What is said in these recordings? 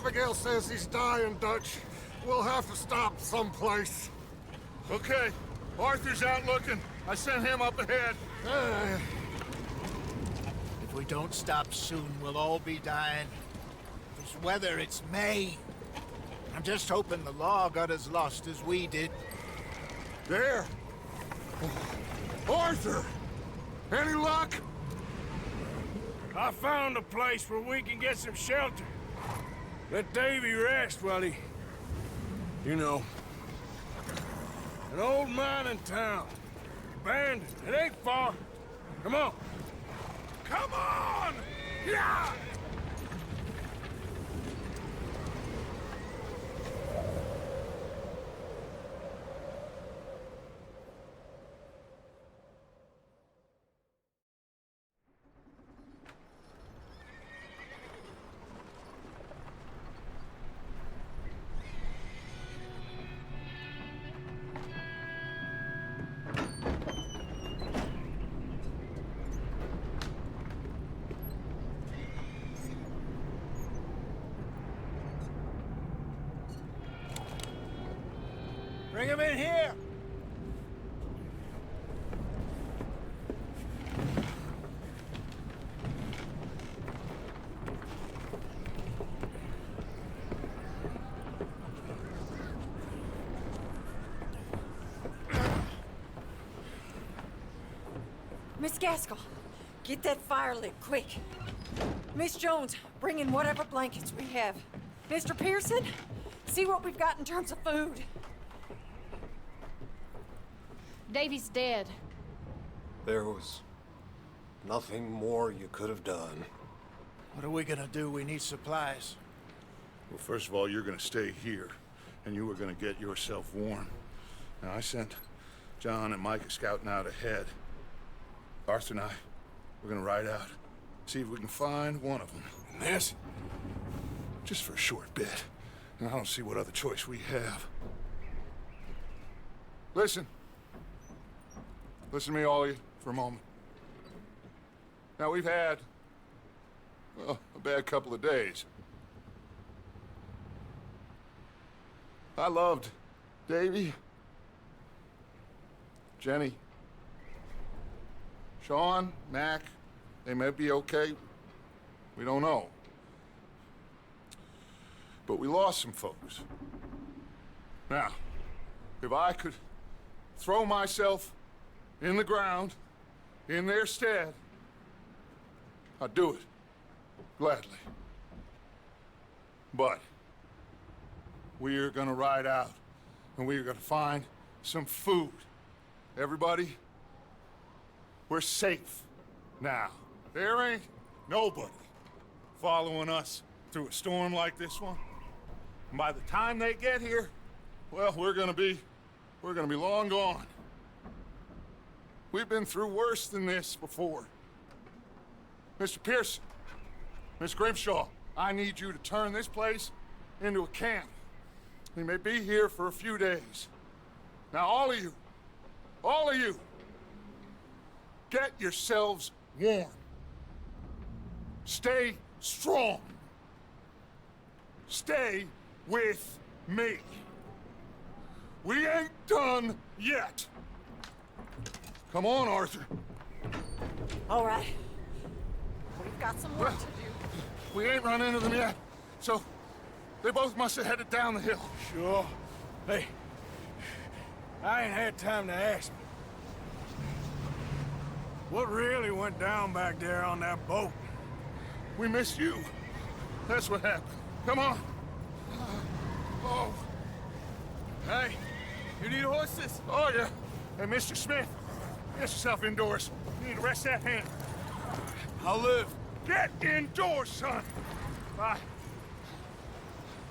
Abigail says he's dying, Dutch. We'll have to stop someplace. Okay. Arthur's out looking. I sent him up ahead. If we don't stop soon, we'll all be dying. This weather, it's May. I'm just hoping the law got as lost as we did. There! Arthur! Any luck? I found a place where we can get some shelter. Let Davy rest while he... You know. An old mining town. Abandoned. It ain't far. Come on. Come on! Yeah! Bring him in here! Miss Gaskell, get that fire lit, quick. Miss Jones, bring in whatever blankets we have. Mr. Pearson, see what we've got in terms of food. Davy's dead. There was nothing more you could have done. What are we gonna do? We need supplies. Well, first of all, you're gonna stay here, and you were gonna get yourself warm. Now, I sent John and Micah scouting out ahead. Arthur and I, we're gonna ride out, see if we can find one of them. And this, just for a short bit. And I don't see what other choice we have. Listen. Listen to me, all of you, for a moment. Now, we've had, well, a bad couple of days. I loved Davy, Jenny, Sean, Mac. They may be okay. We don't know. But we lost some folks. Now, if I could throw myself in the ground, in their stead, I'd do it, gladly. But we're gonna ride out, and we're gonna find some food. Everybody, we're safe now. There ain't nobody following us through a storm like this one. And by the time they get here, well, we're gonna be long gone. We've been through worse than this before. Mr. Pearson, Miss Grimshaw, I need you to turn this place into a camp. We may be here for a few days. Now, all of you, get yourselves warm. Stay strong. Stay with me. We ain't done yet. Come on, Arthur. All right. We've got some work to do. We ain't run into them yet, so they both must have headed down the hill. Sure. Hey, I ain't had time to ask. What really went down back there on that boat? We missed you. That's what happened. Come on. Oh. Hey, you need horses? Oh, yeah. Hey, Mr. Smith, get yourself indoors. You need to rest that hand. I'll live. Get indoors, son. Bye.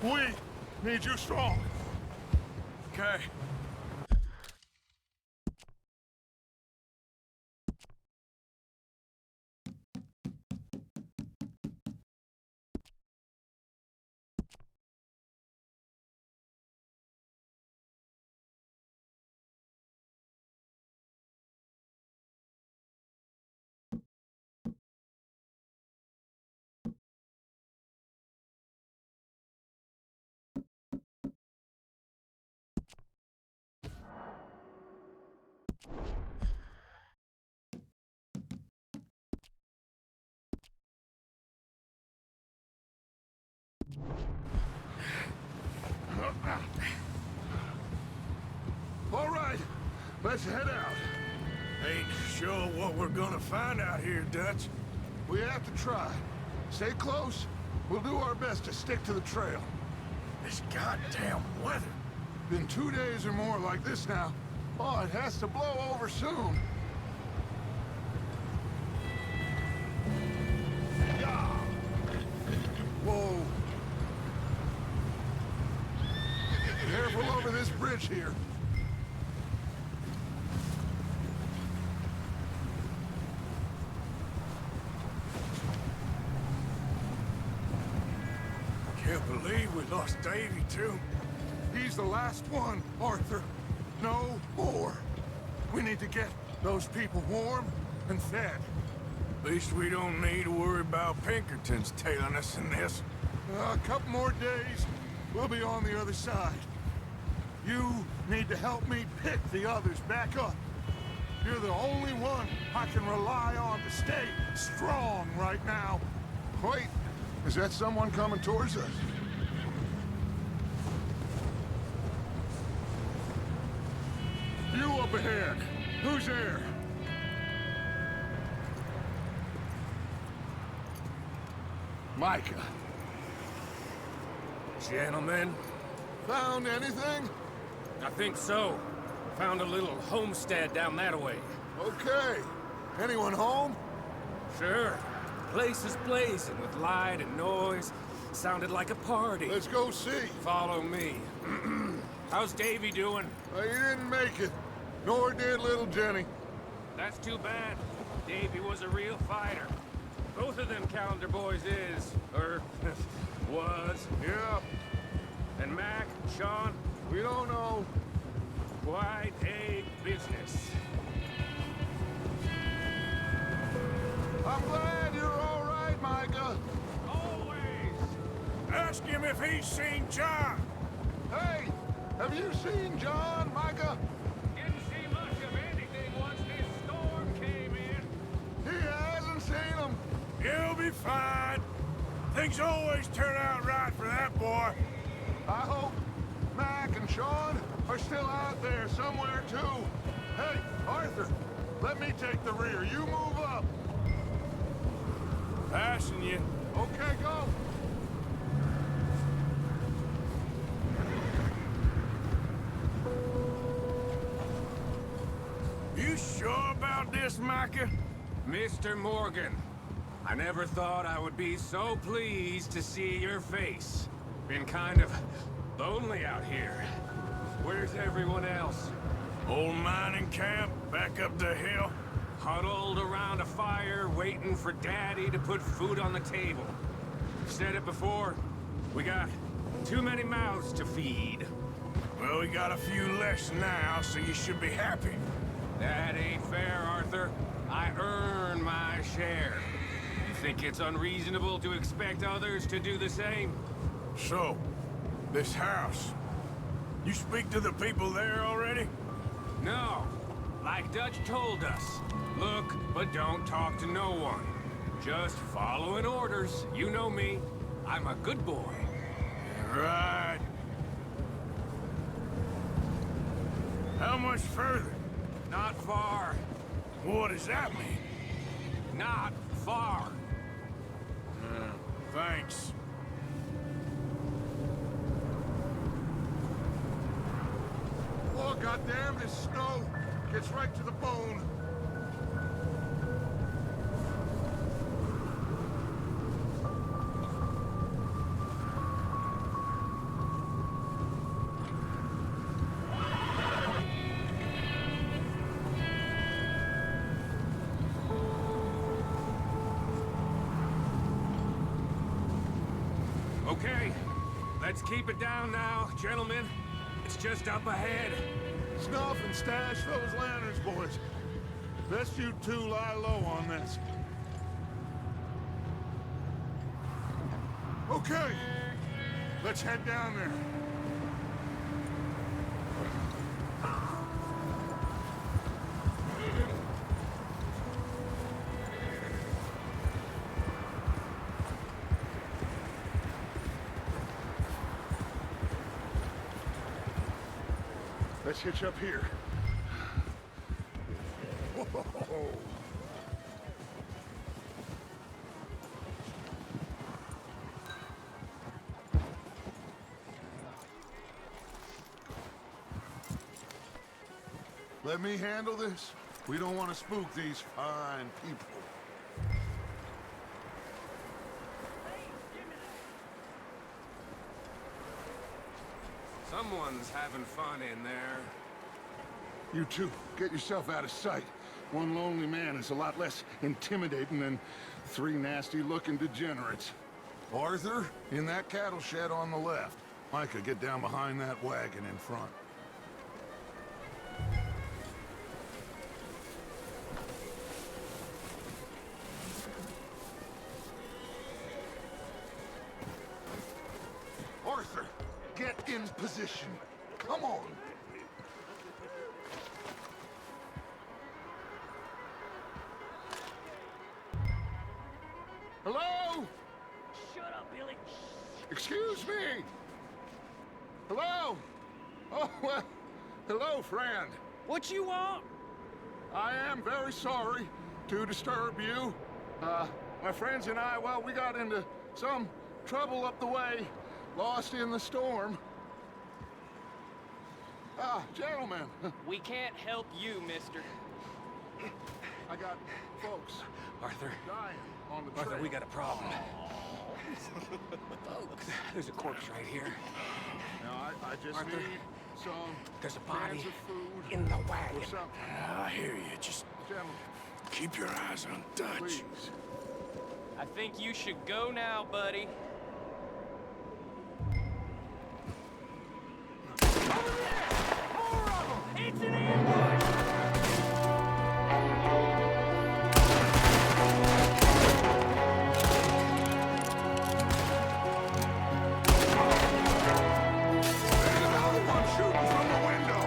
We need you strong. Okay. let's head out. Ain't sure what we're gonna find out here, Dutch. We have to try. Stay close. We'll do our best to stick to the trail. This goddamn weather. Been 2 days or more like this now. Oh, it has to blow over soon. Yeah. Whoa. Careful over this bridge here. Can't believe we lost Davy, too. He's the last one, Arthur. No more. We need to get those people warm and fed. At least we don't need to worry about Pinkertons tailing us in this. A couple more days, we'll be on the other side. You need to help me pick the others back up. You're the only one I can rely on to stay strong right now. Wait, is that someone coming towards us? You up ahead. Who's there? Micah. Gentlemen, Found anything? I think so. Found a little homestead down that way. Okay. Anyone home? Sure. Place is blazing with light and noise. Sounded like a party. Let's go see. Follow me. How's Davy doing? He didn't make it. Nor did little Jenny. That's too bad. Davy was a real fighter. Both of them calendar boys is, or was. Yeah, And Mac, Sean, we don't know. quite a business. I'm glad you're all right, Micah. Always. Ask him if he's seen John. Hey, have you seen John, Micah? Didn't see much of anything once this storm came in. He hasn't seen him. He'll be fine. Things always turn out right for that boy. I hope Mac and Sean are still out there somewhere, too. Hey, Arthur, let me take the rear. You move up. Passing you. Okay, go. You sure about this, Micah? Mr. Morgan, I never thought I would be so pleased to see your face. Been kind of lonely out here. Where's everyone else? Old mining camp, back up the hill. Huddled around a fire, waiting for Daddy to put food on the table. Said it before, we got too many mouths to feed. Well, we got a few less now, so you should be happy. That ain't fair, Arthur. I earn my share. You think it's unreasonable to expect others to do the same? So, this house. You speak to the people there already? No. Like Dutch told us. Look, but don't talk to no one. Just following orders. You know me. I'm a good boy. Right. How much further? Not far. What does that mean? Not far. Thanks. Oh, goddamn, this snow gets right to the bone. Okay. Let's keep it down now, gentlemen. It's just up ahead. Snuff and stash those lanterns, boys. Best you two lie low on this. Okay, let's head down there. Let's hitch up here. Let me handle this. We don't want to spook these fine people. Someone's having fun in there. You two, get yourself out of sight. One lonely man is a lot less intimidating than 3 nasty-looking degenerates. Arthur, in that cattle shed on the left. Micah, get down behind that wagon in front. Arthur, get in position. Come on. Hello? Shut up, Billy. Excuse me. Hello? Oh, well, hello, friend. What you want? I am very sorry to disturb you. My friends and I, well, we got into some trouble up the way, lost in the storm. Gentlemen, We can't help you, mister. I got folks Arthur, dying on the Arthur, trail. we got a problem. Folks, there's a corpse right here. Now, I just Arthur, need some there's a cans body of food in the or wagon. something. I hear you. Just Gentlemen, keep your eyes on Dutch. please. I think you should go now, buddy. Over there! More of them! It's an ambush! There's another one shooting from the window.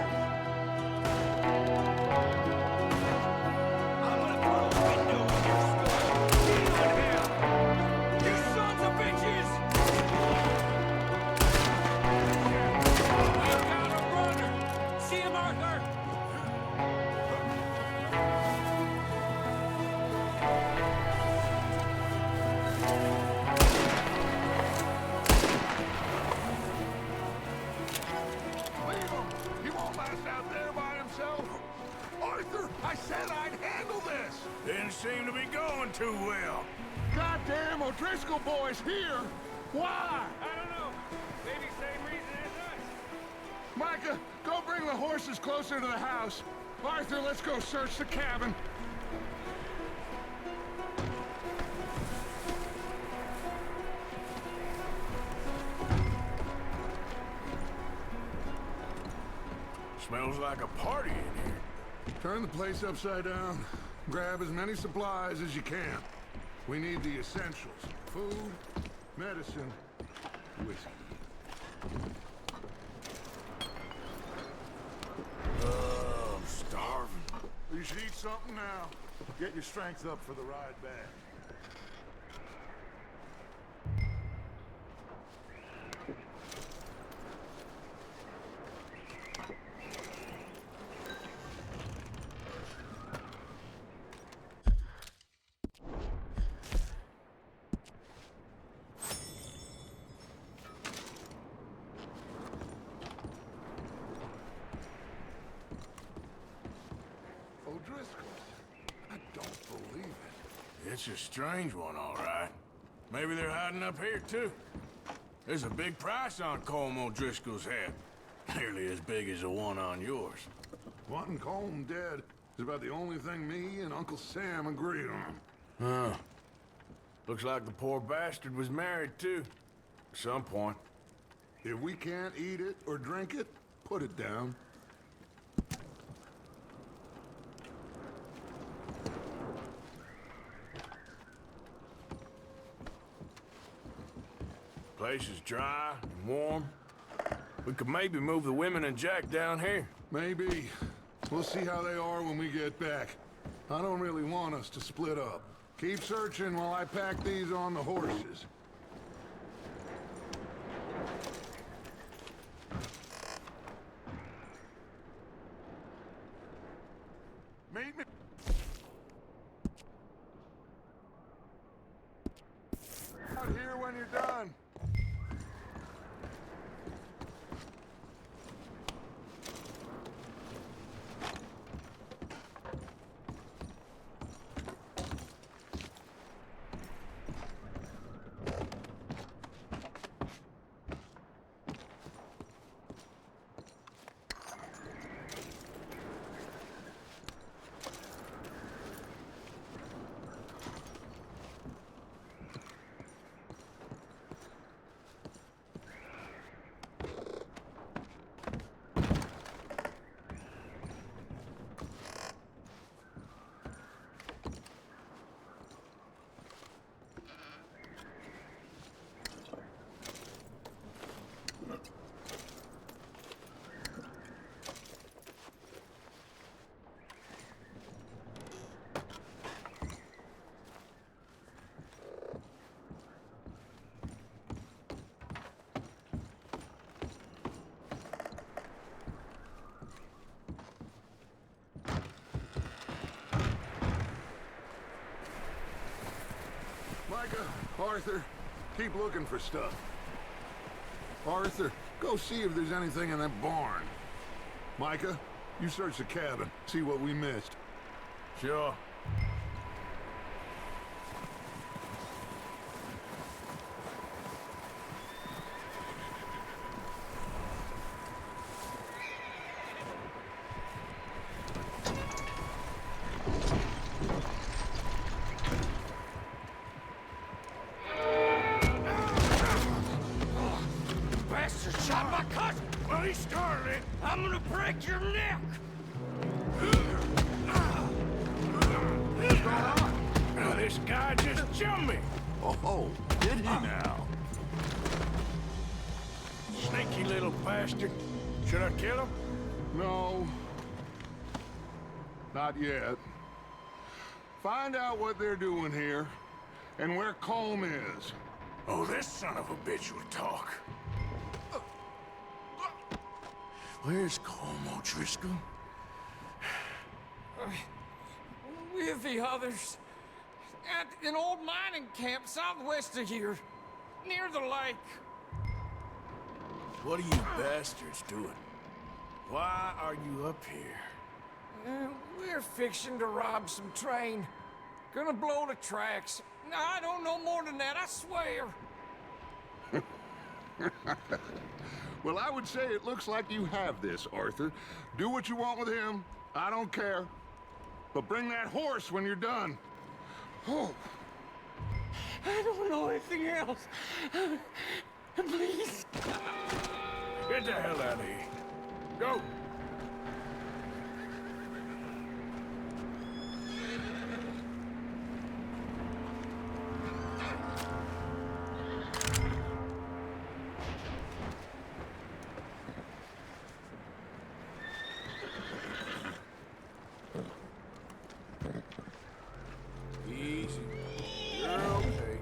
I'm gonna throw a window in your skull! Get on him! You sons of bitches! I've got a runner! See him, Arthur? Leave him. He won't last out there by himself. Arthur, I said I'd handle this. Didn't seem to be going too well. Goddamn O'Driscoll boys here. Why? I don't know. Maybe same reason as us. Micah, go bring the horses closer to the house. Arthur, let's go search the cabin. Smells like a party in here. Turn the place upside down. Grab as many supplies as you can. We need the essentials. Food, medicine, whiskey. I'm starving. You should eat something now. Get your strength up for the ride back. O'Driscoll's. I don't believe it. It's a strange one, all right. Maybe they're hiding up here, too. There's a big price on Colm O'Driscoll's head. Nearly as big as the one on yours. Wanting Colm dead is about the only thing me and Uncle Sam agreed on. Huh. Looks like the poor bastard was married, too. At some point. If we can't eat it or drink it, put it down. Place is dry and warm. We could maybe move the women and Jack down here. Maybe. We'll see how they are when we get back. I don't really want us to split up. Keep searching while I pack these on the horses. Meet me. Micah, Arthur, keep looking for stuff. Arthur, go see if there's anything in that barn. Micah, you search the cabin, see what we missed. Sure. Bastard shot my cousin! Well, he started it. I'm gonna break your neck! What's going on? Now, this guy just jumped me. Oh, did he now? Sneaky little bastard. Should I kill him? No. Not yet. Find out what they're doing here, and where Colm is. Oh, this son of a bitch will talk. Where's Colm O'Driscoll? With the others. At an old mining camp southwest of here. Near the lake. What are you bastards doing? Why are you up here? We're fixing to rob some train. Gonna blow the tracks. I don't know more than that, I swear. Well, I would say it looks like you have this, Arthur. Do what you want with him. I don't care. But bring that horse when you're done. Oh. I don't know anything else. Please. Get the hell out of here. Go. Easy. You're okay.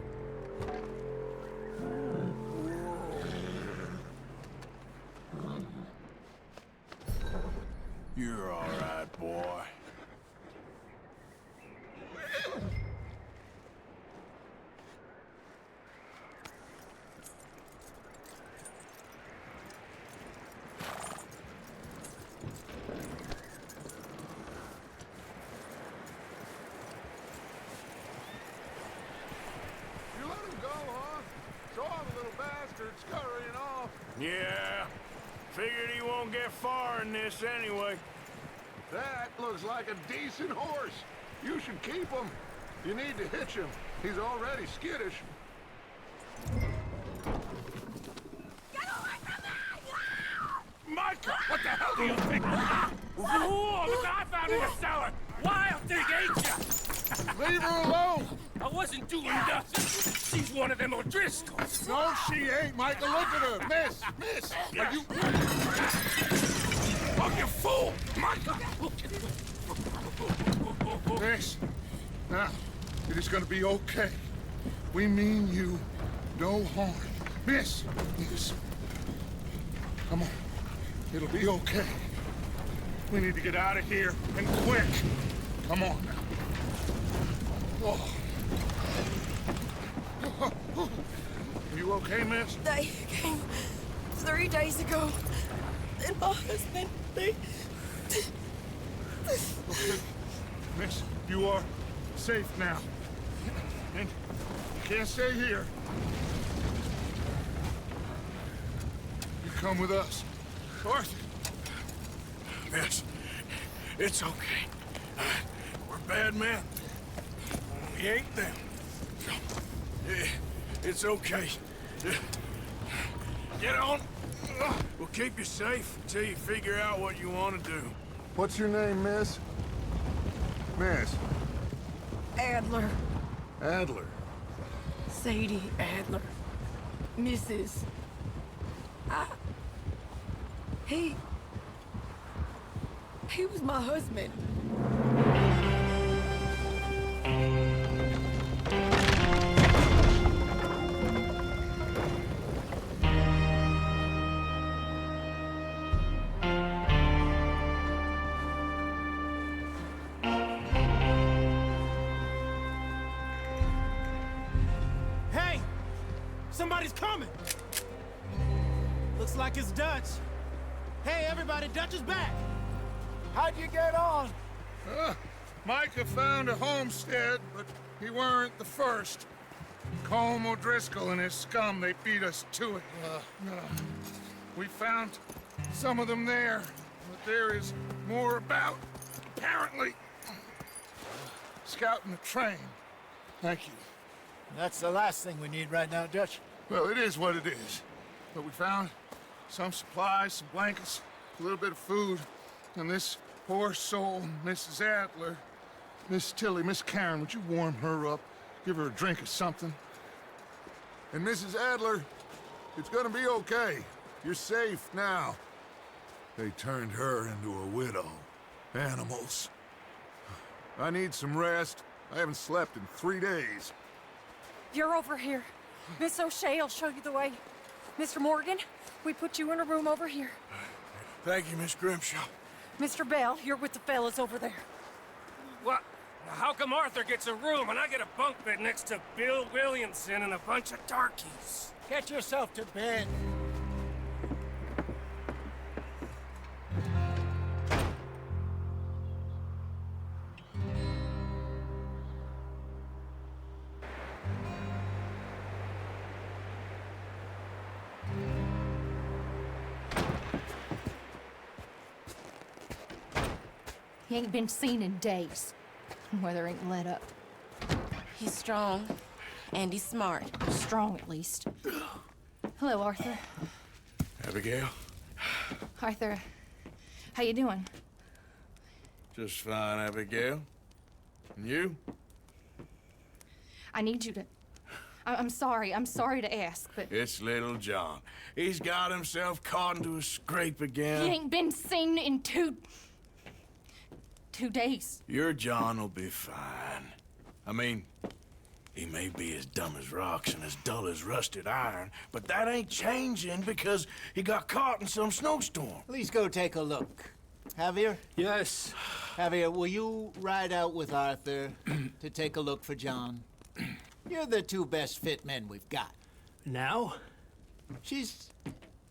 You're all right, boy. You let him go, huh? Saw the little bastard scurrying off. Yeah. Figured he won't get far in this anyway. That looks like a decent horse. You should keep him. You need to hitch him. He's already skittish. Micah, what the hell do you think? Whoa, look what I found in the cellar. Wild thing, ain't ya? Leave her alone. I wasn't doing nothing. She's one of them O'Driscolls. No, she ain't, Micah. Look at her. Miss, are you... Oh, you fool! Micah! Miss, now, it is gonna be okay. We mean you no harm. Miss, come on. It'll be okay. We need to get out of here, and quick. Come on now. Oh. You okay, miss? They came 3 days ago. And my husband, they... Okay. Miss, you are safe now. And you can't stay here. You come with us. Arthur. Miss, it's okay. We're bad men. We ain't them. It's okay. Get on. We'll keep you safe until you figure out what you want to do. What's your name, miss? Miss. Adler. Adler. Sadie Adler. Mrs. He was my husband. Somebody's coming! Looks like it's Dutch. Hey, everybody, Dutch is back! How'd you get on? Micah found a homestead, but he weren't the first. Colm O'Driscoll and his scum, they beat us to it. We found some of them there, but there is more about, apparently. Scouting the train. Thank you. That's the last thing we need right now, Dutch. Well, it is what it is. But we found some supplies, some blankets, a little bit of food, and this poor soul, Mrs. Adler, Miss Tilly, Miss Karen, would you warm her up? Give her a drink or something? And Mrs. Adler, it's gonna be okay. You're safe now. They turned her into a widow. Animals. I need some rest. I haven't slept in 3 days. You're over here. Miss O'Shea will show you the way. Mr. Morgan, we put you in a room over here. Thank you, Miss Grimshaw. Mr. Bell, you're with the fellas over there. What? How come Arthur gets a room and I get a bunk bed next to Bill Williamson and a bunch of darkies? Get yourself to bed. He ain't been seen in days. Weather ain't let up. He's strong, and he's smart. Strong, at least. Hello, Arthur. Abigail? Arthur, how you doing? Just fine, Abigail. And you? I need you to... I'm sorry to ask, but... It's little John. He's got himself caught into a scrape again. He ain't been seen in two days. Your John will be fine. I mean, he may be as dumb as rocks and as dull as rusted iron, but that ain't changing because he got caught in some snowstorm. Please go take a look. Javier? Yes. Javier, will you ride out with Arthur to take a look for John? You're the two best fit men we've got. Now?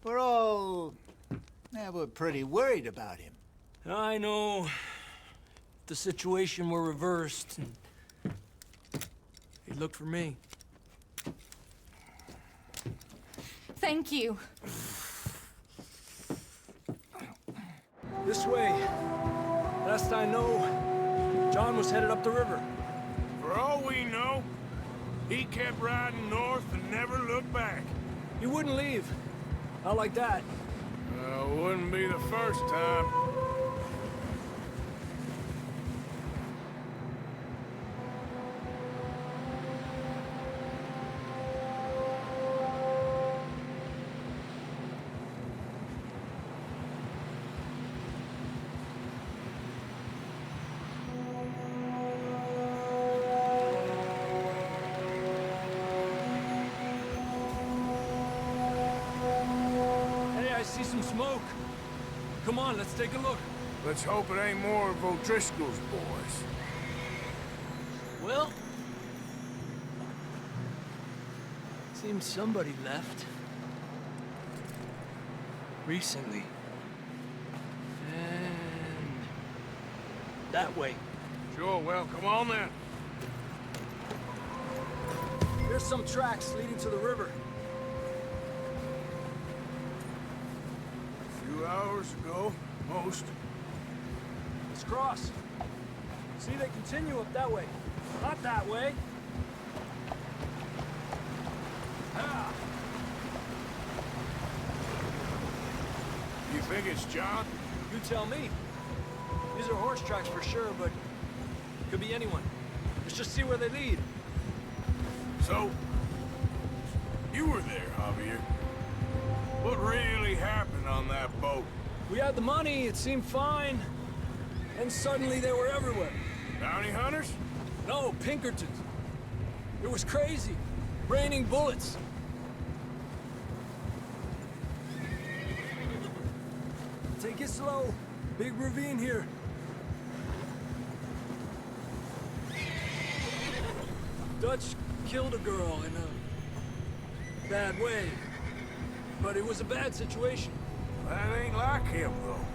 We're pretty worried about him. I know. If the situation were reversed, he'd look for me. Thank you. This way. Last I know, John was headed up the river. For all we know, he kept riding north and never looked back. He wouldn't leave. Not like that. Wouldn't be the first time. See some smoke. Come on, let's take a look. Let's hope it ain't more of O'Driscoll's boys. Well, seems somebody left. Recently. And that way. Sure, well, come on then. There's some tracks leading to the river. A few hours ago, most. Let's cross. See, they continue up that way. Not that way. Ah. You think it's John? You tell me. These are horse tracks for sure, but could be anyone. Let's just see where they lead. So, you were there, Javier. What really happened on that boat? We had the money, it seemed fine. And suddenly they were everywhere. Bounty hunters? No, Pinkertons. It was crazy. Raining bullets. Take it slow. Big ravine here. Dutch killed a girl and bad way. But it was a bad situation. That ain't like him, though.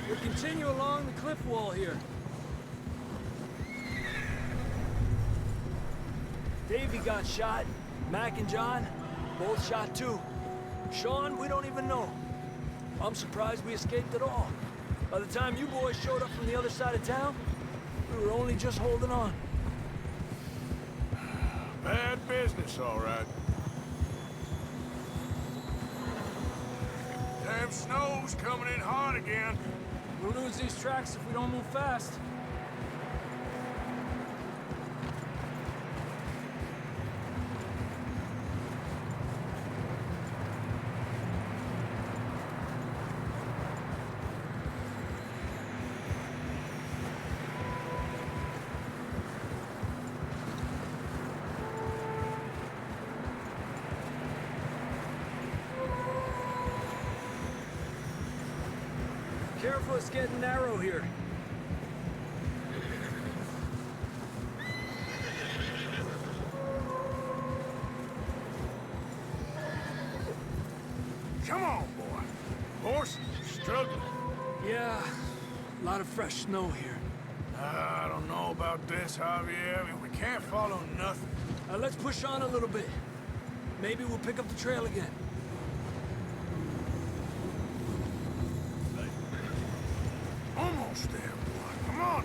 We'll continue along the cliff wall here. Davey got shot. Mac and John, both shot too. Sean, we don't even know. I'm surprised we escaped at all. By the time you boys showed up from the other side of town, we were only just holding on. Bad business, all right. Damn snow's coming in hard again. We'll lose these tracks if we don't move fast. Careful, it's getting narrow here. Come on, boy. Horses are struggling. Yeah, a lot of fresh snow here. I don't know about this, Javier. We can't follow nothing. Let's push on a little bit. Maybe we'll pick up the trail again. Almost there, boy. Come on.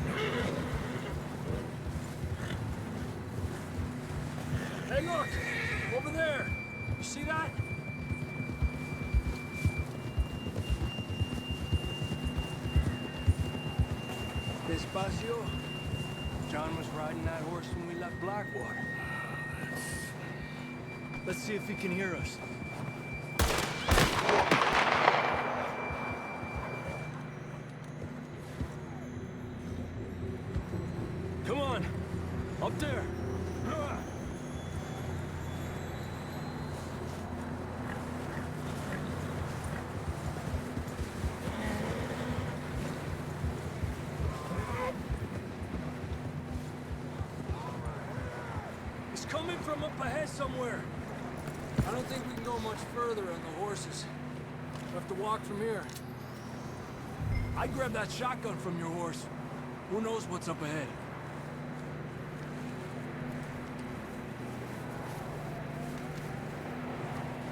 Hey, look! Over there! You see that? Despacio. John was riding that horse when we left Blackwater. Let's see if he can hear us. Come on! Up there! It's coming from up ahead somewhere. I don't think we can go much further on the horses. We'll have to walk from here. I grabbed that shotgun from your horse. Who knows what's up ahead?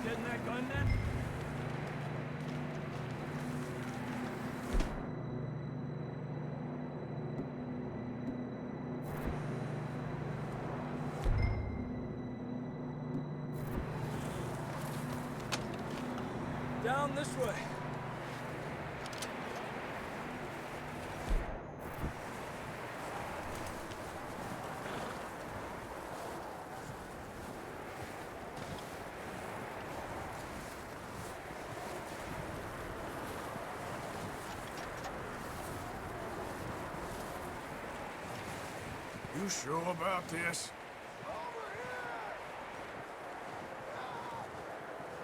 Getting that gun then? Down this way. You sure about this?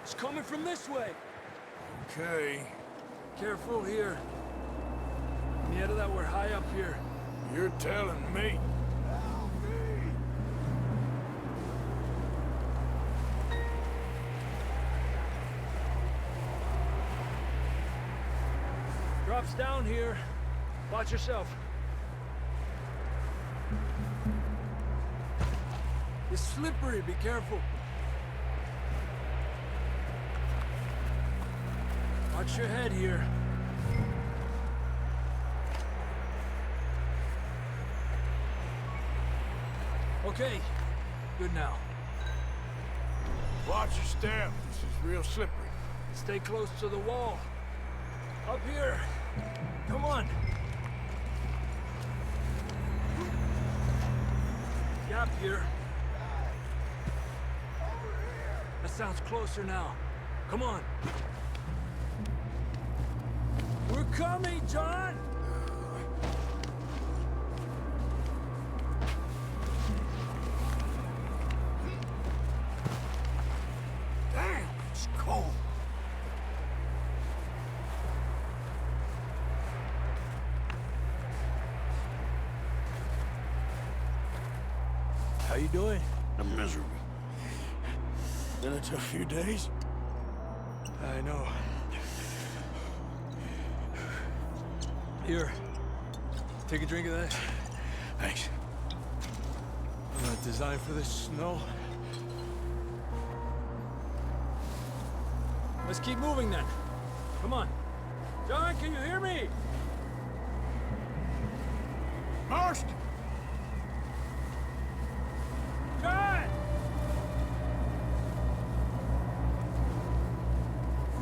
It's coming from this way. Okay. Careful here. Mierda that we're high up here. You're telling me. Drops down here. Watch yourself. It's slippery, be careful. Watch your head here. Okay, good now. Watch your step. This is real slippery. Stay close to the wall. Up here. Come on. Gap here. That sounds closer now. Come on. We're coming, John! Damn, it's cold. you doing? I'm miserable. Been a tough few days. I know. Here, take a drink of that. Thanks. I'm not designed for this snow. Let's keep moving then. Come on. John, can you hear me? Marston! John!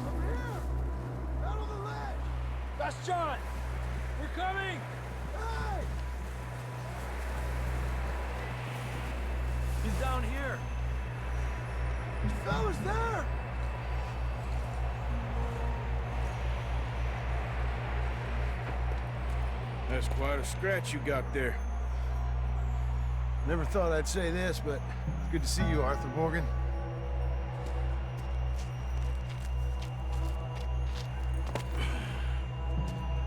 Over here! Out on the ledge! That's John! We're coming! Hey! He's down here. This fella's there! That's quite a scratch you got there. Never thought I'd say this, but it's good to see you, Arthur Morgan.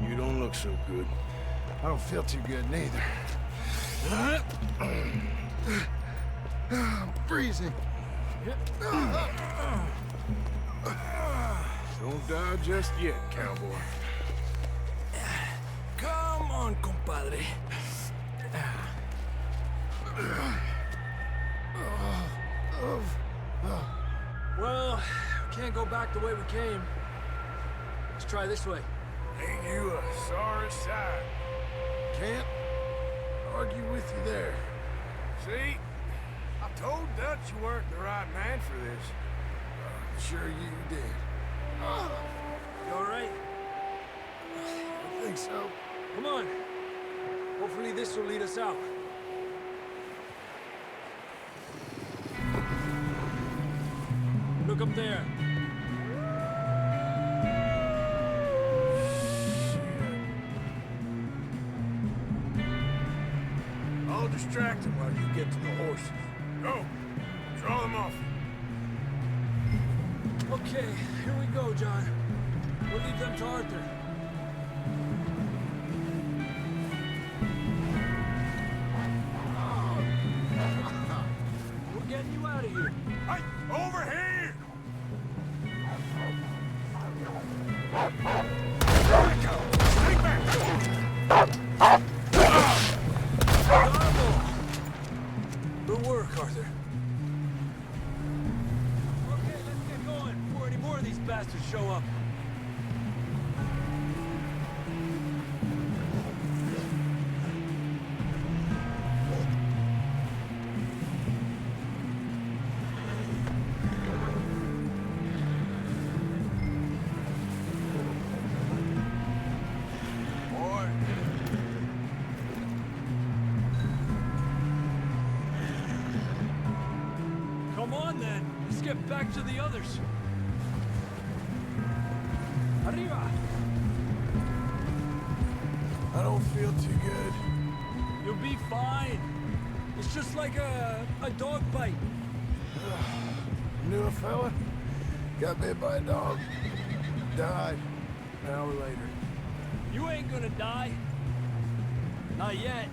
You don't look so good. I don't feel too good, neither. I'm freezing. Don't die just yet, cowboy. Come on, compadre. Well, we can't go back the way we came. Let's try this way. Ain't you a sorry sight? Can't argue with you there. See? I told Dutch you weren't the right man for this. Sure you did. You all right? I think so. Come on. Hopefully this will lead us out. Look up there. I'll distract him while you get to the horses. Go! Draw them off. Okay, here we go, John. We'll leave them to Arthur. We're getting you out of here. Hey! Over here! Stay back! Bravo! Good work, Arthur. Okay, let's get going before any more of these bastards show up. Come on, then. Let's get back to the others. Arriba! I don't feel too good. You'll be fine. It's just like a dog bite. Knew a fella? Got bit by a dog. Died an hour later. You ain't gonna die. Not yet.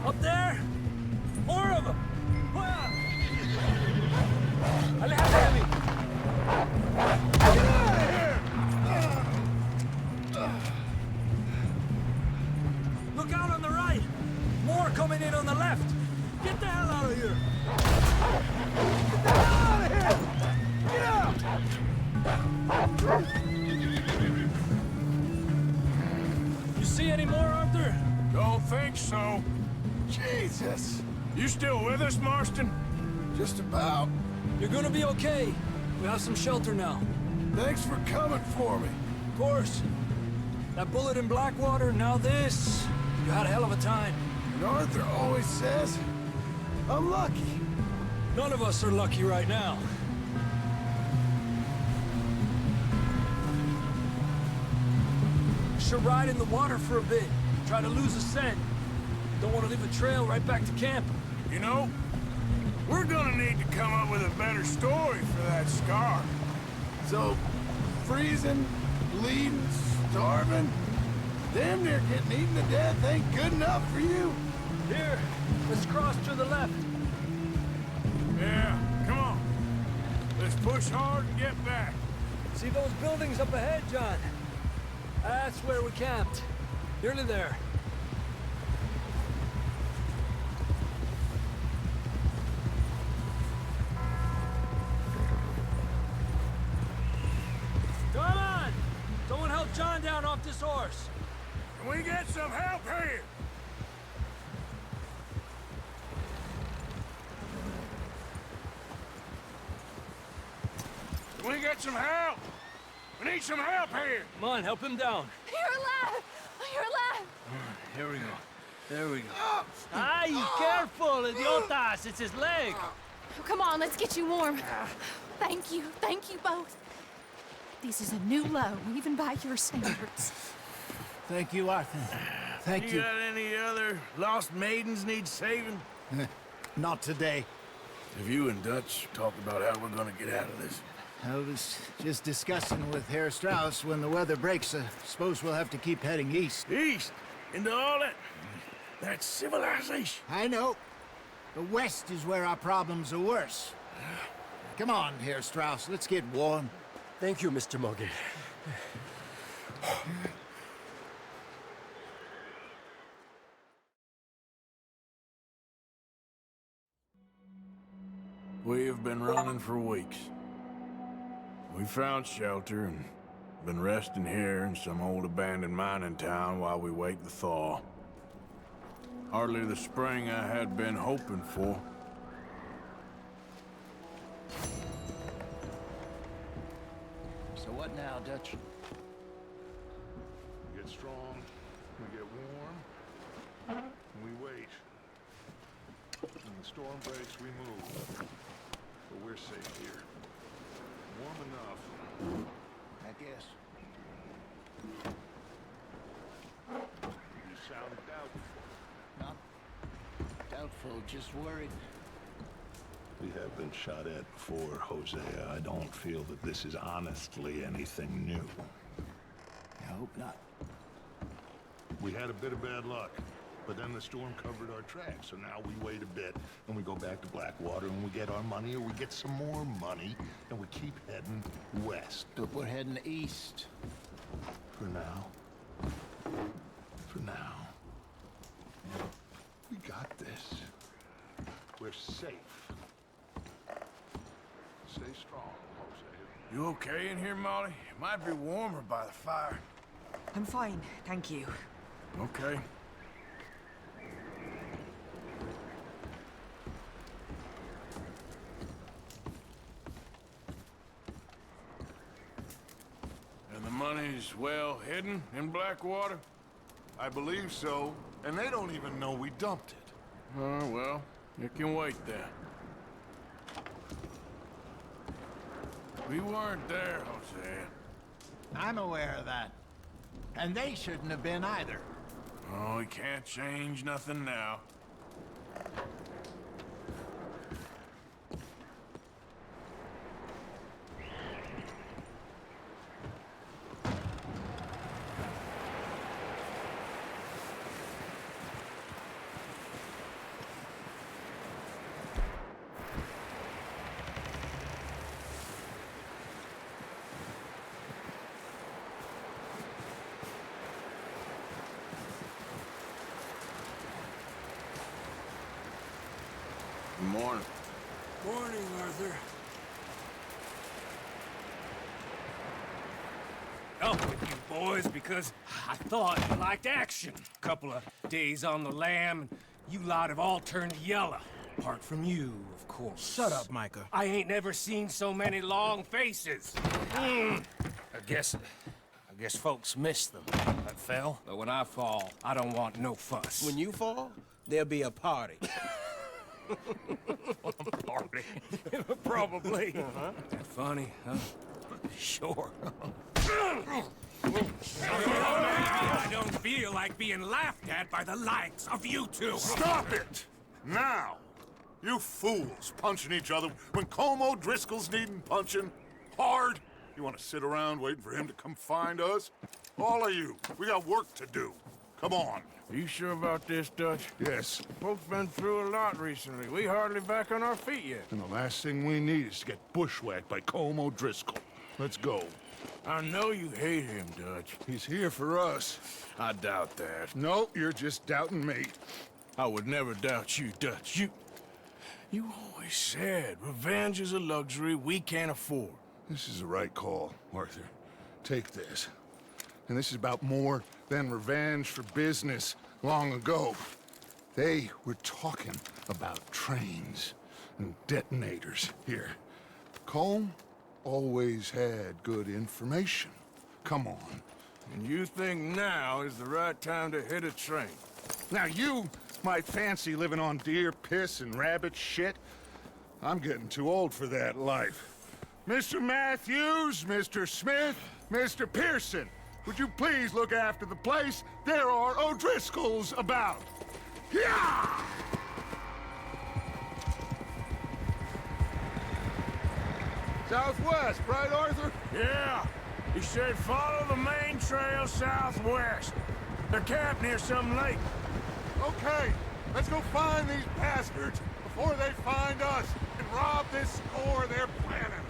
Up there! More of them! Alejandro! Get out of here! Look out on the right! More coming in on the left! Get the hell out of here! Get the hell out of here! Get out! You see any more, Arthur? Don't think so. Jesus! You still with us, Marston? Just about. You're gonna be okay. We have some shelter now. Thanks for coming for me. Of course. That bullet in Blackwater, now this. You had a hell of a time. And Arthur always says, I'm lucky. None of us are lucky right now. Should ride in the water for a bit. Try to lose a scent. Don't want to leave a trail right back to camp. You know, we're gonna need to come up with a better story for that scar. So, freezing, bleeding, starving. Damn near getting eaten to death ain't good enough for you. Here, let's cross to the left. Yeah, come on. Let's push hard and get back. See those buildings up ahead, John? That's where we camped. Nearly there. Come on! Someone help John down off this horse. Can we get some help here? Can we get some help? We need some help here. Come on, help him down. You're alive! You're alive! Here we go. There we go. Ay, careful, idiotas! It's his leg. Come on, let's get you warm. Thank you both. This is a new low, even by your standards. Thank you, Arthur. Thank you. You got any other lost maidens need saving? Not today. Have you and Dutch talked about how we're gonna get out of this? I was just discussing with Herr Strauss when the weather breaks. I suppose we'll have to keep heading east. East? Into all that civilization? I know. The west is where our problems are worse. Come on, Herr Strauss, let's get warm. Thank you, Mr. Morgan. We have been running for weeks. We found shelter and been resting here in some old abandoned mining town while we wait the thaw. Hardly the spring I had been hoping for. So what now, Dutch? We get strong, we get warm, and we wait. When the storm breaks, we move. But we're safe here. Warm enough. I guess. You sound doubtful. Not doubtful, just worried. We have been shot at before, Hosea. I don't feel that this is honestly anything new. I hope not. We had a bit of bad luck, but then the storm covered our tracks, so now we wait a bit, and we go back to Blackwater, and we get our money, or we get some more money, and we keep heading west. But we're heading east. For now. For now. We got this. We're safe. Stay strong, Hosea. You okay in here, Molly? It might be warmer by the fire. I'm fine, thank you. Okay. And the money's well hidden in Blackwater? I believe so, and they don't even know we dumped it. Oh, well, it can wait then. We weren't there, Hosea. I'm aware of that. And they shouldn't have been either. Oh, we can't change nothing now. Good morning. Morning, Arthur. Up with you boys because I thought you liked action. Couple of days on the lam, and you lot have all turned yellow. Apart from you, of course. Shut up, Micah. I ain't never seen so many long faces. I guess folks miss them. That fell. But when I fall, I don't want no fuss. When you fall, there'll be a party. Party. Probably. Funny, huh? Sure. I don't feel like being laughed at by the likes of you two. Stop it! Now! You fools punching each other when Como Driscoll's needing punching. Hard. You want to sit around waiting for him to come find us? All of you, we got work to do. Come on. Are you sure about this, Dutch? Yes. Folks been through a lot recently. We hardly back on our feet yet. And the last thing we need is to get bushwhacked by Colm O'Driscoll. Let's go. I know you hate him, Dutch. He's here for us. I doubt that. No, you're just doubting me. I would never doubt you, Dutch. You always said revenge is a luxury we can't afford. This is the right call, Arthur. Take this. And this is about more than revenge for business long ago. They were talking about trains and detonators here. Colm always had good information. Come on. And you think now is the right time to hit a train? Now you might fancy living on deer piss and rabbit shit. I'm getting too old for that life. Mr. Matthews, Mr. Smith, Mr. Pearson, would you please look after the place? There are O'Driscolls about. Yeah! Southwest, right, Arthur? Yeah. He said follow the main trail southwest. They're camped near some lake. Okay, let's go find these bastards before they find us and rob this score they're planning.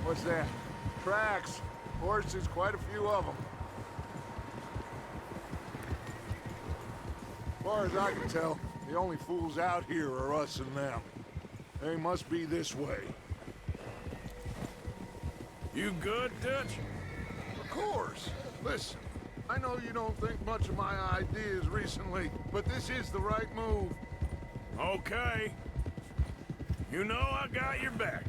What's that? Tracks. Horses, quite a few of them. As far as I can tell, the only fools out here are us and them. They must be this way. You good, Dutch? Of course. Listen, I know you don't think much of my ideas recently, but this is the right move. Okay. You know I got your back.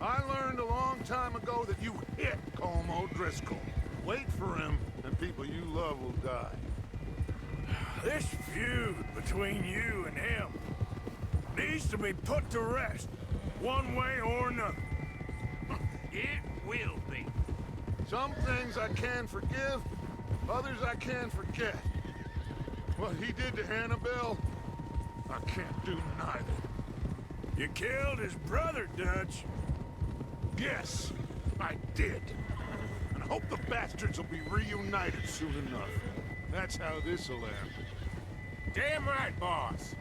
I learned a long time ago that you hit Colm O'Driscoll. Wait for him, and people you love will die. This feud between you and him needs to be put to rest, one way or another. It will be. Some things I can forgive, others I can forget. What he did to Annabelle, I can't do neither. You killed his brother, Dutch. Yes, I did. And I hope the bastards will be reunited soon enough. That's how this'll end. Damn right, boss.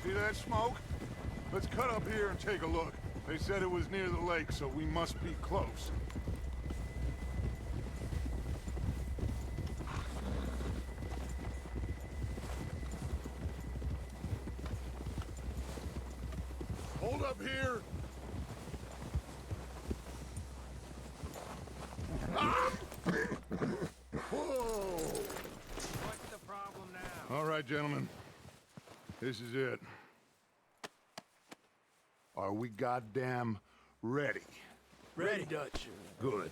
See that smoke? Let's cut up here and take a look. They said it was near the lake, so we must be close. Hold up here. Ah! Whoa! What's the problem now? All right, gentlemen. This is it. Are we goddamn ready? Ready, Dutch. Good.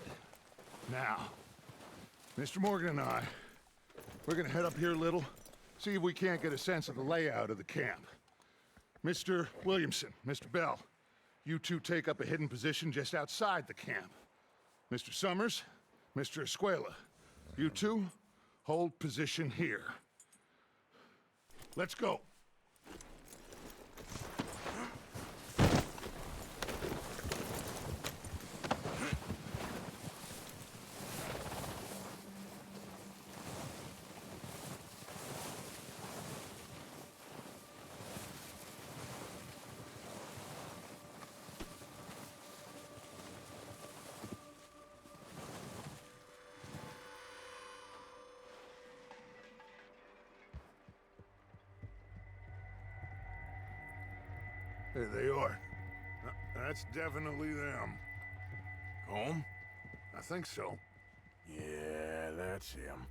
Now, Mr. Morgan and I, we're gonna head up here a little, see if we can't get a sense of the layout of the camp. Mr. Williamson, Mr. Bell, you two take up a hidden position just outside the camp. Mr. Summers, Mr. Escuela, you two hold position here. Let's go. There they are. That's definitely them. Home? I think so. Yeah, that's him.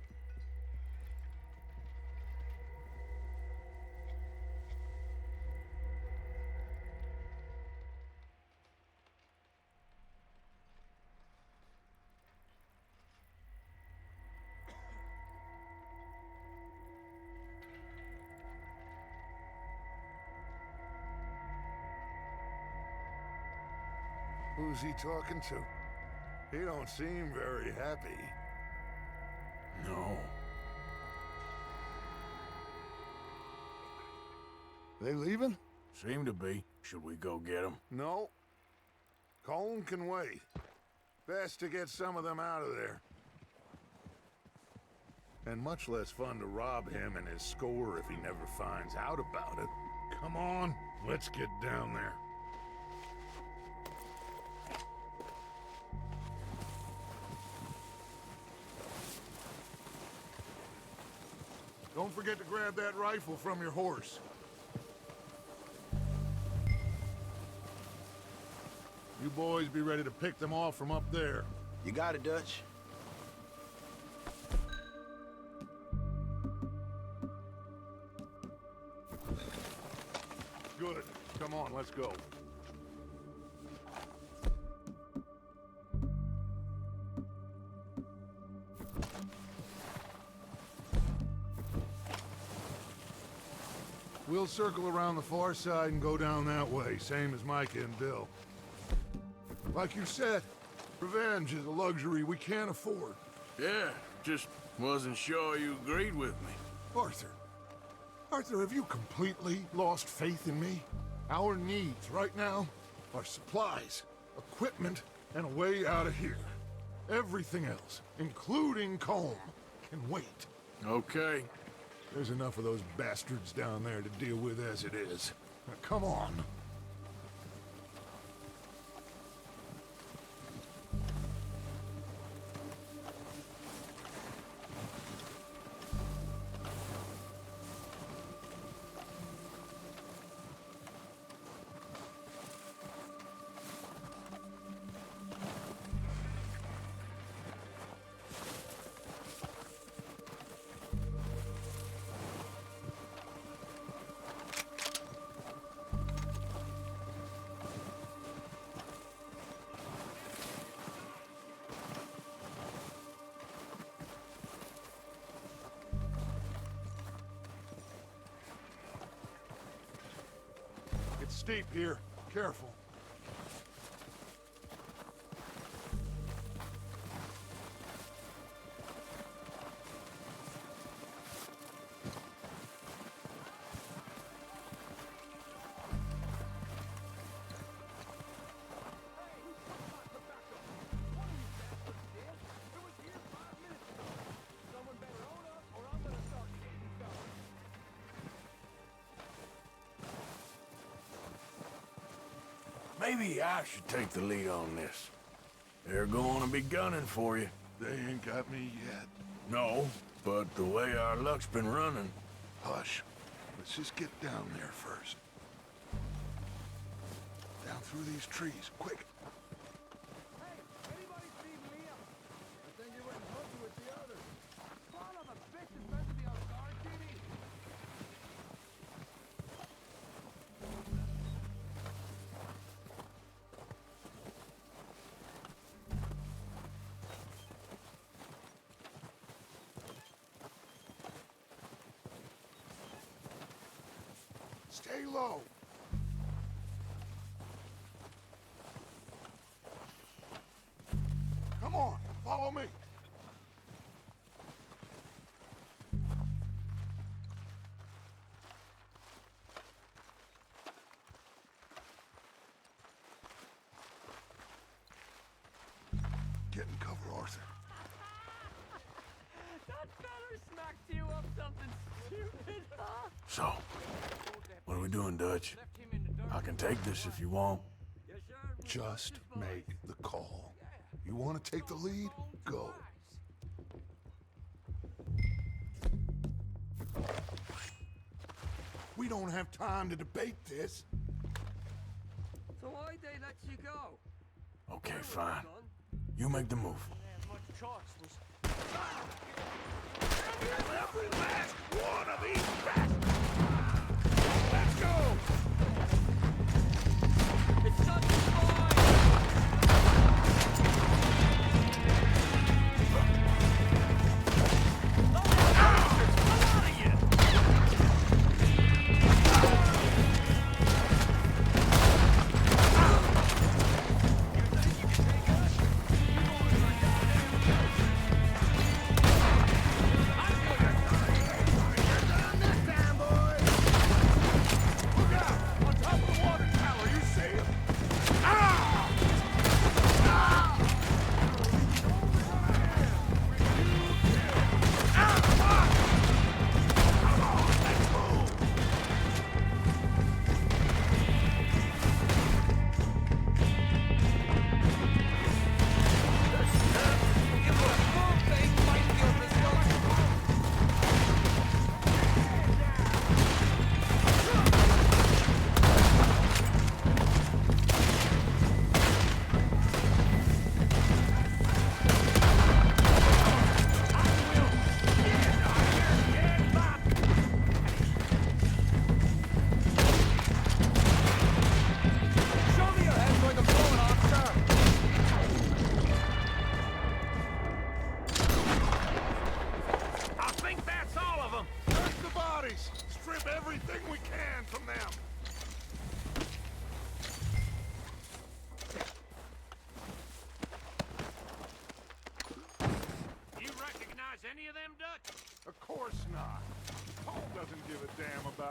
Who's he talking to? He don't seem very happy. No. They leaving? Seem to be. Should we go get them? No. Colm can wait. Best to get some of them out of there. And much less fun to rob him and his score if he never finds out about it. Come on, let's get down there. Don't forget to grab that rifle from your horse. You boys be ready to pick them off from up there. You got it, Dutch. Good. Come on, let's go. We'll circle around the far side and go down that way, same as Micah and Bill. Like you said, revenge is a luxury we can't afford. Yeah, just wasn't sure you agreed with me. Arthur. Arthur, have you completely lost faith in me? Our needs right now are supplies, equipment, and a way out of here. Everything else, including Colm, can wait. Okay. There's enough of those bastards down there to deal with as it is. Now, come on. It's steep here. Careful. Maybe I should take the lead on this. They're going to be gunning for you. They ain't got me yet. No, but the way our luck's been running... Hush. Let's just get down there first. Down through these trees, quick. Hey, anybody see Liam? I think he went hunting with the others. Son of a bitch is meant to be on guard duty. Stay low. Come on, follow me. Get in cover, Arthur. That feller smacked you up something stupid, huh? So, what are we doing, Dutch? I can take this if you want. Just make the call. You want to take the lead? Go. We don't have time to debate this. So why'd they let you go? Okay, fine. You make the move. Much choice was... Every last one of these bastards! Let's go! It's such a boy!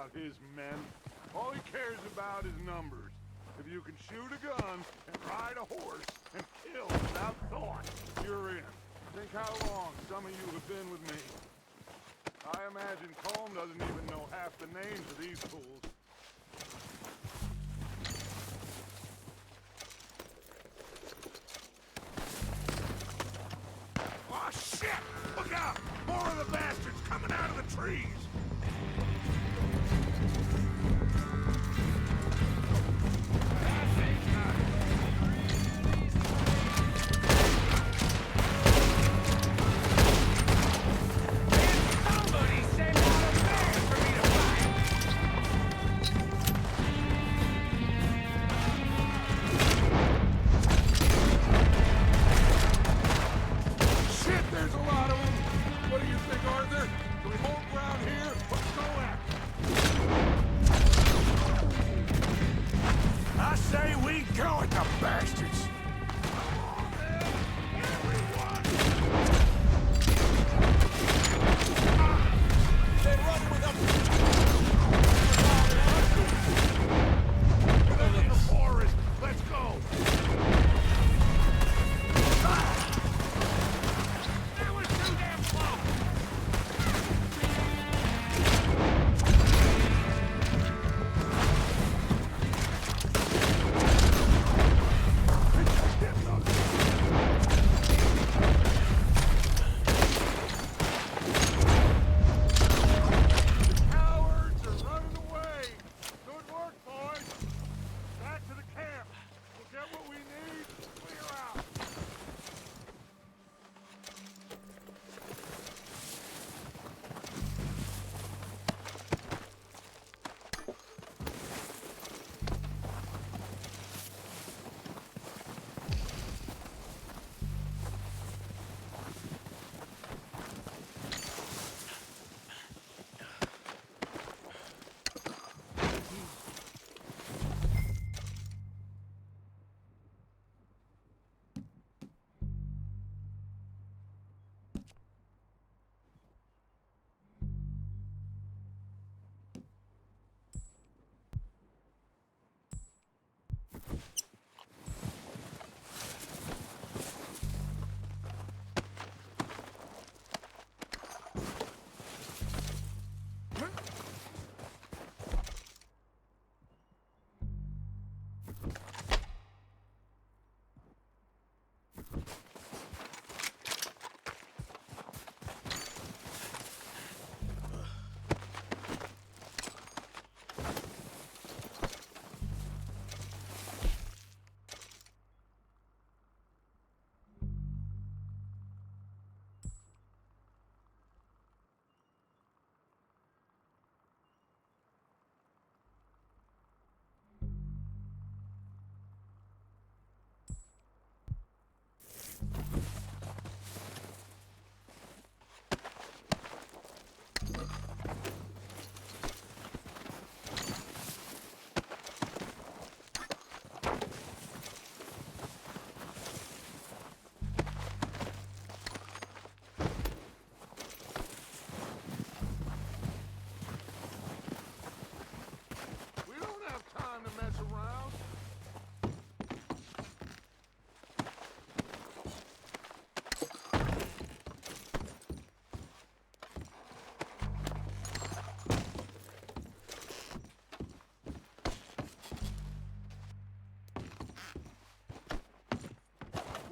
about his men. All he cares about is numbers. If you can shoot a gun and ride a horse and kill without thought, you're in. Think how long some of you have been with me. I imagine Colm doesn't even know half the names of these fools. Oh, shit! Look out! More of the bastards coming out of the trees!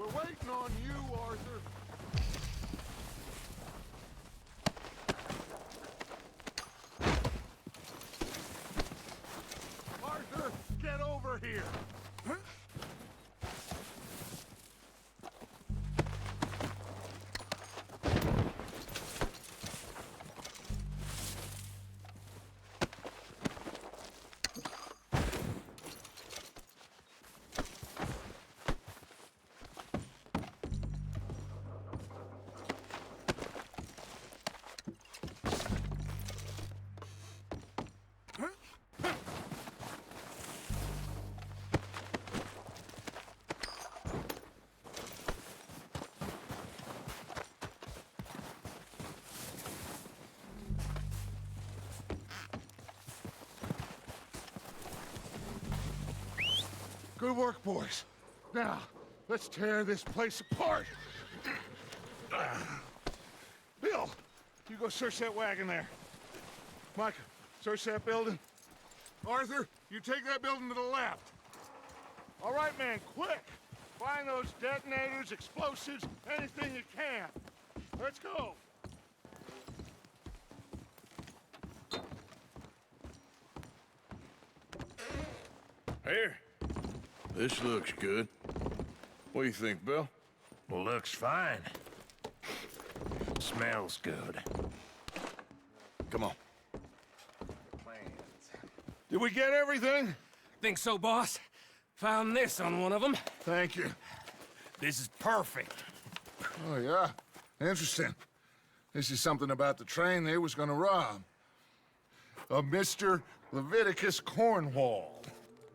We're waiting on you, Arthur. Arthur, get over here. Good work, boys. Now, let's tear this place apart. Bill, you go search that wagon there. Mike, search that building. Arthur, you take that building to the left. All right, man, quick. Find those detonators, explosives, anything you can. Let's go. Here. This looks good. What do you think, Bill? Looks fine. Smells good. Come on. Did we get everything? Think so, boss? Found this on one of them. Thank you. This is perfect. Oh, yeah? Interesting. This is something about the train they was gonna rob. A Mr. Leviticus Cornwall.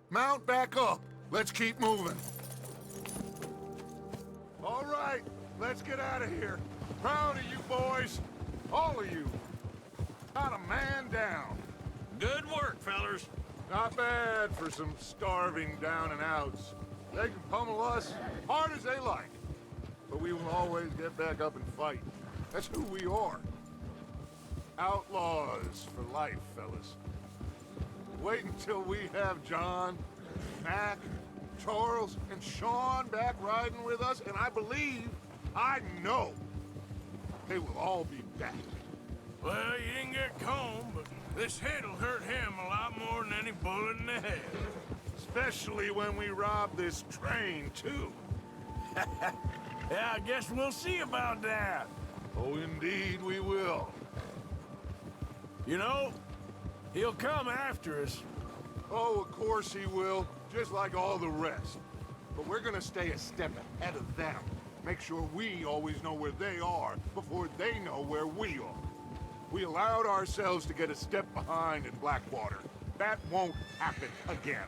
Mount back up. Let's keep moving. All right, let's get out of here. Proud of you boys. All of you. Not a man down. Good work, fellers. Not bad for some starving down and outs. They can pummel us hard as they like. But we will always get back up and fight. That's who we are. Outlaws for life, fellas. Wait until we have John, Mac, Charles, and Sean back riding with us, and I know, they will all be back. Well, you didn't get Combe, but this hit'll hurt him a lot more than any bullet in the head. Especially when we rob this train, too. Yeah, I guess we'll see about that. Oh, indeed we will. You know, he'll come after us. Oh, of course he will, just like all the rest. But we're gonna stay a step ahead of them. Make sure we always know where they are before they know where we are. We allowed ourselves to get a step behind in Blackwater. That won't happen again.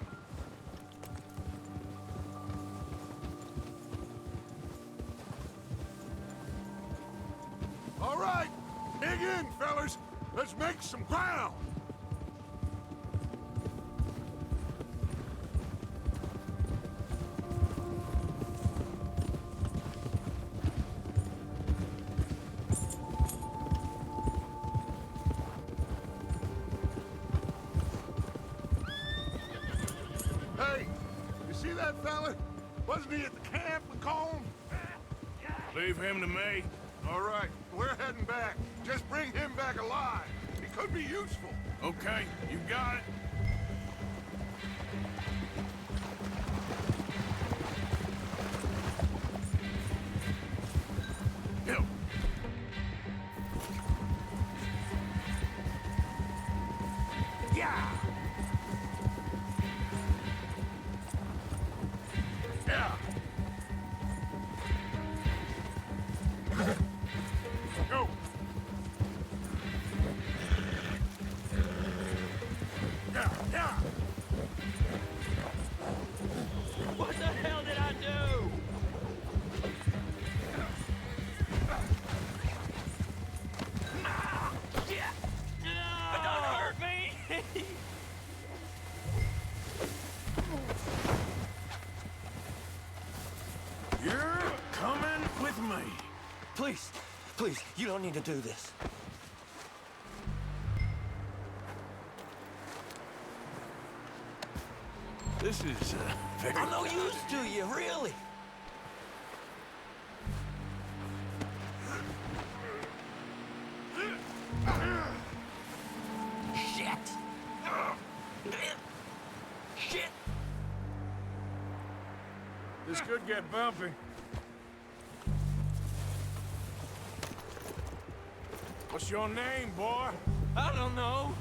All right, dig in, fellas. Let's make some ground. Hey, you see that fella? Wasn't he at the camp with Colm? Leave him to me. All right, we're heading back. Just bring him back alive. He could be useful. Okay, you got it. Go. Yeah! Yeah. Go. Yeah, yeah. What the hell did I do? Don't hurt me! You're coming with me. Please, you don't need to do this. This is very... I'm no use to you, really. Shit! Shit! This could get bumpy. What's your name, boy? I don't know.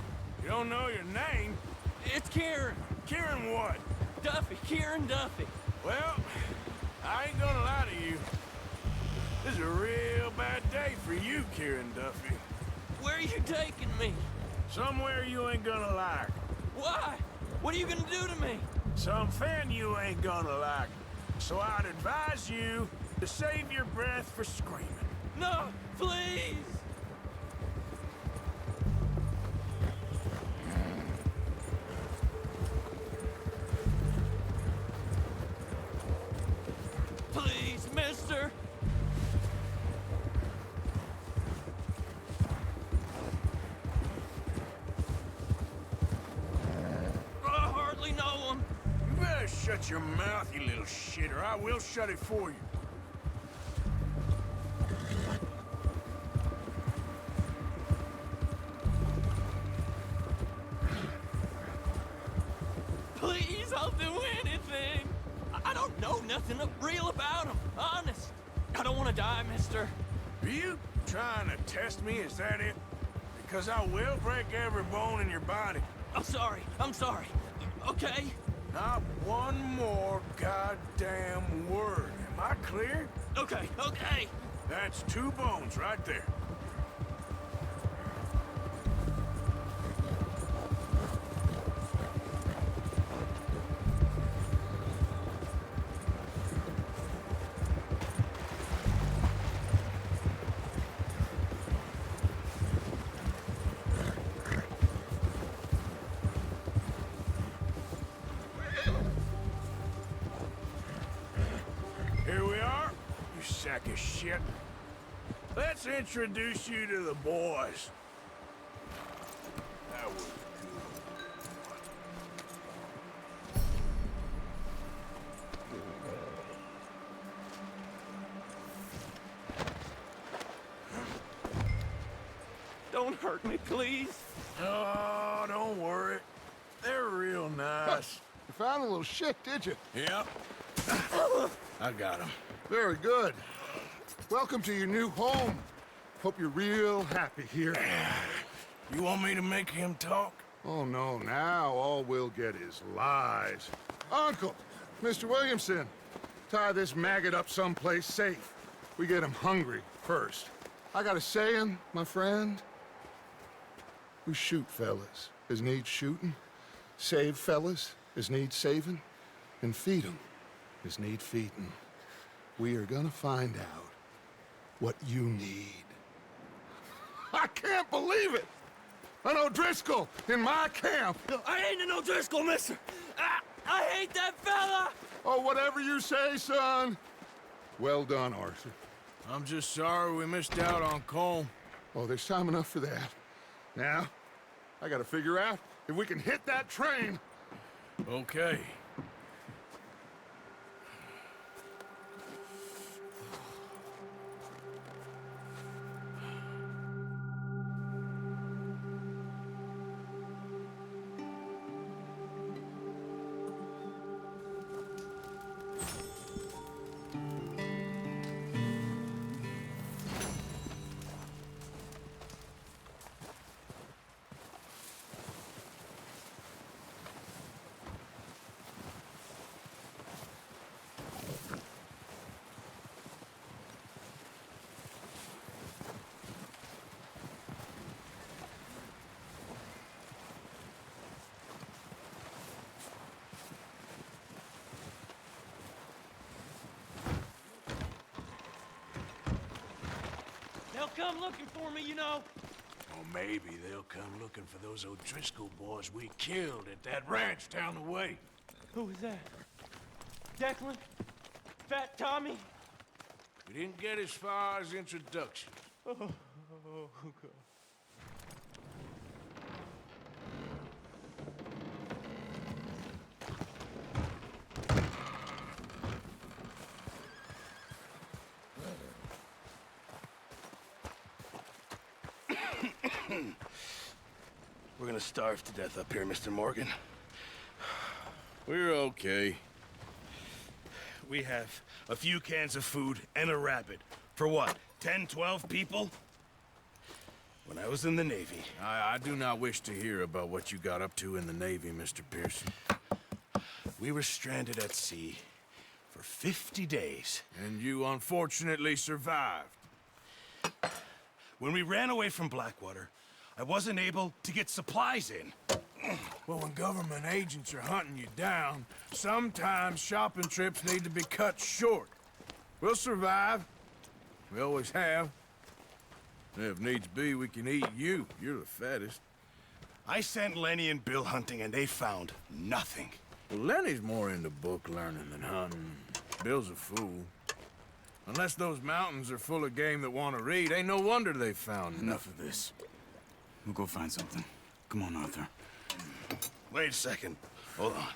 You don't know your name? It's Kieran. Kieran what? Duffy. Kieran Duffy. Well, I ain't gonna lie to you. This is a real bad day for you, Kieran Duffy. Where are you taking me? Somewhere you ain't gonna like. Why? What are you gonna do to me? Something you ain't gonna like. So I'd advise you to save your breath for screaming. No, please! shut your mouth, you little shit, or I will shut it for you. Please, I'll do anything. I don't know nothing real about him, honest. I don't want to die, mister. Are you trying to test me? Is that it? Because I will break every bone in your body. I'm sorry, okay? Not one more goddamn word. Am I clear? Okay. That's 2 bones right there. Here we are, you sack of shit. Let's introduce you to the boys. That was Don't hurt me, please. Oh, don't worry. They're real nice. You found a little shit, did you? Yep. I got him. Very good. Welcome to your new home. Hope you're real happy here. You want me to make him talk? Oh, no, now all we'll get is lies. Uncle, Mr. Williamson, tie this maggot up someplace safe. We get him hungry first. I got a saying, my friend. We shoot fellas as need shooting, save fellas as need saving, and feed 'em as need feeding. We are gonna find out what you need. I can't believe it! An O'Driscoll in my camp! I ain't an O'Driscoll, mister! I hate that fella! Oh, whatever you say, son. Well done, Arthur. I'm just sorry we missed out on Colm. Oh, there's time enough for that. Now, I gotta figure out if we can hit that train. Okay. They'll come looking for me, you know. Or maybe they'll come looking for those O'Driscoll boys we killed at that ranch down the way. Who was that? Declan? Fat Tommy? We didn't get as far as introduction. Oh, God. We're gonna starve to death up here, Mr. Morgan. We're okay. We have a few cans of food and a rabbit. For what, 10, 12 people? When I was in the Navy... I do not wish to hear about what you got up to in the Navy, Mr. Pearson. We were stranded at sea for 50 days. And you unfortunately survived. When we ran away from Blackwater, I wasn't able to get supplies in. Well, when government agents are hunting you down, sometimes shopping trips need to be cut short. We'll survive. We always have. If needs be, we can eat you. You're the fattest. I sent Lenny and Bill hunting, and they found nothing. Well, Lenny's more into book learning than hunting. Bill's a fool. Unless those mountains are full of game that want to read, ain't no wonder they found Enough of this. We'll go find something. Come on, Arthur. Wait a second. Hold on.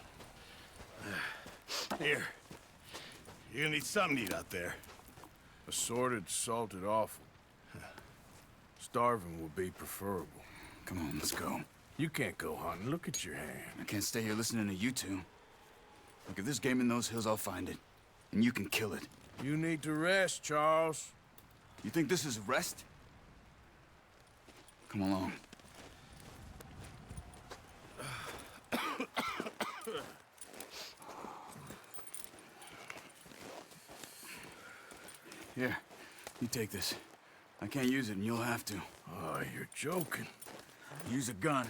Here. You're gonna need something to eat out there. Assorted, salted offal. Starving would be preferable. Come on, let's go. You can't go hunting. Look at your hand. I can't stay here listening to you two. Look, if there's game in those hills, I'll find it. And you can kill it. You need to rest, Charles. You think this is rest? Come along. Here, you take this. I can't use it, and you'll have to. Oh, you're joking. Use a gun,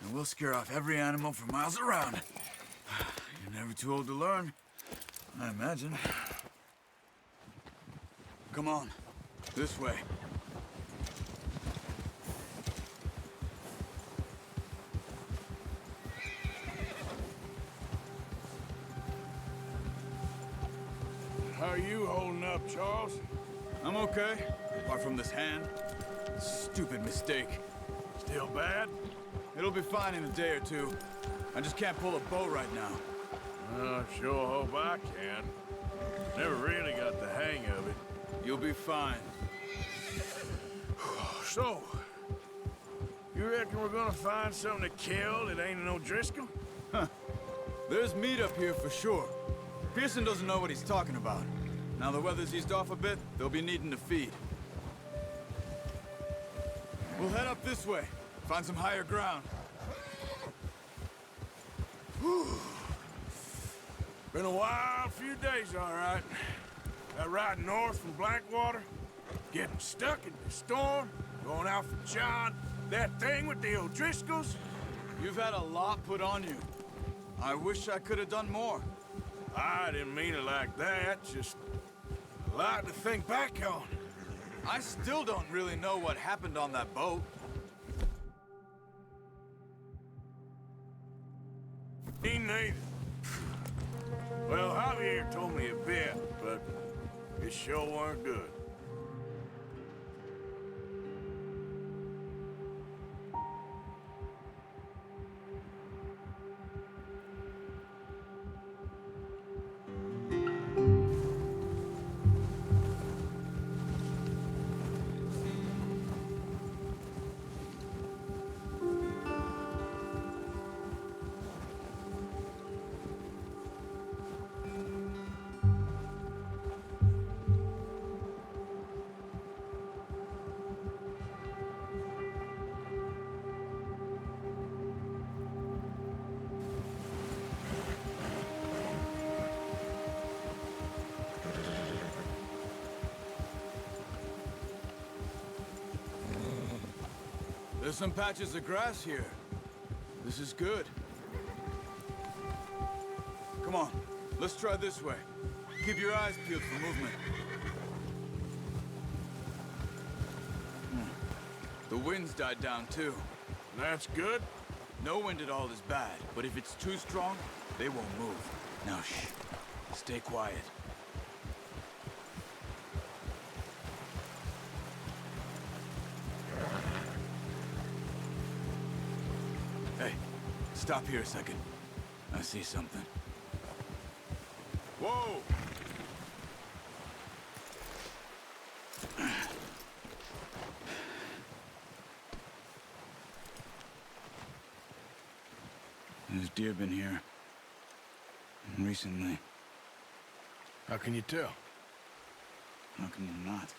and we'll scare off every animal for miles around. You're never too old to learn, I imagine. Come on, this way. How are you holding up, Charles? I'm okay, apart from this hand. Stupid mistake. Still bad? It'll be fine in a day or two. I just can't pull a bow right now. Sure hope I can. Never really got the hang of it. You'll be fine. So, you reckon we're gonna find something to kill that ain't an O'Driscoll? Huh. There's meat up here for sure. Pearson doesn't know what he's talking about. Now the weather's eased off a bit, they'll be needing to feed. We'll head up this way. Find some higher ground. Whew. Been a wild few days, all right. That ride north from Blackwater, getting stuck in the storm, going out for John, that thing with the O'Driscolls. You've had a lot put on you. I wish I could have done more. I didn't mean it like that, just a lot to think back on. I still don't really know what happened on that boat. Me neither. Well, Javier told me a bit, but it sure weren't good. There's some patches of grass here. This is good. Come on, let's try this way. Keep your eyes peeled for movement. The wind's died down too. That's good. No wind at all is bad, but if it's too strong, they won't move. Now shh, stay quiet. Hey, stop here a second. I see something. Whoa! There's deer been here. Recently. How can you tell? How can you not?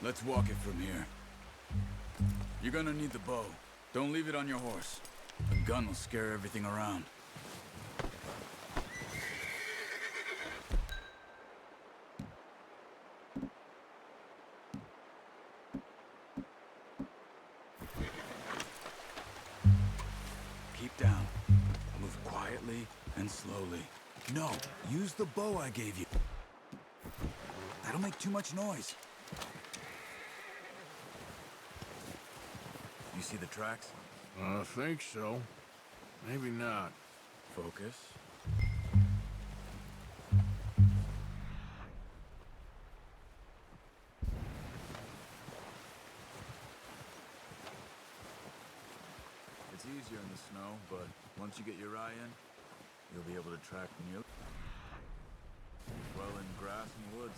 Let's walk it from here. You're gonna need the bow. Don't leave it on your horse. A gun will scare everything around. Keep down. Move quietly and slowly. No, use the bow I gave you. That'll make too much noise. You see the tracks? I think so. Maybe not. Focus. It's easier in the snow, but once you get your eye in, You'll be able to track near well in grass and woods.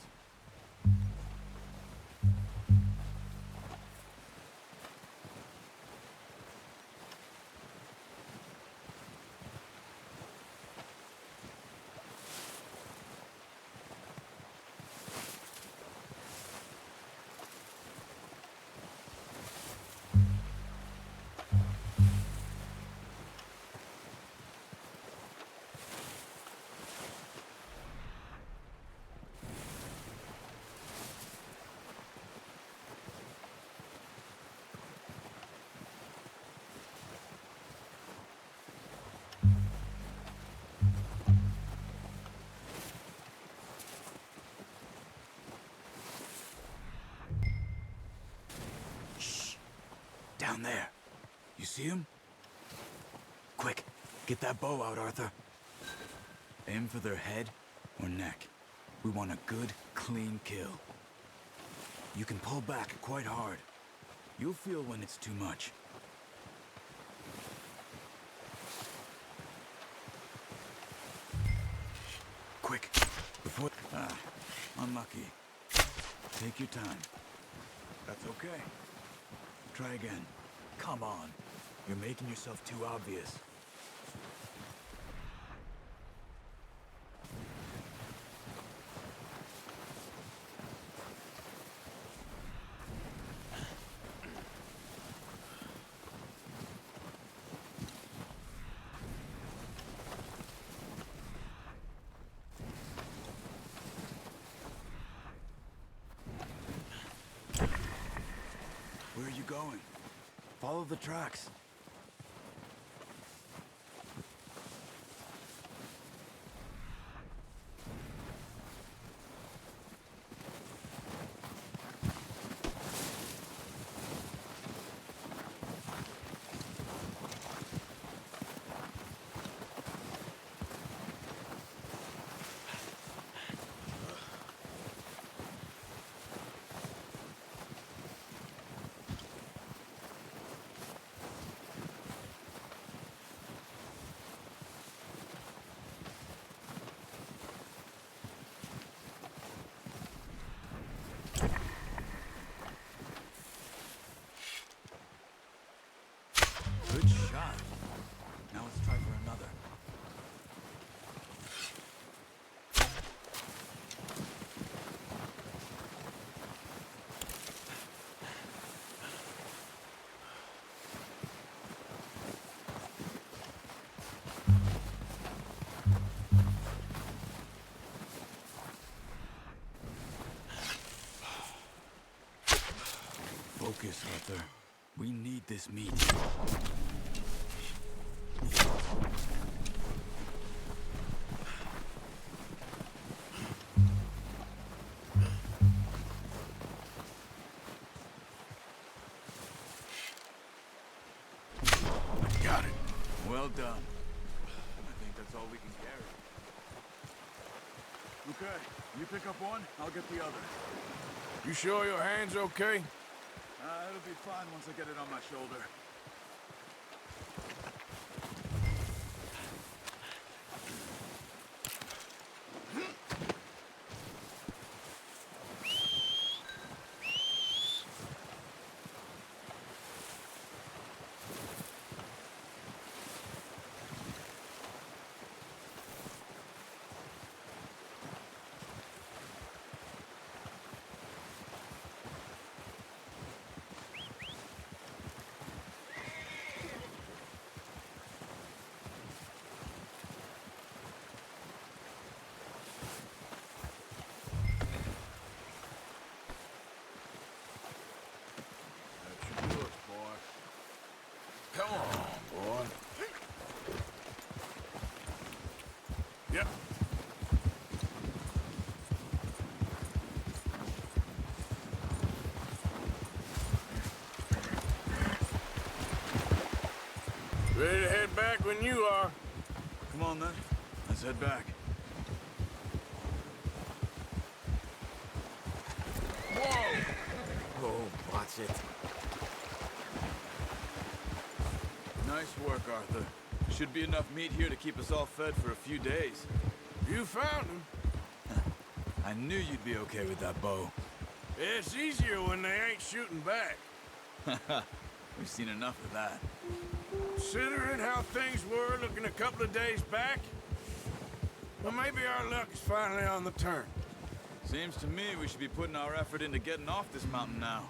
Down there. You see him? Quick, get that bow out, Arthur. Aim for their head or neck. We want a good, clean kill. You can pull back quite hard. You'll feel when it's too much. Quick, before... unlucky. Take your time. That's okay. Try again. Come on. You're making yourself too obvious. Where are you going? Follow the tracks. Good shot. Now let's try for another. Focus, Arthur. We need this meat. Got it. Well done. I think that's all we can carry. Okay, you pick up one, I'll get the other. You sure your hand's okay? It'll be fine once I get it on my shoulder. Come on, boy. Yep. Ready to head back when you are. Come on then, let's head back. Whoa! Oh, watch it. Nice work, Arthur. Should be enough meat here to keep us all fed for a few days. You found him. I knew you'd be okay with that bow. It's easier when they ain't shooting back. We've seen enough of that. Considering how things were looking a couple of days back, well, maybe our luck is finally on the turn. Seems to me we should be putting our effort into getting off this mountain now.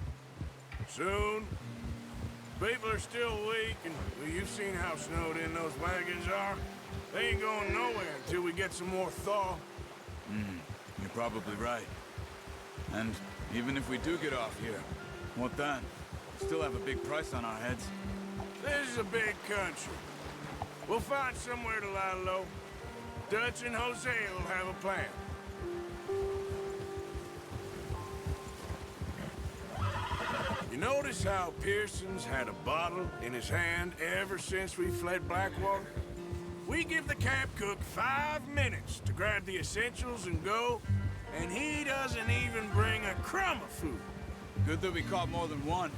Soon. People are still weak, and well, you've seen how snowed in those wagons are. They ain't going nowhere until we get some more thaw. You're probably right. And even if we do get off here, what then? We still have a big price on our heads. This is a big country. We'll find somewhere to lie low. Dutch and Jose will have a plan. You notice how Pearson's had a bottle in his hand ever since we fled Blackwater? We give the camp cook 5 minutes to grab the essentials and go, and he doesn't even bring a crumb of food. Good that we caught more than one.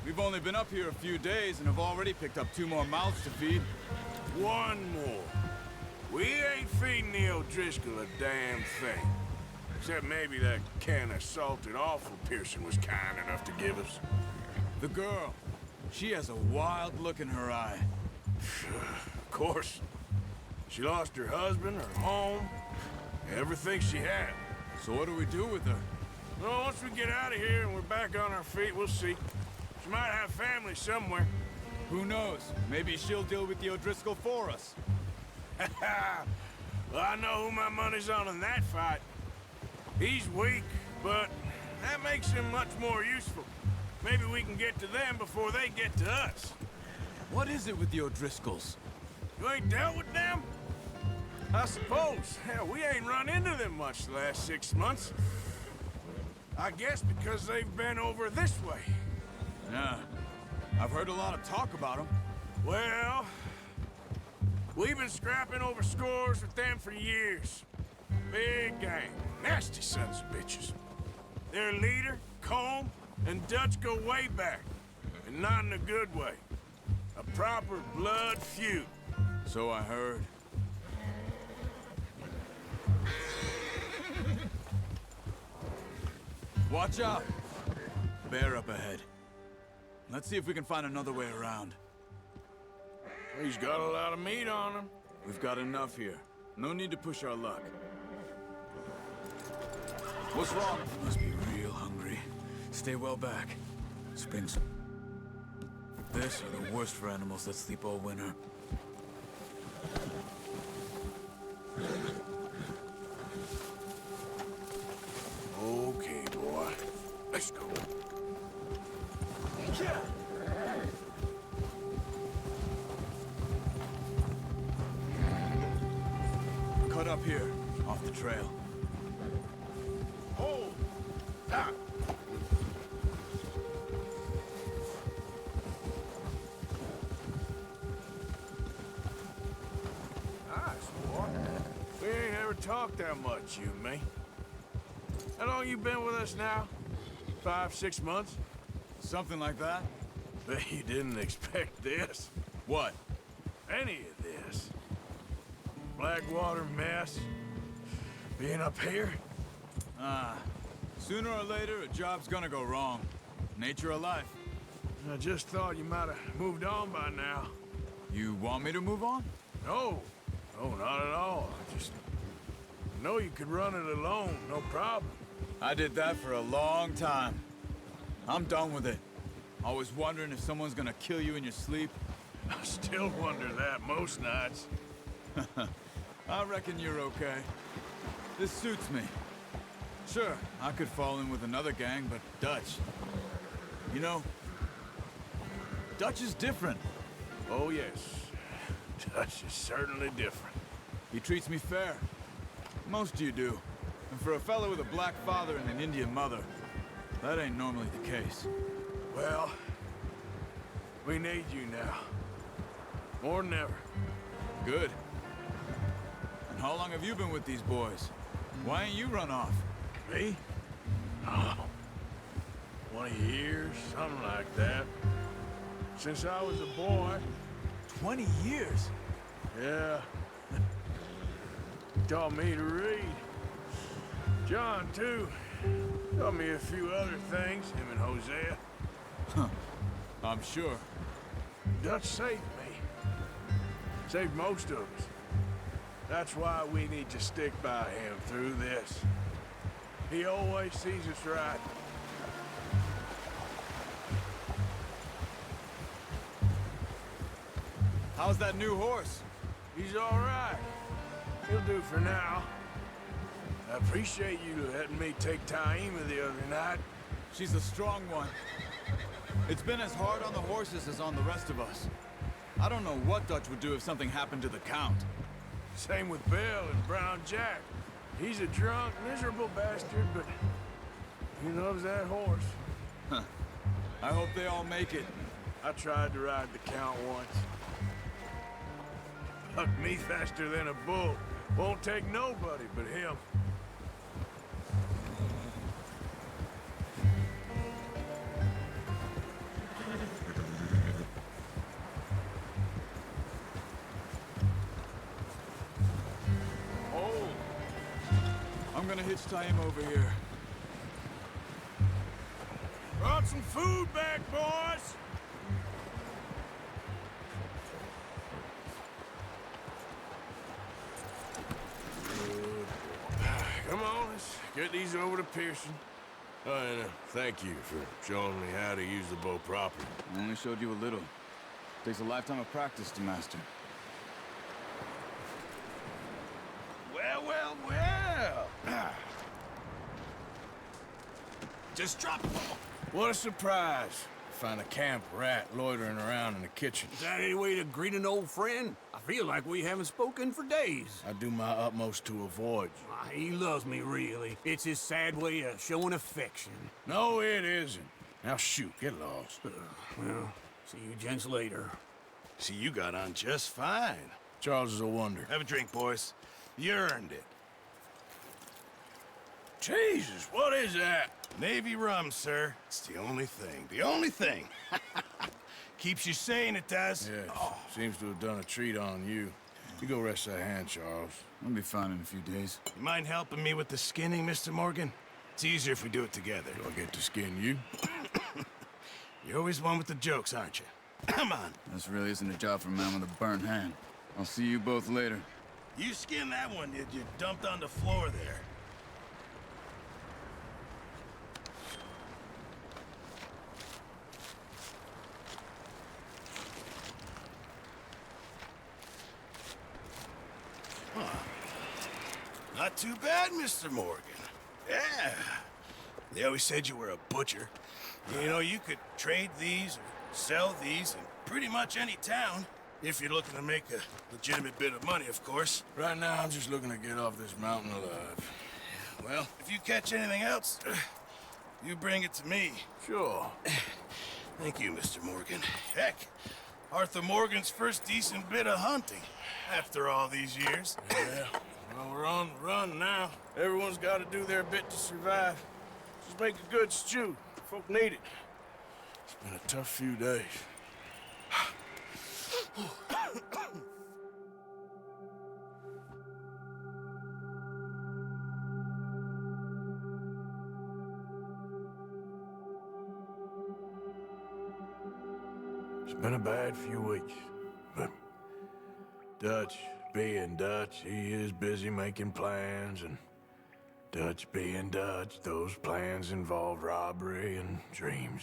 We've only been up here a few days and have already picked up 2 more mouths to feed. 1 more. We ain't feeding the O'Driscoll a damn thing. Except maybe that can of salted offal Pearson was kind enough to give us. The girl. She has a wild look in her eye. Of course. She lost her husband, her home, everything she had. So what do we do with her? Well, once we get out of here and we're back on our feet, we'll see. She might have family somewhere. Who knows? Maybe she'll deal with the O'Driscoll for us. Well, I know who my money's on in that fight. He's weak, but that makes him much more useful. Maybe we can get to them before they get to us. What is it with the O'Driscolls? You ain't dealt with them? I suppose. Hell, we ain't run into them much the last 6 months. I guess because they've been over this way. Yeah. I've heard a lot of talk about them. Well, we've been scrapping over scores with them for years. Big gang. Nasty sons of bitches. Their leader, Combe, and Dutch go way back. And not in a good way. A proper blood feud. So I heard. Watch out! Bear up ahead. Let's see if we can find another way around. He's got a lot of meat on him. We've got enough here. No need to push our luck. What's wrong? Must be real hungry. Stay well back. Springs. This are the worst for animals that sleep all winter. Okay, boy. Let's go. Cut up here, off the trail. Hold! Stop! Nice, boy. We ain't ever talked that much, you and me. How long you been with us now? 5, 6 months? Something like that? Bet you didn't expect this. What? Any of this. Blackwater mess. Being up here. Sooner or later, a job's gonna go wrong. Nature of life. I just thought you might have moved on by now. You want me to move on? No. No, not at all. I just know you could run it alone, no problem. I did that for a long time. I'm done with it. Always wondering if someone's gonna kill you in your sleep. I still wonder that most nights. I reckon you're okay. This suits me. Sure, I could fall in with another gang, but Dutch... You know, Dutch is different. Oh, yes. Dutch is certainly different. He treats me fair. Most of you do. And for a fellow with a black father and an Indian mother, that ain't normally the case. Well, we need you now. More than ever. Good. And how long have you been with these boys? Why ain't you run off? Me? Oh, 20 years, something like that. Since I was a boy. 20 years? Yeah. Taught me to read. John, too. Taught me a few other things, him and Hosea. Huh. I'm sure. Dutch saved me. Saved most of us. That's why we need to stick by him through this. He always sees us right. How's that new horse? He's all right. He'll do for now. I appreciate you letting me take Taima the other night. She's a strong one. It's been as hard on the horses as on the rest of us. I don't know what Dutch would do if something happened to the Count. Same with Bill and Brown Jack. He's a drunk, miserable bastard, but he loves that horse. Huh. I hope they all make it. I tried to ride the Count once. Bucked me faster than a bull. Won't take nobody but him. Oh! I'm gonna hitch Taima over here. Brought some food back, boys! Come on, let's get these over to Pearson. Oh, and thank you for showing me how to use the bow properly. I only showed you a little. Takes a lifetime of practice to master. Well, well, well. Just drop it. What a surprise. Find a camp rat loitering around in the kitchen. Is that any way to greet an old friend? I feel like we haven't spoken for days. I do my utmost to avoid you. He loves me, really. It's his sad way of showing affection. No, it isn't. Now shoot, get lost. Well, see you gents later. See, you got on just fine. Charles is a wonder. Have a drink, boys. You earned it. Jesus, what is that? Navy rum, sir. It's the only thing. The only thing. Keeps you sane, it does. Yeah, seems to have done a treat on you. You go rest that hand, Charles. I'll be fine in a few days. You mind helping me with the skinning, Mr. Morgan? It's easier if we do it together. Do I get to skin you? You're always one with the jokes, aren't you? Come on. This really isn't a job for a man with a burnt hand. I'll see you both later. You skinned that one, did you? Dumped on the floor there. Not too bad, Mr. Morgan. Yeah. They always said you were a butcher. You know, you could trade these or sell these in pretty much any town. If you're looking to make a legitimate bit of money, of course. Right now, I'm just looking to get off this mountain alive. Well, if you catch anything else, you bring it to me. Sure. Thank you, Mr. Morgan. Heck, Arthur Morgan's first decent bit of hunting after all these years. Yeah. Well, we're on the run now. Everyone's got to do their bit to survive. Just make a good stew. Folk need it. It's been a tough few days. It's been a bad few weeks, but Dutch being Dutch, he is busy making plans, and Dutch being Dutch, those plans involve robbery and dreams.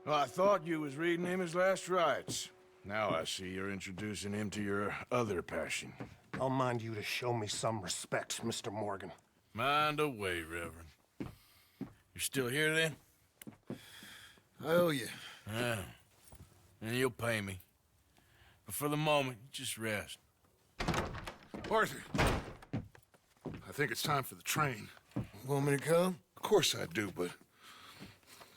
Well, I thought you was reading him his last rites. Now I see you're introducing him to your other passion. I'll mind you to show me some respect, Mr. Morgan. Mind away, Reverend. You still here, then? I owe you. Yeah. And you'll pay me. But for the moment, just rest. Arthur, I think it's time for the train. Want me to come? Of course I do, but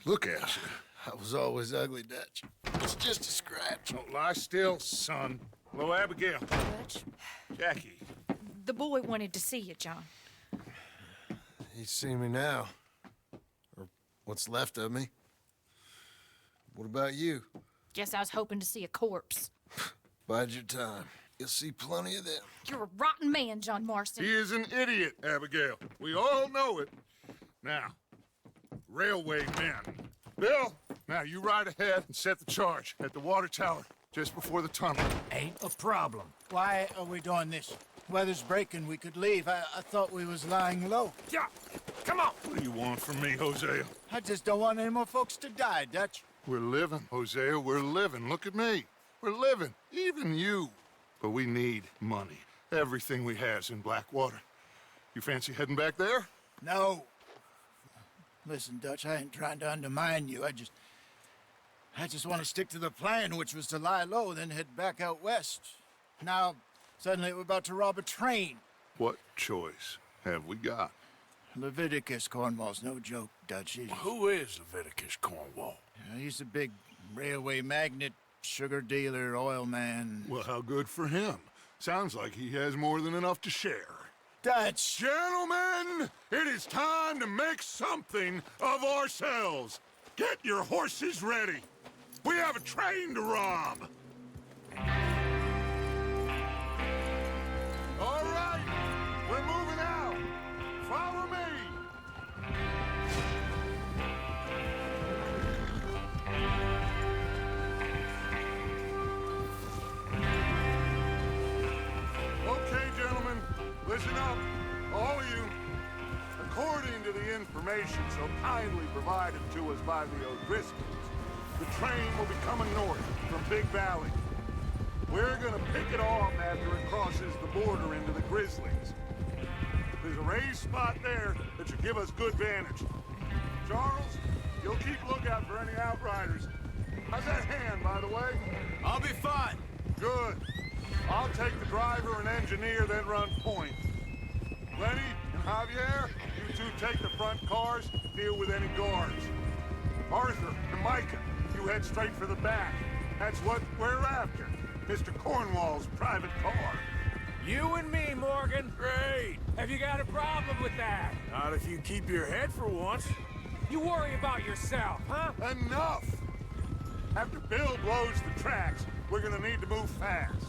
look at you. I was always ugly, Dutch. It's just a scratch. Don't lie still, son. Hello, Abigail. Dutch, Jackie. the boy wanted to see you, John. You see me now. Or what's left of me. What about you? Guess I was hoping to see a corpse. Bide your time. You'll see plenty of them. You're a rotten man, John Marston. He is an idiot, Abigail. We all know it. Now, railway men. Bill, now you ride ahead and set the charge at the water tower just before the tunnel. Ain't a problem. Why are we doing this? Weather's breaking. We could leave. I thought we was lying low. Yeah, come on. What do you want from me, Hosea? I just don't want any more folks to die, Dutch. We're living, Hosea. We're living. Look at me. We're living. Even you. But we need money. Everything we has in Blackwater. You fancy heading back there? No. Listen, Dutch, I ain't trying to undermine you. I just want to stick to the plan, which was to lie low, then head back out west. Now, suddenly we're about to rob a train. What choice have we got? Leviticus Cornwall's no joke, Dutch. Who is Leviticus Cornwall? He's a big railway magnate, sugar dealer, oil man. Well, how good for him. Sounds like he has more than enough to share. Dutch! Gentlemen, it is time to make something of ourselves. Get your horses ready. We have a train to rob. All right, we're moving out. Follow me. Okay, gentlemen, listen up, all of you. According to the information so kindly provided to us by the O'Driscolls, the train will be coming north from Big Valley. We're gonna pick it off after it crosses the border into the Grizzlies. There's a raised spot there that should give us good vantage. Charles, you'll keep lookout for any outriders. How's that hand, by the way? I'll be fine. Good. I'll take the driver and engineer, then run point. Lenny and Javier, you two take the front cars, deal with any guards. Arthur and Micah, you head straight for the back. That's what we're after. Mr. Cornwall's private car. You and me, Morgan. Great. Have you got a problem with that? Not if you keep your head for once. You worry about yourself, huh? Enough! After Bill blows the tracks, we're gonna need to move fast.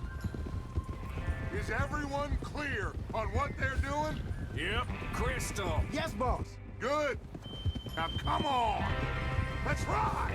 Is everyone clear on what they're doing? Yep, crystal. Yes, boss. Good. Now come on. Let's ride.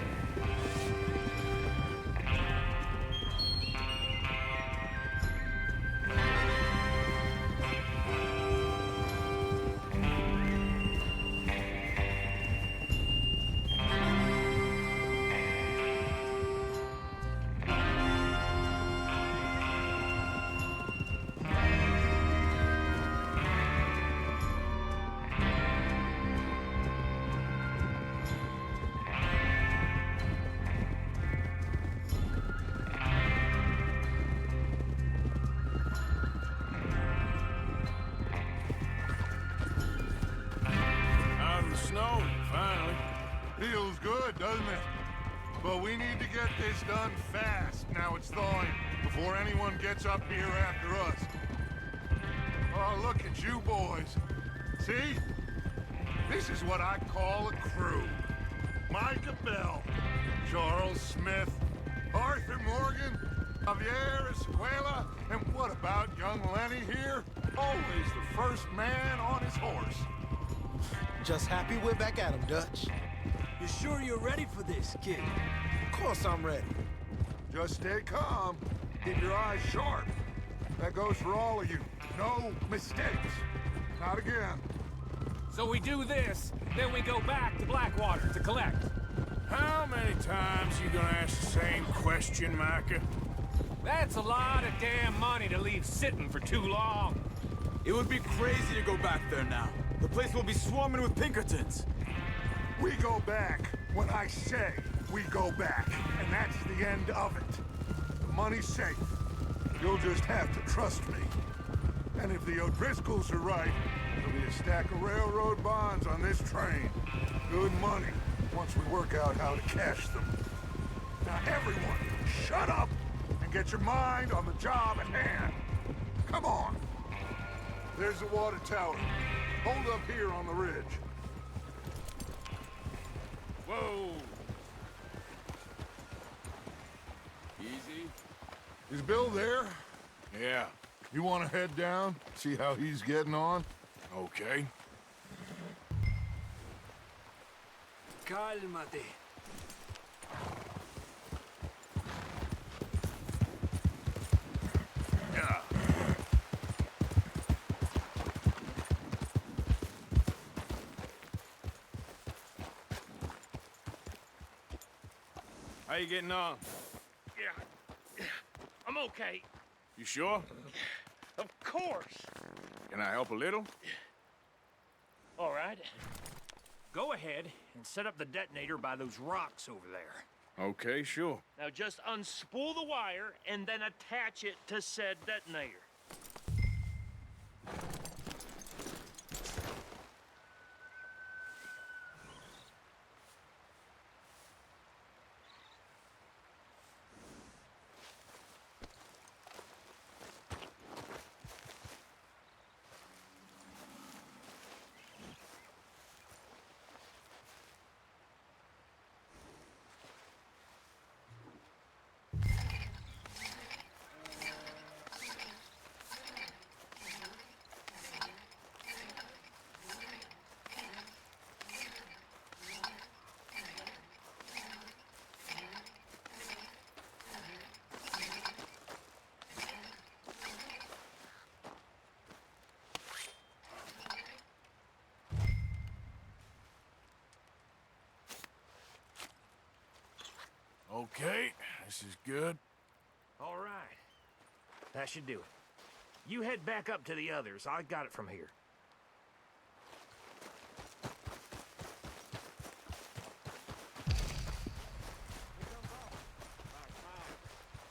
Snow, finally. Feels good, doesn't it? But we need to get this done fast. Now it's thawing, before anyone gets up here after us. Oh, look at you boys. See? This is what I call a crew. Micah Bell, Charles Smith, Arthur Morgan, Javier Escuela, and what about young Lenny here? Always the first man on his horse. Just happy we're back at him, Dutch. You sure you're ready for this, kid? Of course I'm ready. Just stay calm. Keep your eyes sharp. That goes for all of you. No mistakes. Not again. So we do this, then we go back to Blackwater to collect. How many times you gonna ask the same question, Micah? That's a lot of damn money to leave sitting for too long. It would be crazy to go back there now. The place will be swarming with Pinkertons. We go back when I say we go back, and that's the end of it. The money's safe. You'll just have to trust me. And if the O'Driscolls are right, there'll be a stack of railroad bonds on this train. Good money, once we work out how to cash them. Now everyone, shut up and get your mind on the job at hand. Come on. There's the water tower. Hold up here on the ridge. Whoa! Is Bill there? Yeah. You want to head down, see how he's getting on? Okay. Cálmate. Yeah. How you getting on? Yeah. I'm okay. You sure? Of course. Can I help a little? All right. Go ahead and set up the detonator by those rocks over there. Okay, sure. Now just unspool the wire and then attach it to said detonator. Okay, this is good. All right. That should do it. You head back up to the others. I got it from here.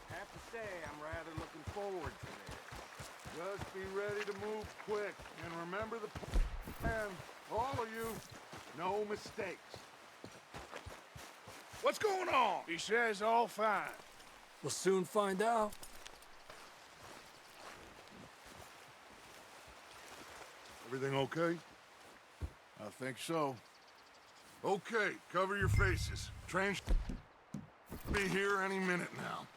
Have to say, I'm rather looking forward to this. Just be ready to move quick, and remember the plan. All of you, no mistakes. What's going on? He says all fine. We'll soon find out. Everything okay? I think so. Okay, cover your faces. Train should be here any minute now.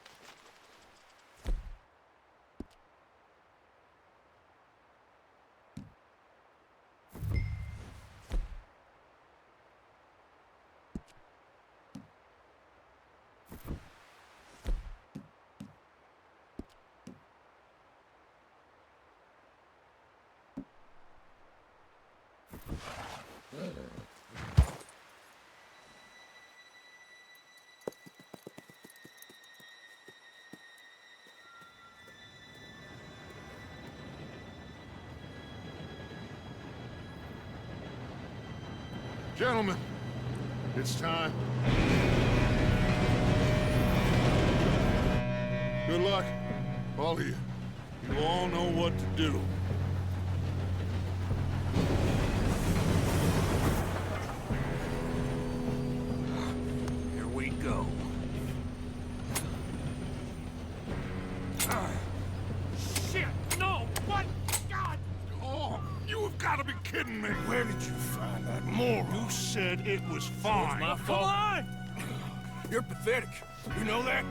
Gentlemen, it's time. Good luck, all of you. You all know what to do. Here we go. Shit! No! What? God! Oh, you have got to be kidding me. Where did you find that moron? You said it was fine. My Come fault. on! You're pathetic. You know that?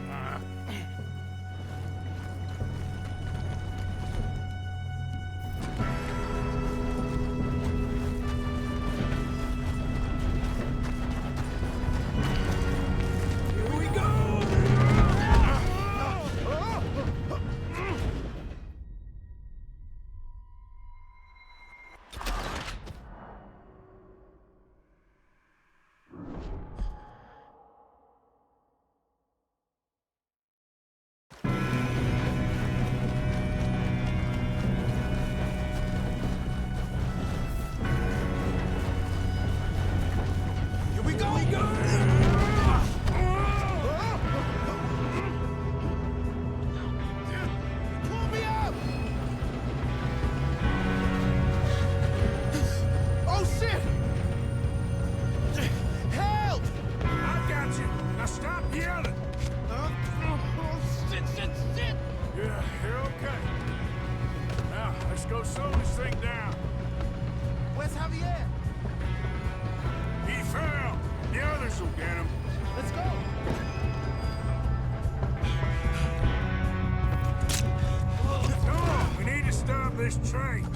this train.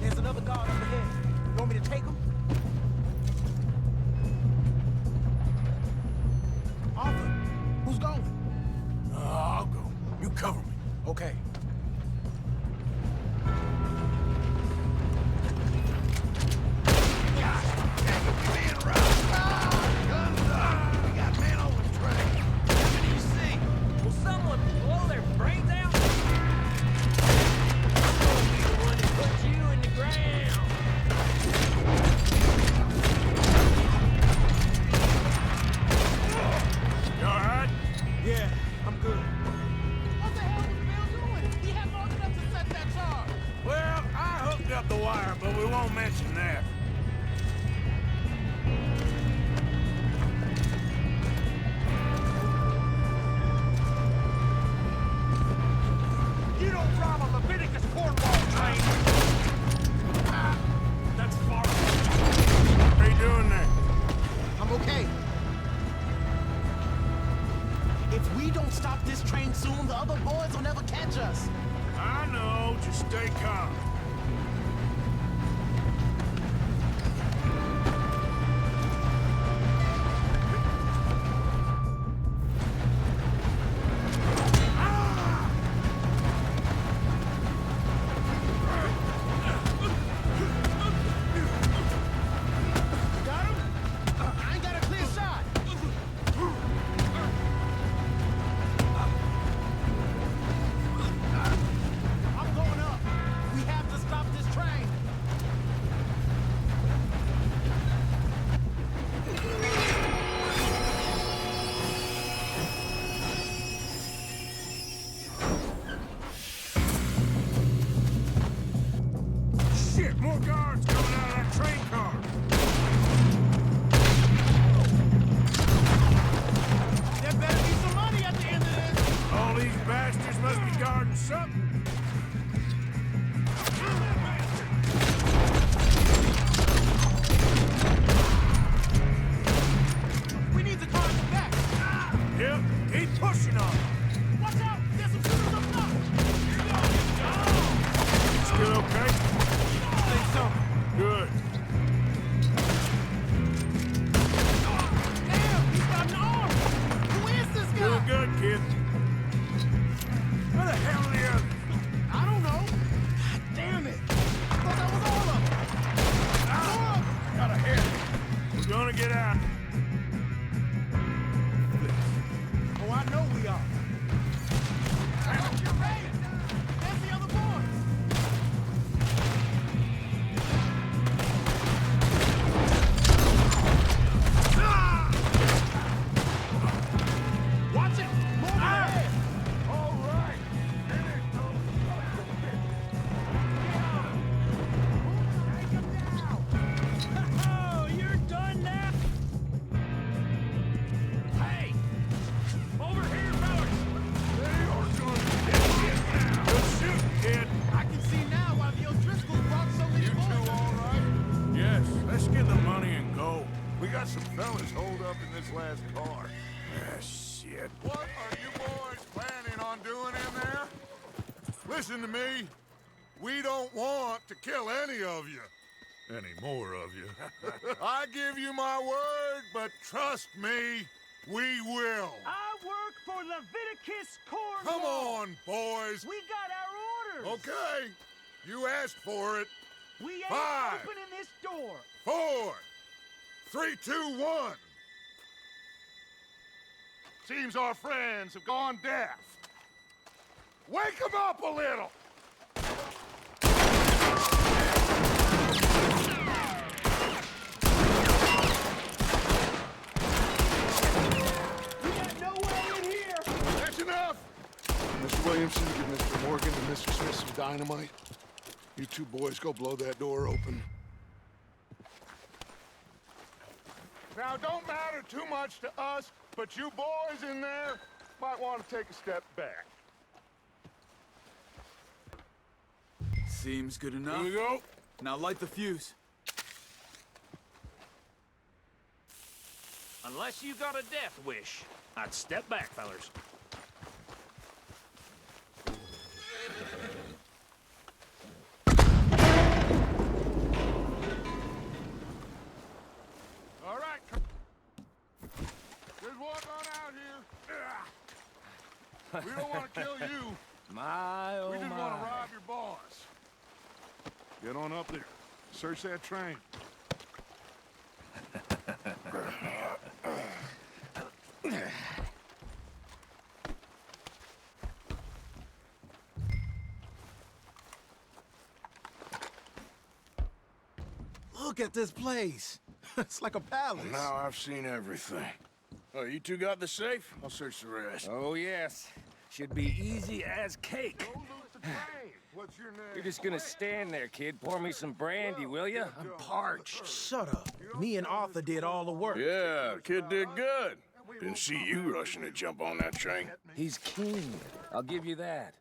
There's another guard up ahead. You want me to take him? Arthur, who's going? I'll go. You cover me. Okay. Listen to me. We don't want to kill any of you. Any more of you. I give you my word, but trust me, we will. I work for Leviticus Cornwall. Come on, boys. We got our orders. Okay. You asked for it. We ain't 5, opening this door. 4, 3, 2, 1. Seems our friends have gone deaf. Wake them up a little! We got no way in here! That's enough! Mr. Williamson, give Mr. Morgan and Mr. Smith some dynamite. You two boys go blow that door open. Now, don't matter too much to us, but you boys in there might want to take a step back. Seems good enough. Here we go. Now light the fuse. Unless you got a death wish, I'd step back, fellers. out here. We don't want to kill you. My, oh We just my. want to rob your boss. Get on up there. Search that train. Look at this place. It's like a palace. Now I've seen everything. Oh, you two got the safe? I'll search the rest. Oh, yes. Should be easy as cake. What's your name? You're just gonna stand there, kid. Pour me some brandy, will you? I'm parched. Shut up. Me and Arthur did all the work. Yeah, the kid did good. Didn't see you rushing to jump on that train. He's keen. I'll give you that.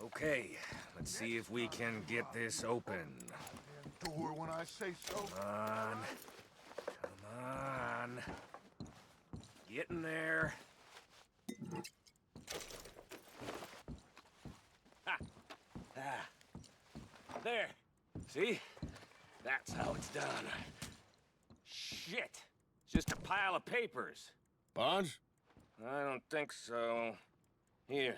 Okay, let's see if we can get this open. Door when I say so. Come on. Come on. Get in there. Ha! Ah. There. See? That's how it's done. Shit. It's just a pile of papers. Bonds? I don't think so. Here.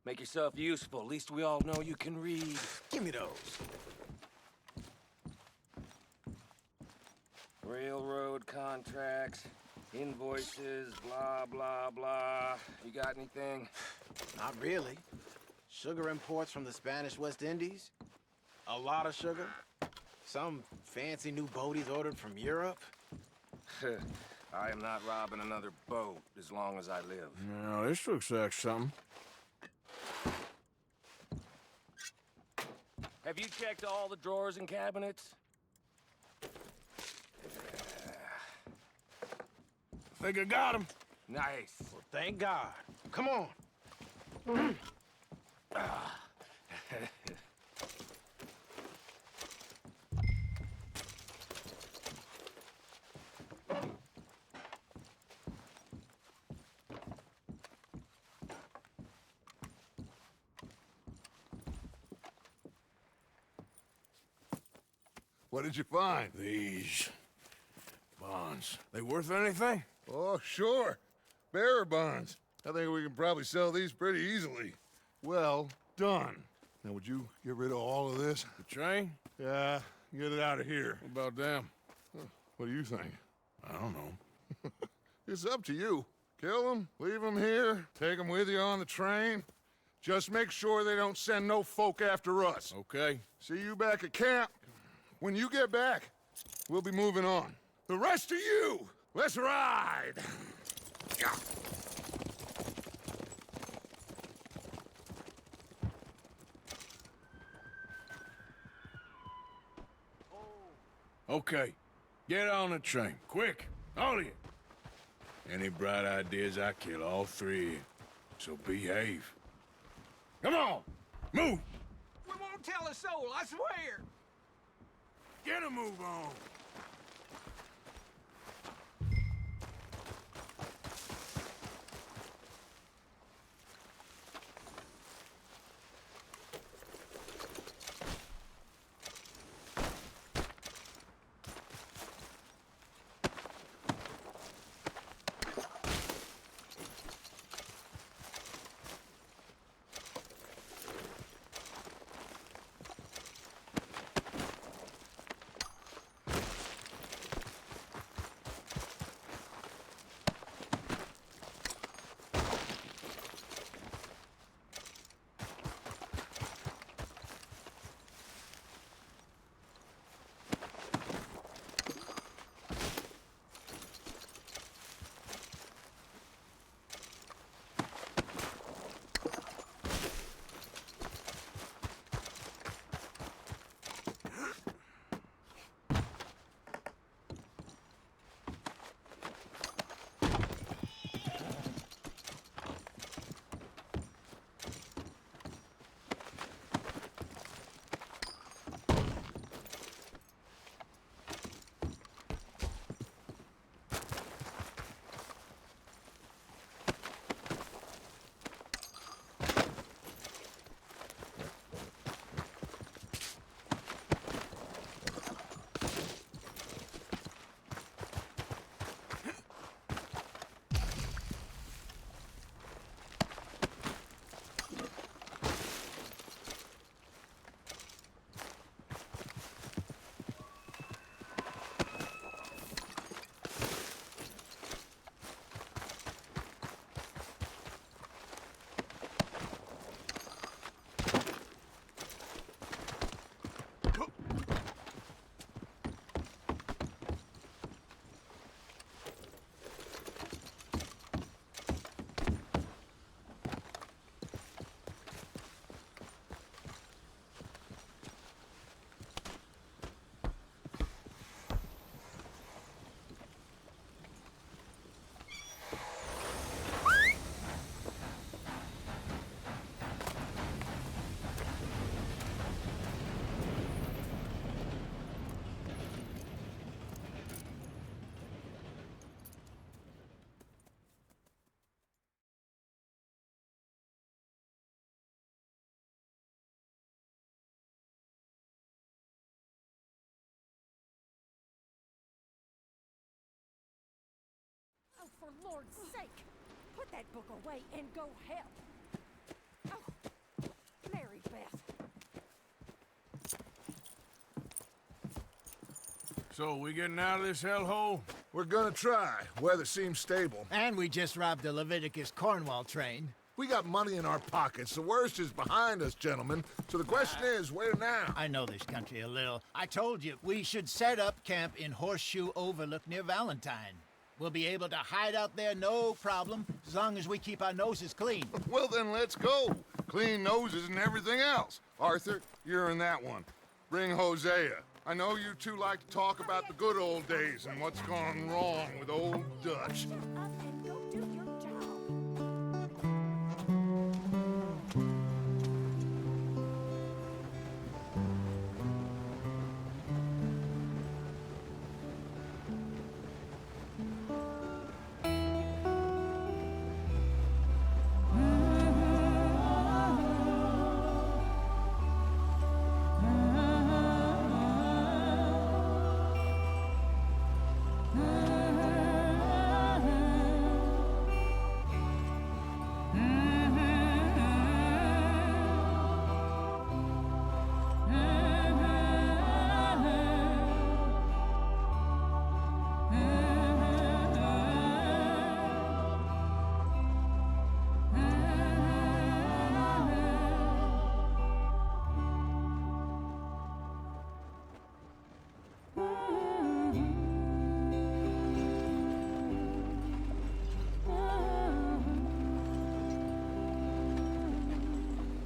Make yourself useful. At least we all know you can read. Give me those. Railroad contracts, invoices, blah, blah, blah. You got anything? Not really. Sugar imports from the Spanish West Indies. A lot of sugar. Some fancy new boaties ordered from Europe. I am not robbing another boat as long as I live. No, this looks like something. Have you checked all the drawers and cabinets? Think I got him. Nice. Well, thank God. Come on. What did you find? These Bonds. They worth anything? Oh, sure. Bearer bonds. I think we can probably sell these pretty easily. Well done. Now, would you get rid of all of this? The train? Yeah, get it out of here. What about them? What do you think? I don't know. It's up to you. Kill them, leave them here, take them with you on the train. Just make sure they don't send no folk after us. Okay. See you back at camp. When you get back, we'll be moving on. The rest of you, let's ride! Okay, get on the train, quick, all of you. Any bright ideas, I kill all three of you, so behave. Come on, move! We won't tell a soul, I swear. Get a move on. sake! Put that book away and go help. Oh, Mary Beth. So, we getting out of this hellhole? We're gonna try. Weather seems stable. And we just robbed the Leviticus Cornwall train. We got money in our pockets. The worst is behind us, gentlemen. So the question is, where now? I know this country a little. I told you, we should set up camp in Horseshoe Overlook near Valentine. We'll be able to hide out there, no problem, as long as we keep our noses clean. Well, then let's go. Clean noses and everything else. Arthur, you're in that one. Bring Hosea. I know you two like to talk about the good old days and what's gone wrong with old Dutch.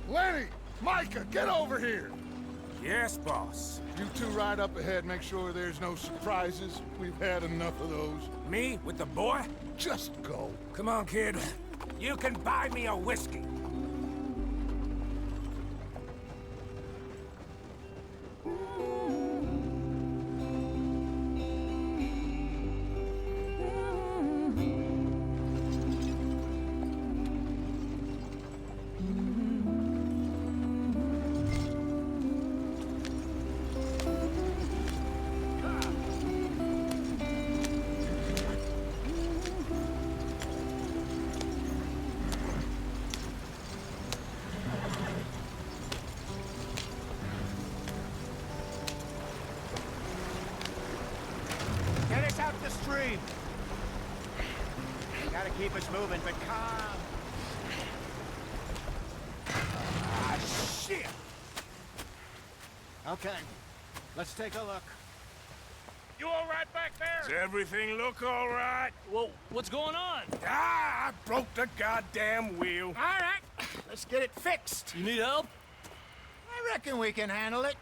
Lenny! Micah, get over here! Yes, boss. You two ride up ahead, make sure there's no surprises. We've had enough of those. Me? With the boy? Just go. Come on, kid. You can buy me a whiskey. Get us out the stream. Gotta keep us moving, but calm. Ah, shit! Okay, let's take a look. You all right back there? Does everything look all right? Well, what's going on? Ah, I broke the goddamn wheel. All right, let's get it fixed. You need help? I reckon we can handle it.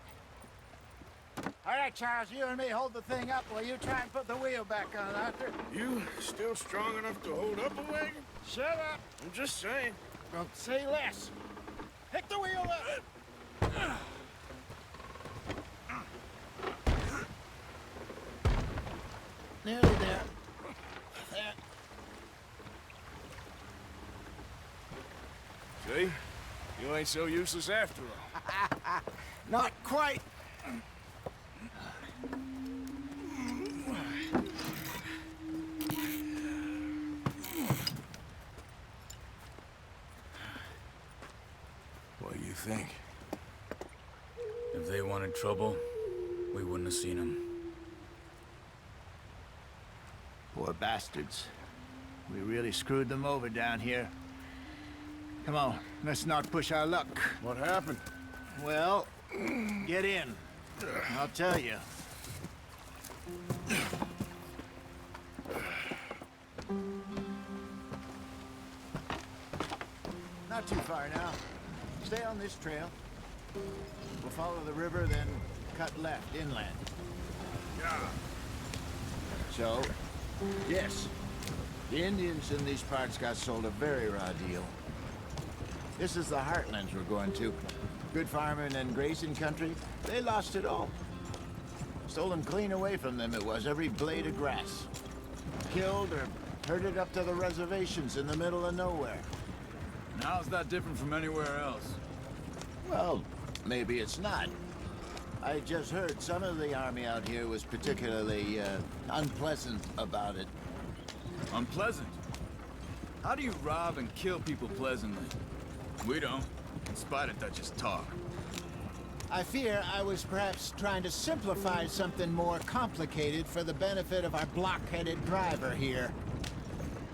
All right, Charles, you and me hold the thing up while you try and put the wheel back on, Arthur. You still strong enough to hold up a wagon? Shut up. I'm just saying. Don't say less. Pick the wheel up. Nearly there. There. See? You ain't so useless after all. Not quite. What do you think? If they wanted trouble, we wouldn't have seen them. Poor bastards. We really screwed them over down here. Come on, let's not push our luck. What happened? Well, get in. I'll tell you. Not too far now. Stay on this trail. We'll follow the river, then cut left inland. Yeah. So, yes, the Indians in these parts got sold a very raw deal. This is the heartlands we're going to. Good farming and grazing country, they lost it all. Stolen clean away from them it was, every blade of grass. Killed or herded up to the reservations in the middle of nowhere. And how's that different from anywhere else? Well, maybe it's not. I just heard some of the army out here was particularly unpleasant about it. Unpleasant? How do you rob and kill people pleasantly? We don't, in spite of Dutch's talk. I fear I was perhaps trying to simplify something more complicated for the benefit of our block-headed driver here.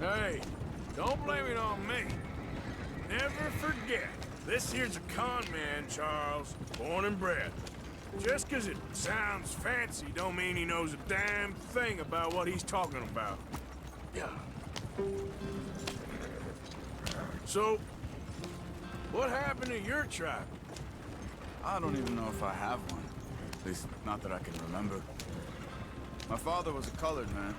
Hey, don't blame it on me. Never forget, this here's a con man, Charles, born and bred. Just 'cause it sounds fancy don't mean he knows a damn thing about what he's talking about. Yeah. So, what happened to your tribe? I don't even know if I have one. At least, not that I can remember. My father was a colored man.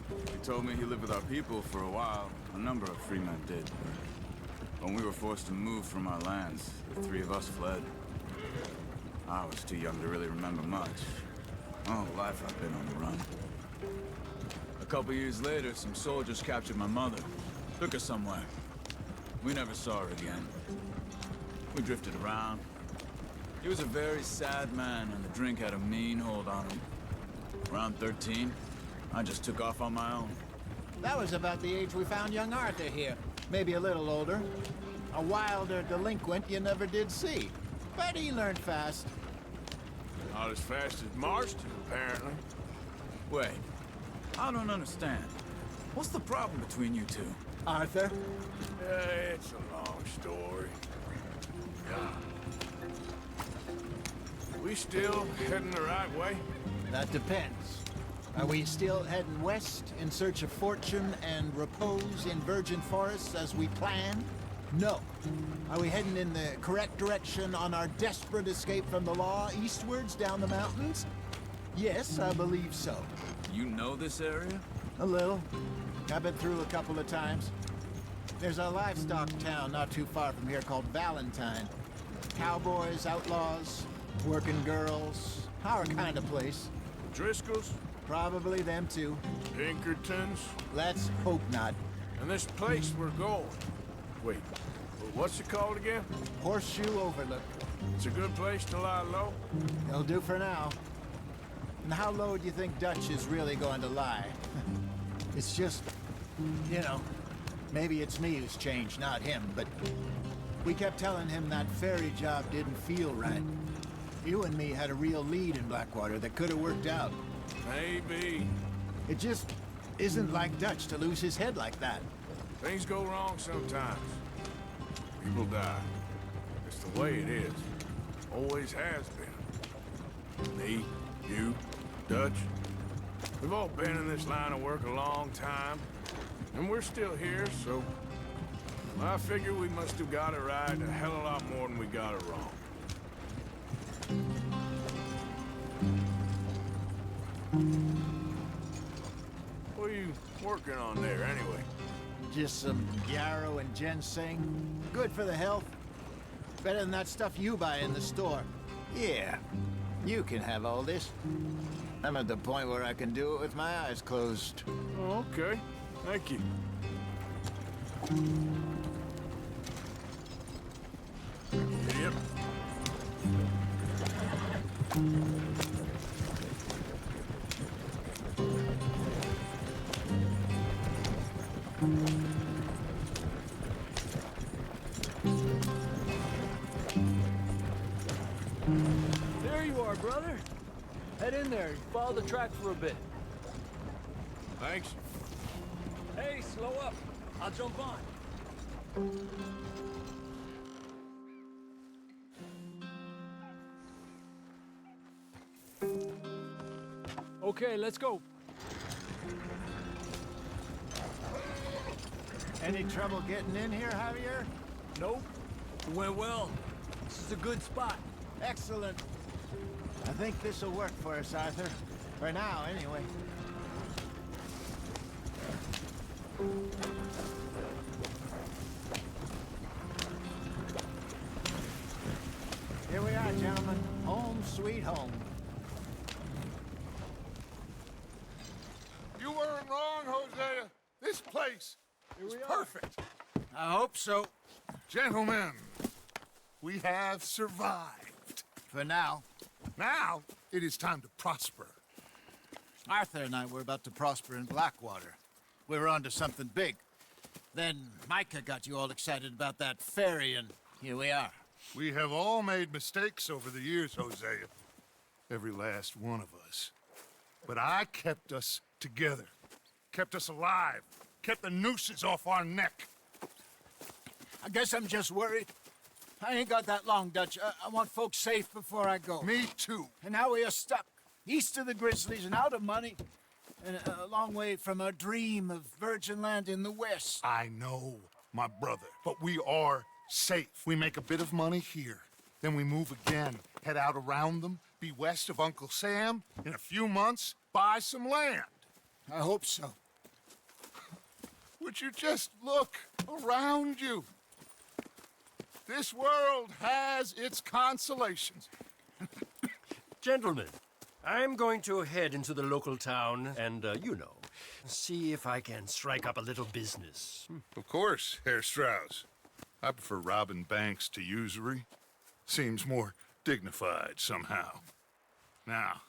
He told me he lived with our people for a while. A number of free men did. When we were forced to move from our lands, the three of us fled. I was too young to really remember much. My whole life I've been on the run. A couple years later, some soldiers captured my mother. Took her somewhere. We never saw her again. We drifted around. He was a very sad man, and the drink had a mean hold on him. Around 13, I just took off on my own. That was about the age we found young Arthur here. Maybe a little older. A wilder delinquent you never did see. But he learned fast. Not as fast as Marston, apparently. Wait, I don't understand. What's the problem between you two? Arthur? It's a long story. We still heading the right way? That depends. Are we still heading west in search of fortune and repose in virgin forests as we planned? No. Are we heading in the correct direction on our desperate escape from the law eastwards down the mountains? Yes, I believe so. You know this area? A little. I've been through a couple of times. There's a livestock town not too far from here called Valentine. Cowboys, outlaws, working girls, our kind of place. Driscoll's? Probably them too. Pinkertons? Let's hope not. And this place we're going. Wait, what's it called again? Horseshoe Overlook. It's a good place to lie low? It'll do for now. And how low do you think Dutch is really going to lie? It's just, you know, maybe it's me who's changed, not him, but we kept telling him that ferry job didn't feel right. You and me had a real lead in Blackwater that could have worked out. Maybe. It just isn't like Dutch to lose his head like that. Things go wrong sometimes. People die. It's the way it is. Always has been. Me, you, Dutch. We've all been in this line of work a long time. And we're still here, so I figure we must have got it right a hell of a lot more than we got it wrong. What are you working on there, anyway? Just some yarrow and ginseng. Good for the health. Better than that stuff you buy in the store. Yeah, you can have all this. I'm at the point where I can do it with my eyes closed. Oh, okay. Thank you. Yep. There you are, brother. Head in there and follow the track for a bit. Thanks. Hey, slow up. I'll jump on. Okay, let's go. Any trouble getting in here, Javier? Nope. It went well. This is a good spot. Excellent. I think this will work for us, Arthur. For now, anyway. Here we are, gentlemen. Home sweet home. You weren't wrong, Hosea. This place is perfect. I hope so. Gentlemen, we have survived. For now. Now, it is time to prosper. Arthur and I were about to prosper in Blackwater. We were onto something big. Then Micah got you all excited about that ferry, and here we are. We have all made mistakes over the years, Hosea. Every last one of us. But I kept us together. Kept us alive. Kept the nooses off our neck. I guess I'm just worried. I ain't got that long, Dutch. I want folks safe before I go. Me too. And now we are stuck, east of the Grizzlies and out of money, and a long way from our dream of virgin land in the west. I know, my brother, but we are safe. We make a bit of money here, then we move again, head out around them, be west of Uncle Sam, in a few months, buy some land. I hope so. Would you just look around you? This world has its consolations. Gentlemen, I'm going to head into the local town and, see if I can strike up a little business. Of course, Herr Strauss. I prefer robbing banks to usury. Seems more dignified somehow. Now,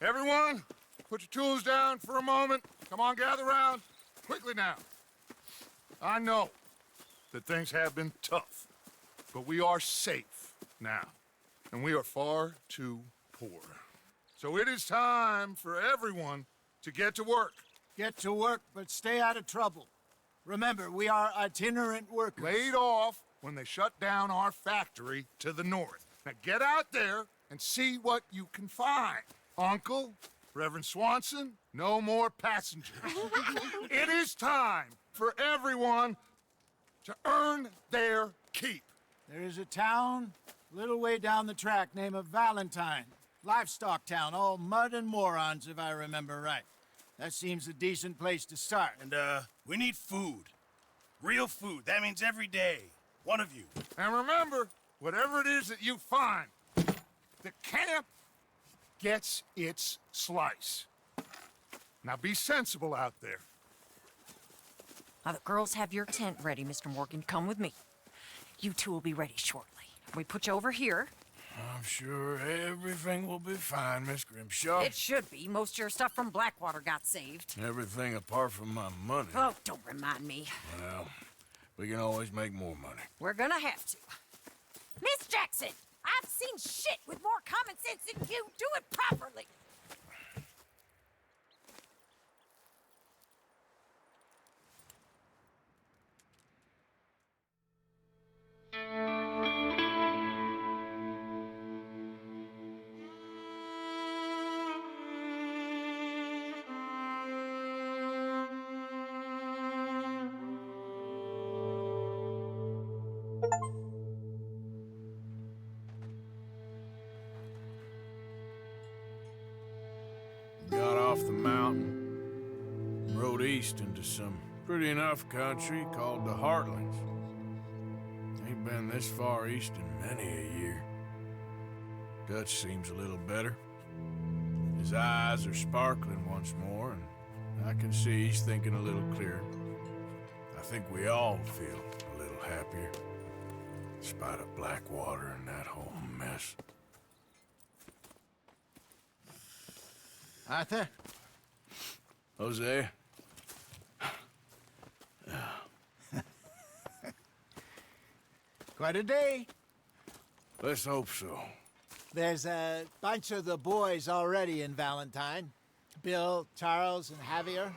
everyone, put your tools down for a moment. Come on, gather round. Quickly now. I know that things have been tough, but we are safe now, and we are far too poor. So it is time for everyone to get to work. Get to work, but stay out of trouble. Remember, we are itinerant workers. Laid off when they shut down our factory to the north. Now get out there and see what you can find. Uncle, Reverend Swanson, no more passengers. It is time for everyone to earn their keep. There is a town a little way down the track named Valentine. Livestock town, all mud and morons, if I remember right. That seems a decent place to start. And, we need food. Real food. That means every day. One of you. And remember, whatever it is that you find, the camp gets its slice. Now be sensible out there. Now the girls have your tent ready, Mr. Morgan. Come with me. You two will be ready shortly. We put you over here. I'm sure everything will be fine, Miss Grimshaw. It should be. Most of your stuff from Blackwater got saved. Everything apart from my money. Oh, don't remind me. Well, we can always make more money. We're gonna have to. Miss Jackson, I've seen shit with more common sense than you. Do it properly. Got off the mountain, rode east into some pretty enough country called the Heartlands. Ain't been this far east in many a year. Dutch seems a little better. His eyes are sparkling once more, and I can see he's thinking a little clearer. I think we all feel a little happier, in spite of Blackwater and that whole mess. Arthur? Jose? Quite a day. Let's hope so. There's a bunch of the boys already in Valentine. Bill, Charles, and Javier.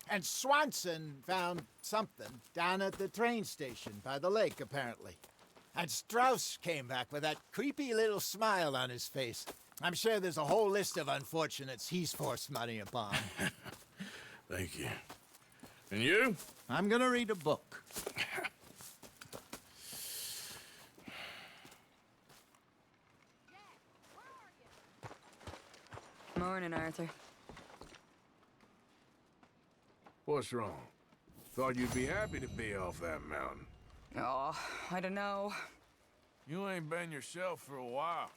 And Swanson found something down at the train station by the lake, apparently. And Strauss came back with that creepy little smile on his face. I'm sure there's a whole list of unfortunates he's forced money upon. Thank you. And you? I'm gonna read a book. Morning, Arthur. What's wrong? Thought you'd be happy to be off that mountain. Oh, I don't know. You ain't been yourself for a while.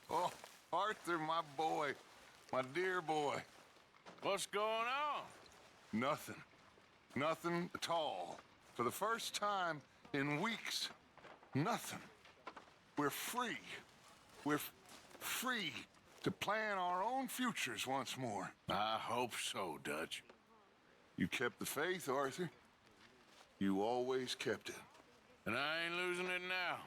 Oh, Arthur, my boy. My dear boy. What's going on? Nothing. Nothing at all. For the first time in weeks. Nothing. We're free. We're free to plan our own futures once more. I hope so, Dutch. You kept the faith, Arthur. You always kept it. And I ain't losing it now.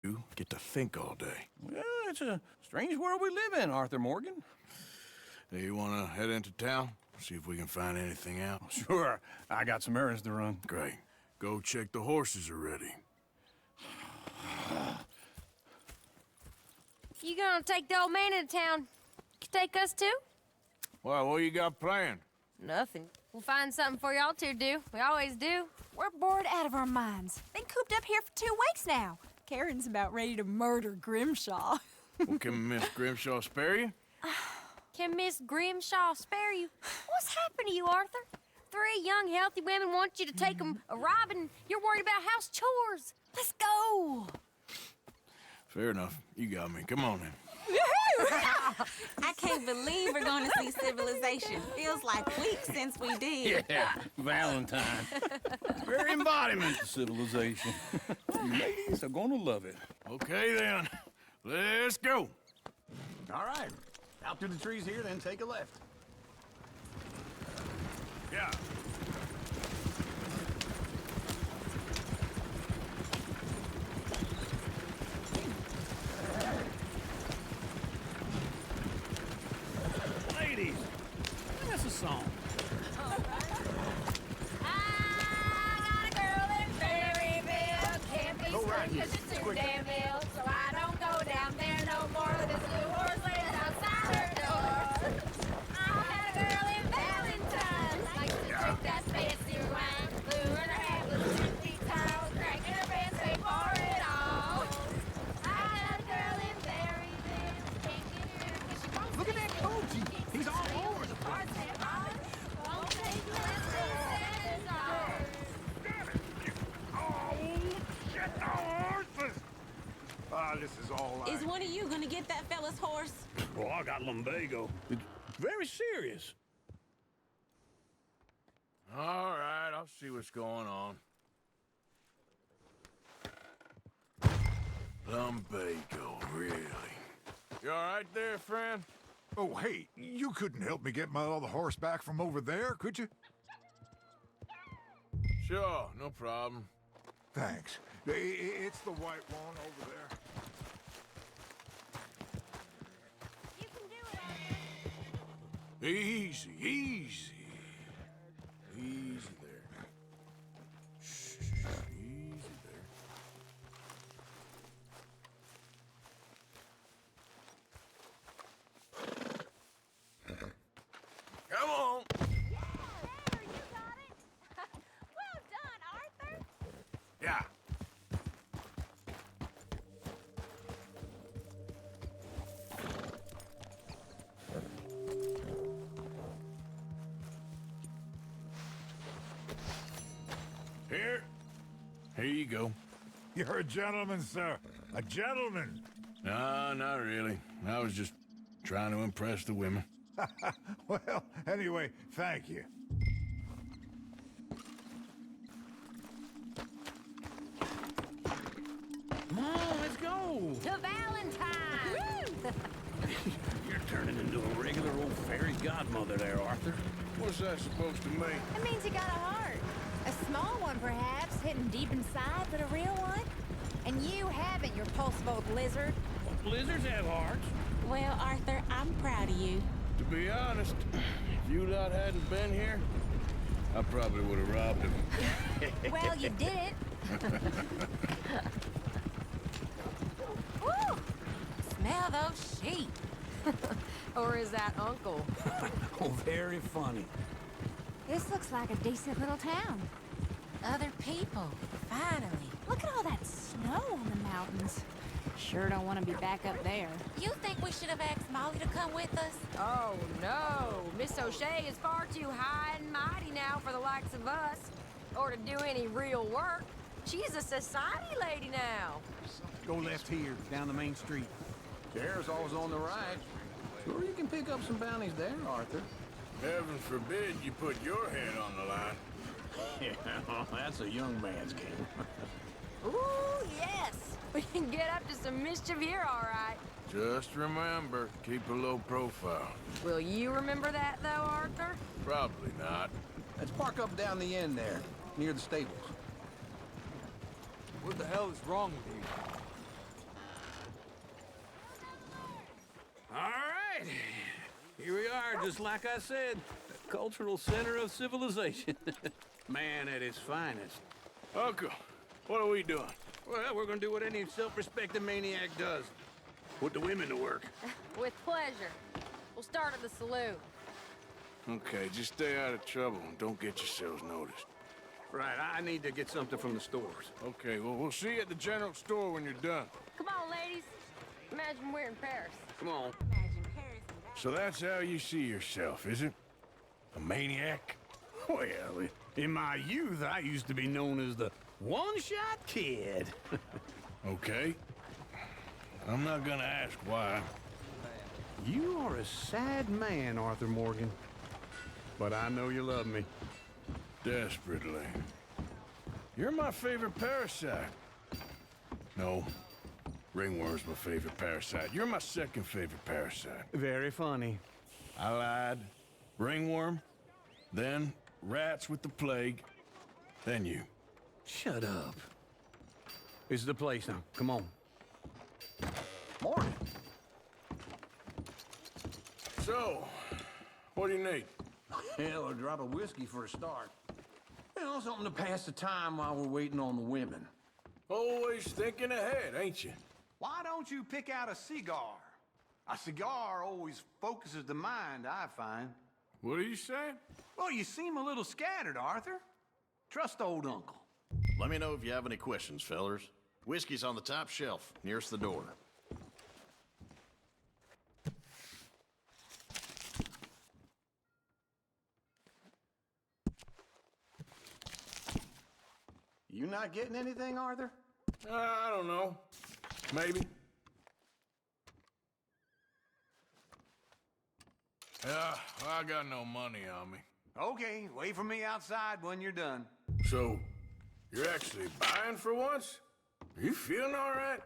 You get to think all day. Well, it's a strange world we live in, Arthur Morgan. Hey, you wanna head into town? See if we can find anything out? Sure. I got some errands to run. Great. Go check the horses are ready. You gonna take the old man into town? You take us too? Well, what you got planned? Nothing. We'll find something for y'all to do. We always do. We're bored out of our minds. Been cooped up here for 2 weeks now. Karen's about ready to murder Grimshaw. Well, can Miss Grimshaw spare you? Can Miss Grimshaw spare you? What's happened to you, Arthur? 3 young, healthy women want you to take them a robbing. You're worried about house chores. Let's go. Fair enough. You got me. Come on then. I can't believe we're going to see civilization. Feels like weeks since we did. Yeah, Valentine. Very embodiment of civilization. You ladies are gonna love it. Okay then. Let's go. All right. Out through the trees here, then take a left. Yeah. Ladies, sing us a song. Go right here. Quick. Damn ill, so I don't go down there no more with this blue horse laying outside her door. I had a girl in Valentine, likes to drink that fancy wine, blue in her hair, blue 2 feet tall, cracking her pants, pay for it all. I had a girl in Berryville, can't get her 'cause she won't. Look at that Koji. He's all over the place. Won't take less than $7. Ah, this is all right. Is one of you gonna get that fella's horse? Well, I got lumbago. It's very serious. All right, I'll see what's going on. Lumbago, really? You all right there, friend? Oh, hey, you couldn't help me get my other horse back from over there, could you? Sure, no problem. Thanks. It's the white one over there. Easy, easy. Easy there. Shh, easy there. Come on. Well done, Arthur. Yeah. Here you go. You're a gentleman, sir. A gentleman. No, not really. I was just trying to impress the women. Well, anyway, thank you. Come on, let's go. To Valentine. You're turning into a regular old fairy godmother there, Arthur. What's that supposed to mean? It means you got a heart. A small one, perhaps, hidden deep inside, but a real one. And you haven't, you repulsive old lizard. Well, lizards have hearts. Well, Arthur, I'm proud of you. To be honest, if you lot hadn't been here, I probably would have robbed him. Well, you didn't. Woo! Smell those sheep. Or is that Uncle? Oh, very funny. This looks like a decent little town. Other people, finally. Look at all that snow on the mountains. Sure don't want to be back up there. You think we should have asked Molly to come with us? Oh, no. Miss O'Shea is far too high and mighty now for the likes of us. Or to do any real work. She's a society lady now. Go left here, down the main street. There's always on the right. Sure, you can pick up some bounties there, Arthur. Heaven forbid you put your head on the line. Yeah, that's a young man's game. Ooh, yes. We can get up to some mischief here, all right. Just remember, keep a low profile. Will you remember that, though, Arthur? Probably not. Let's park up down the end there, near the stables. What the hell is wrong with you? All right. Here we are, just like I said. The cultural center of civilization. Man at his finest. Uncle, what are we doing? Well, we're gonna do what any self-respecting maniac does. Put the women to work. With pleasure. We'll start at the saloon. Okay, just stay out of trouble and don't get yourselves noticed. Right, I need to get something from the stores. Okay, well, we'll see you at the general store when you're done. Come on, ladies. Imagine we're in Paris. Come on. So that's how you see yourself, is it? A maniac? Well, in my youth, I used to be known as the one-shot kid. Okay. I'm not gonna ask why. You are a sad man, Arthur Morgan. But I know you love me. Desperately. You're my favorite parasite. No. Ringworm's my favorite parasite. You're my second favorite parasite. Very funny. I lied. Ringworm, then rats with the plague, then you. Shut up. This is the place now. Come on. Morning. So, what do you need? Hell, a drop of whiskey for a start. You know, something to pass the time while we're waiting on the women. Always thinking ahead, ain't you? Why don't you pick out a cigar? A cigar always focuses the mind, I find. What are you saying? Well, you seem a little scattered, Arthur. Trust old uncle. Let me know if you have any questions, fellers. Whiskey's on the top shelf, nearest the door. You not getting anything, Arthur? I don't know. Maybe. Yeah, I got no money on me. Okay, wait for me outside when you're done. So, you're actually buying for once? Are you feeling all right?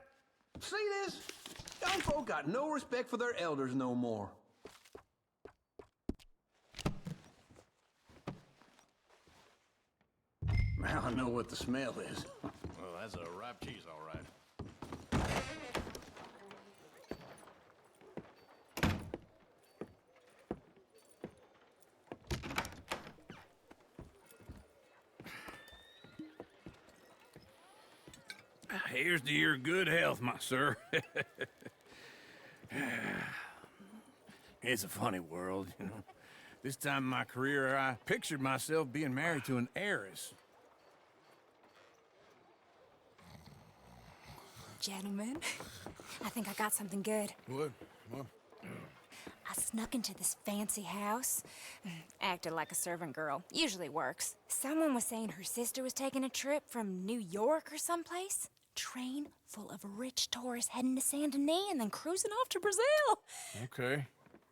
See this? Young folk got no respect for their elders no more. Now I know what the smell is. Well, that's a ripe cheese, all right. Here's to your good health, my sir. It's a funny world, you know. This time in my career, I pictured myself being married to an heiress. Gentlemen, I think I got something good. What? I snuck into this fancy house. Acted like a servant girl. Usually works. Someone was saying her sister was taking a trip from New York or someplace. Train full of rich tourists heading to Saint Denis and then cruising off to Brazil. Okay.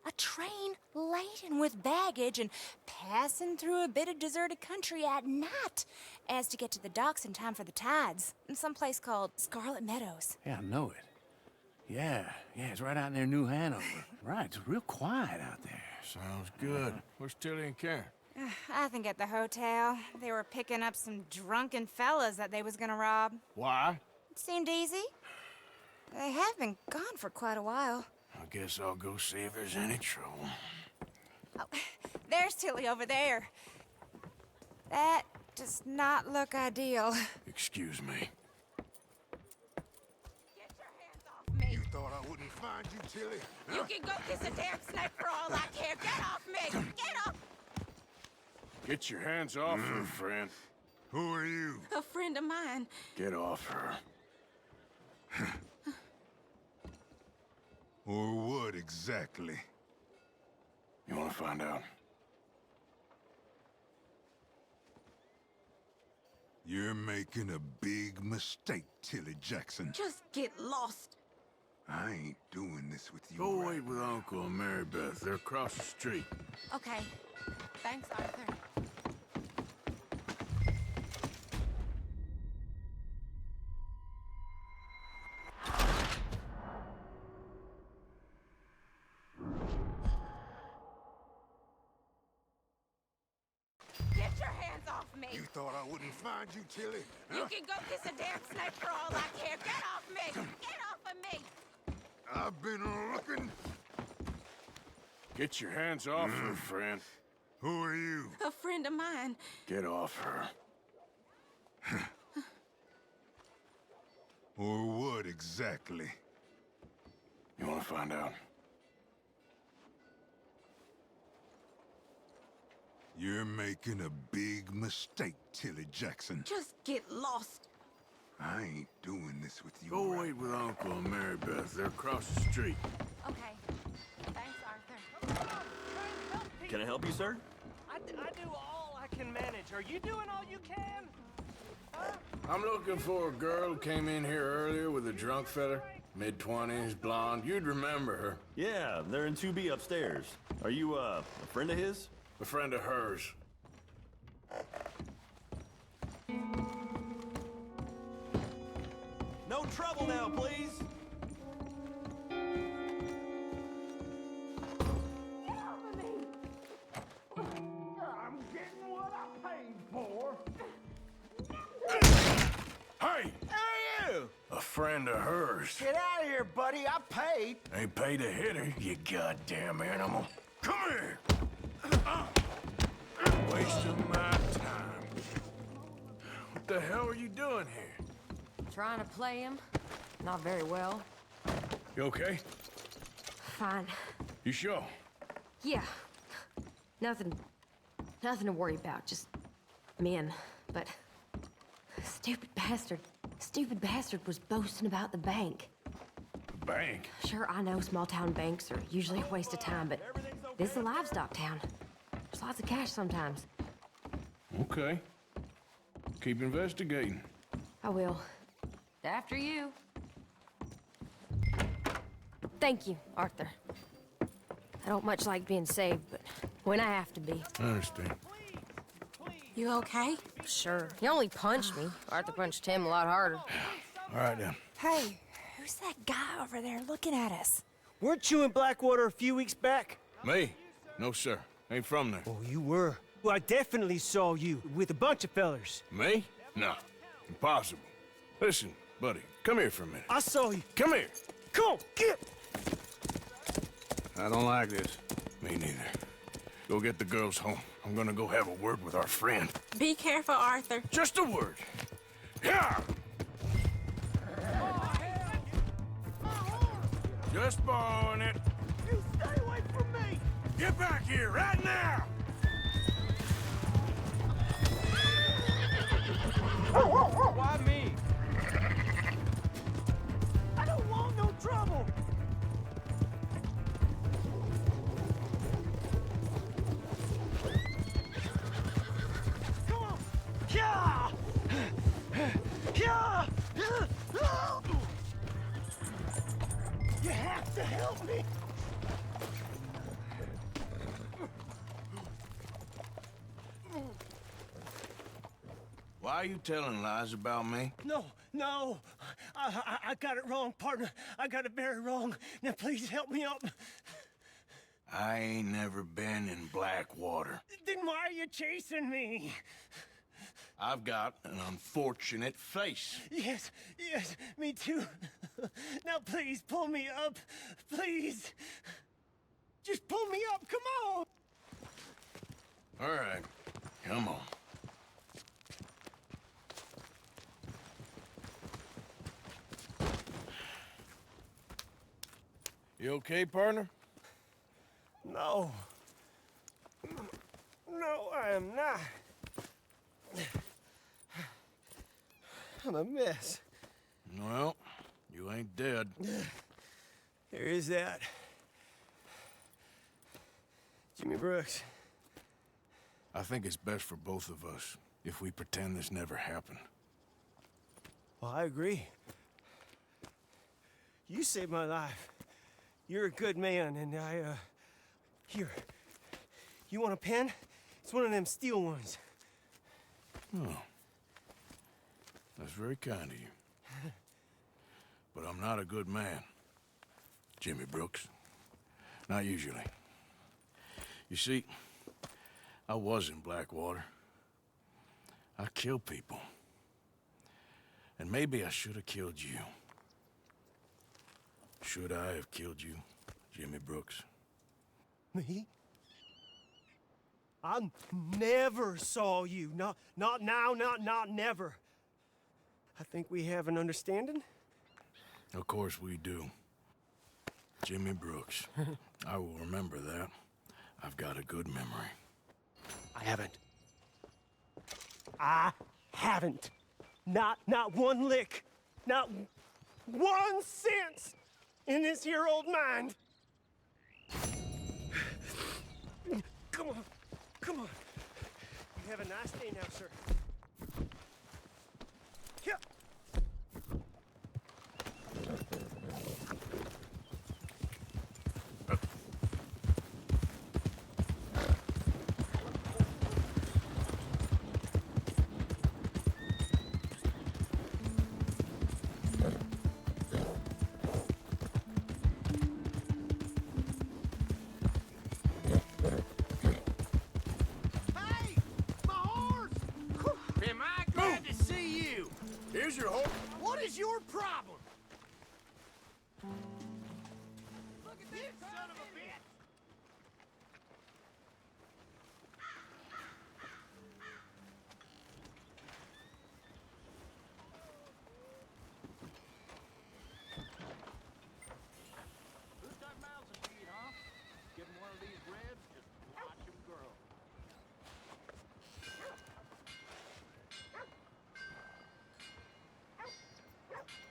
A train laden with baggage and passing through a bit of deserted country at night as to get to the docks in time for the tides in some place called Scarlet Meadows. Yeah, I know it. Yeah, it's right out near New Hanover. Right, it's real quiet out there. Sounds good. Where's Tilly and Karen? I think at the hotel. They were picking up some drunken fellas that they was gonna rob. Why? It seemed easy. They have been gone for quite a while. I guess I'll go see if there's any trouble. Oh, there's Tilly over there. That does not look ideal. Excuse me. You thought I wouldn't find you, Tilly? You can go kiss a damn snake for all I care. Get off me! Get off! Get your hands off her, friend. Who are you? A friend of mine. Get off her. Or what exactly? You want to find out? You're making a big mistake, Tilly Jackson. Just get lost. I ain't doing this with you. Go wait with Uncle and Mary Beth. They're across the street. Okay. Thanks, Arthur. Get your hands off me! You thought I wouldn't find you, Tilly? You can go kiss a damn snake for all I care. Get off me! Get off of me! I've been looking. Get your hands off her, friend. Who are you? A friend of mine. Get off her. Or what exactly? You want to find out? You're making a big mistake, Tilly Jackson. Just get lost. I ain't doing this with you. Go wait with Uncle and Mary Beth. They're across the street. Okay. Thanks, Arthur. Can I help you, sir? I do all I can manage. Are you doing all you can? I'm looking for a girl who came in here earlier with a drunk fella. Mid-20s, blonde. You'd remember her. Yeah, they're in 2B upstairs. Are you, a friend of his? A friend of hers. No trouble now, please. I'm getting what I paid for. Hey! Hey, you! A friend of hers. Get out of here, buddy. I paid. Ain't paid to hit her, you goddamn animal. Come here! Wasting my time. What the hell are you doing here? Trying to play him. Not very well. You okay? Fine. You sure? Yeah. Nothing to worry about. Just men. But stupid bastard was boasting about the bank. The bank? Sure, I know small town banks are usually a waste of time, but this is a livestock town. There's lots of cash sometimes. Okay. Keep investigating. I will. After you. Thank you, Arthur. I don't much like being saved, but when I have to be. I understand. You okay? Sure. He only punched me. Arthur punched him a lot harder. All right, then. Hey, who's that guy over there looking at us? Weren't you in Blackwater a few weeks back? Me? No, sir. Ain't from there. Oh, you were. Well, I definitely saw you with a bunch of fellers. Me? No. Impossible. Listen, buddy, come here for a minute. I saw you. Come here. Come on, get! I don't like this. Me neither. Go get the girls home. I'm gonna go have a word with our friend. Be careful, Arthur. Just a word. Yeah! Just borrowing it. You stay away from me! Get back here right now! Why me? I don't want no trouble! Come on! Yeah! Yeah! You have to help me! Why are you telling lies about me? No. I got it wrong, partner. I got it very wrong. Now please help me up. I ain't never been in Blackwater. Then why are you chasing me? I've got an unfortunate face. Yes, me too. Now please pull me up. Please. Just pull me up, come on. All right, come on. You okay, partner? No. No, I am not. I'm a mess. Well, you ain't dead. There is that. Jimmy Brooks. I think it's best for both of us if we pretend this never happened. Well, I agree. You saved my life. You're a good man, and here. You want a pen? It's one of them steel ones. Oh. That's very kind of you. But I'm not a good man, Jimmy Brooks. Not usually. You see, I was in Blackwater. I killed people. And maybe I should have killed you. Should I have killed you, Jimmy Brooks? Me? I never saw you. Not now, not never. I think we have an understanding? Of course we do. Jimmy Brooks. I will remember that. I've got a good memory. I haven't. I haven't. Not one lick. Not 1 cent in this here old mind. Come on. Come on. You have a nice day now, sir. Here. Here's your hope. What is your problem? Look at this son of a bitch! Who's got mouths to feed, huh? Give him one of these ribs, just watch him grow.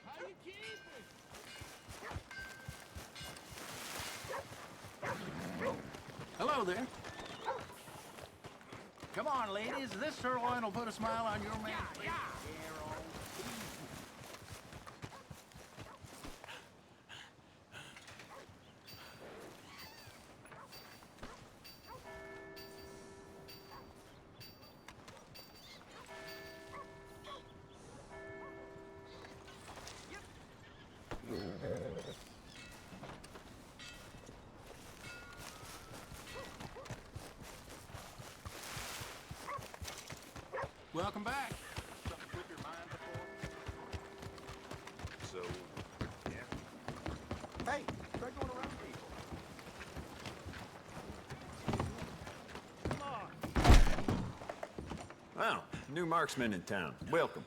How you keeping? Hello there. Come on, ladies. This sirloin will put a smile on your man's face. Welcome back. Something flip your mind before? So, yeah. Hey, try going around people. Come on. Wow, new marksman in town. Welcome.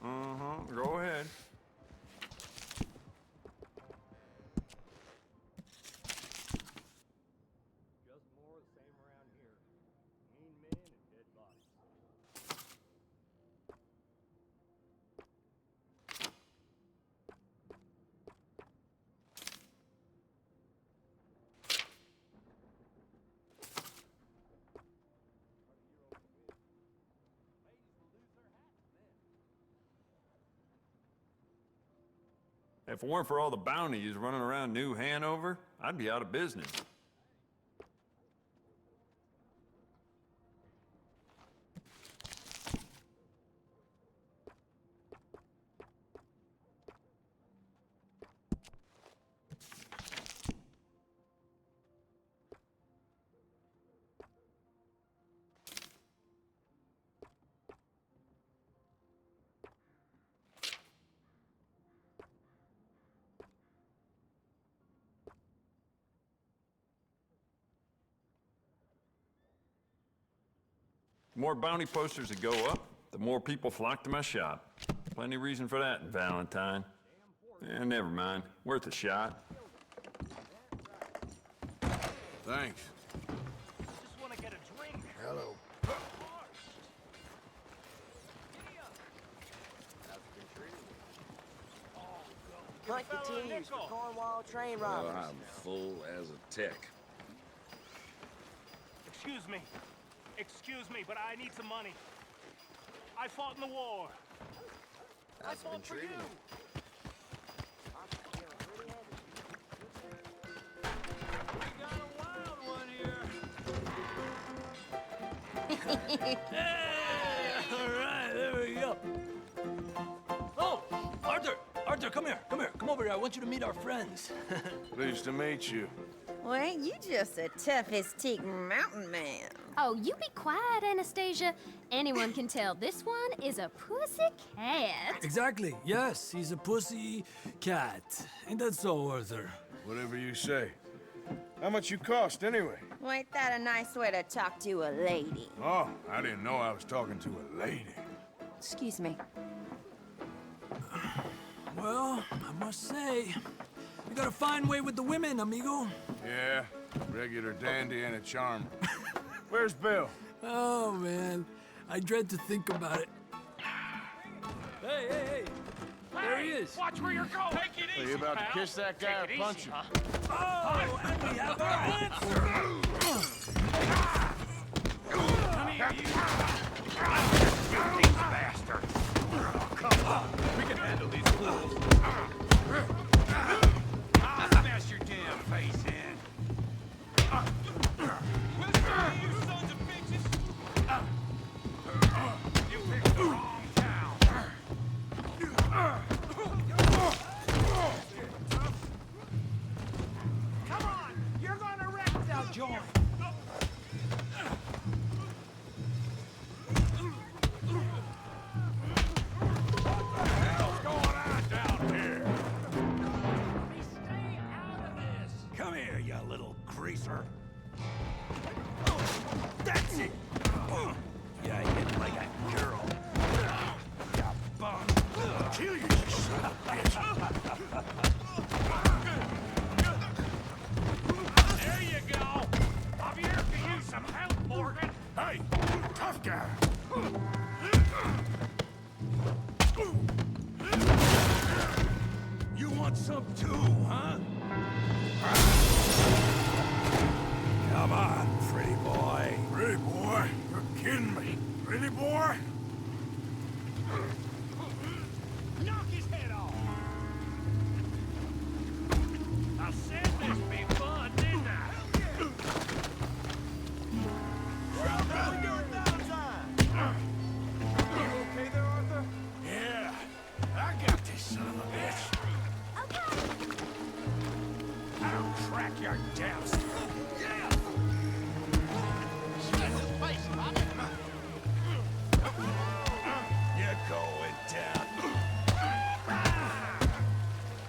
Go ahead. Just more of the same around here. Mean men and dead bodies. If it weren't for all the bounties running around New Hanover, I'd be out of business. The more bounty posters that go up, the more people flock to my shop. Plenty of reason for that in Valentine. Never mind. Worth a shot. Thanks. Just want to get a drink. Hello. Like the teams for Cornwall train robberies. I'm full as a tick. Excuse me. Excuse me, but I need some money. I fought in the war. I fought for you. We got a wild one here. Hey! All right, there we go. Oh, Arthur! Arthur, come here, come here. Come over here. I want you to meet our friends. Pleased to meet you. Well, ain't you just the toughest teak mountain man? Oh, you be quiet, Anastasia. Anyone can tell this one is a pussy cat. Exactly. Yes, he's a pussy cat. Ain't that so, Arthur? Whatever you say. How much you cost, anyway? Well, ain't that a nice way to talk to a lady? Oh, I didn't know I was talking to a lady. Excuse me. Well, I must say, you got a fine way with the women, amigo. Yeah, Regular dandy and a charmer. Where's Bill? Oh, man. I dread to think about it. Hey, hey, hey! There he is! Watch where you're going! Take it easy, Are you about to pal. kiss that guy or Take it punch easy, him? huh? Oh, and we have our answer! Come here, you! You deep bastard! Oh, come on! We can handle these fools. I'll smash your damn face in. Listen, you sons of bitches! You picked the wrong town. Come on! You're gonna wreck that joint! Come here, you little greaser. That's it. You hit like a girl. You bum. Kill you, you son of a bitch. There you go. I'm here to use some help, Morgan. Hey, tough guy. You want some too, huh? Come on, pretty boy. Pretty boy? You're kidding me. Pretty boy? Knock his head off. I said this'd be fun, didn't I? Hell yeah! What are we doing downtime? You okay there, Arthur? Yeah. I got this son of a bitch. I'll crack your damn skull. Yeah! You're going down.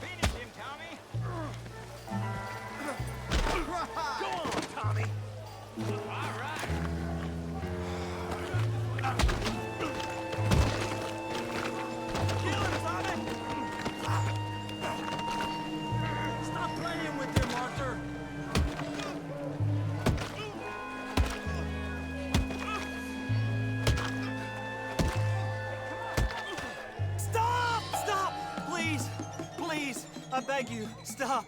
Finish him, Tommy. Go on, Tommy. All right. Kill him, Tommy. Stop playing with him, Arthur. Stop! Stop! Please! Please! I beg you, stop!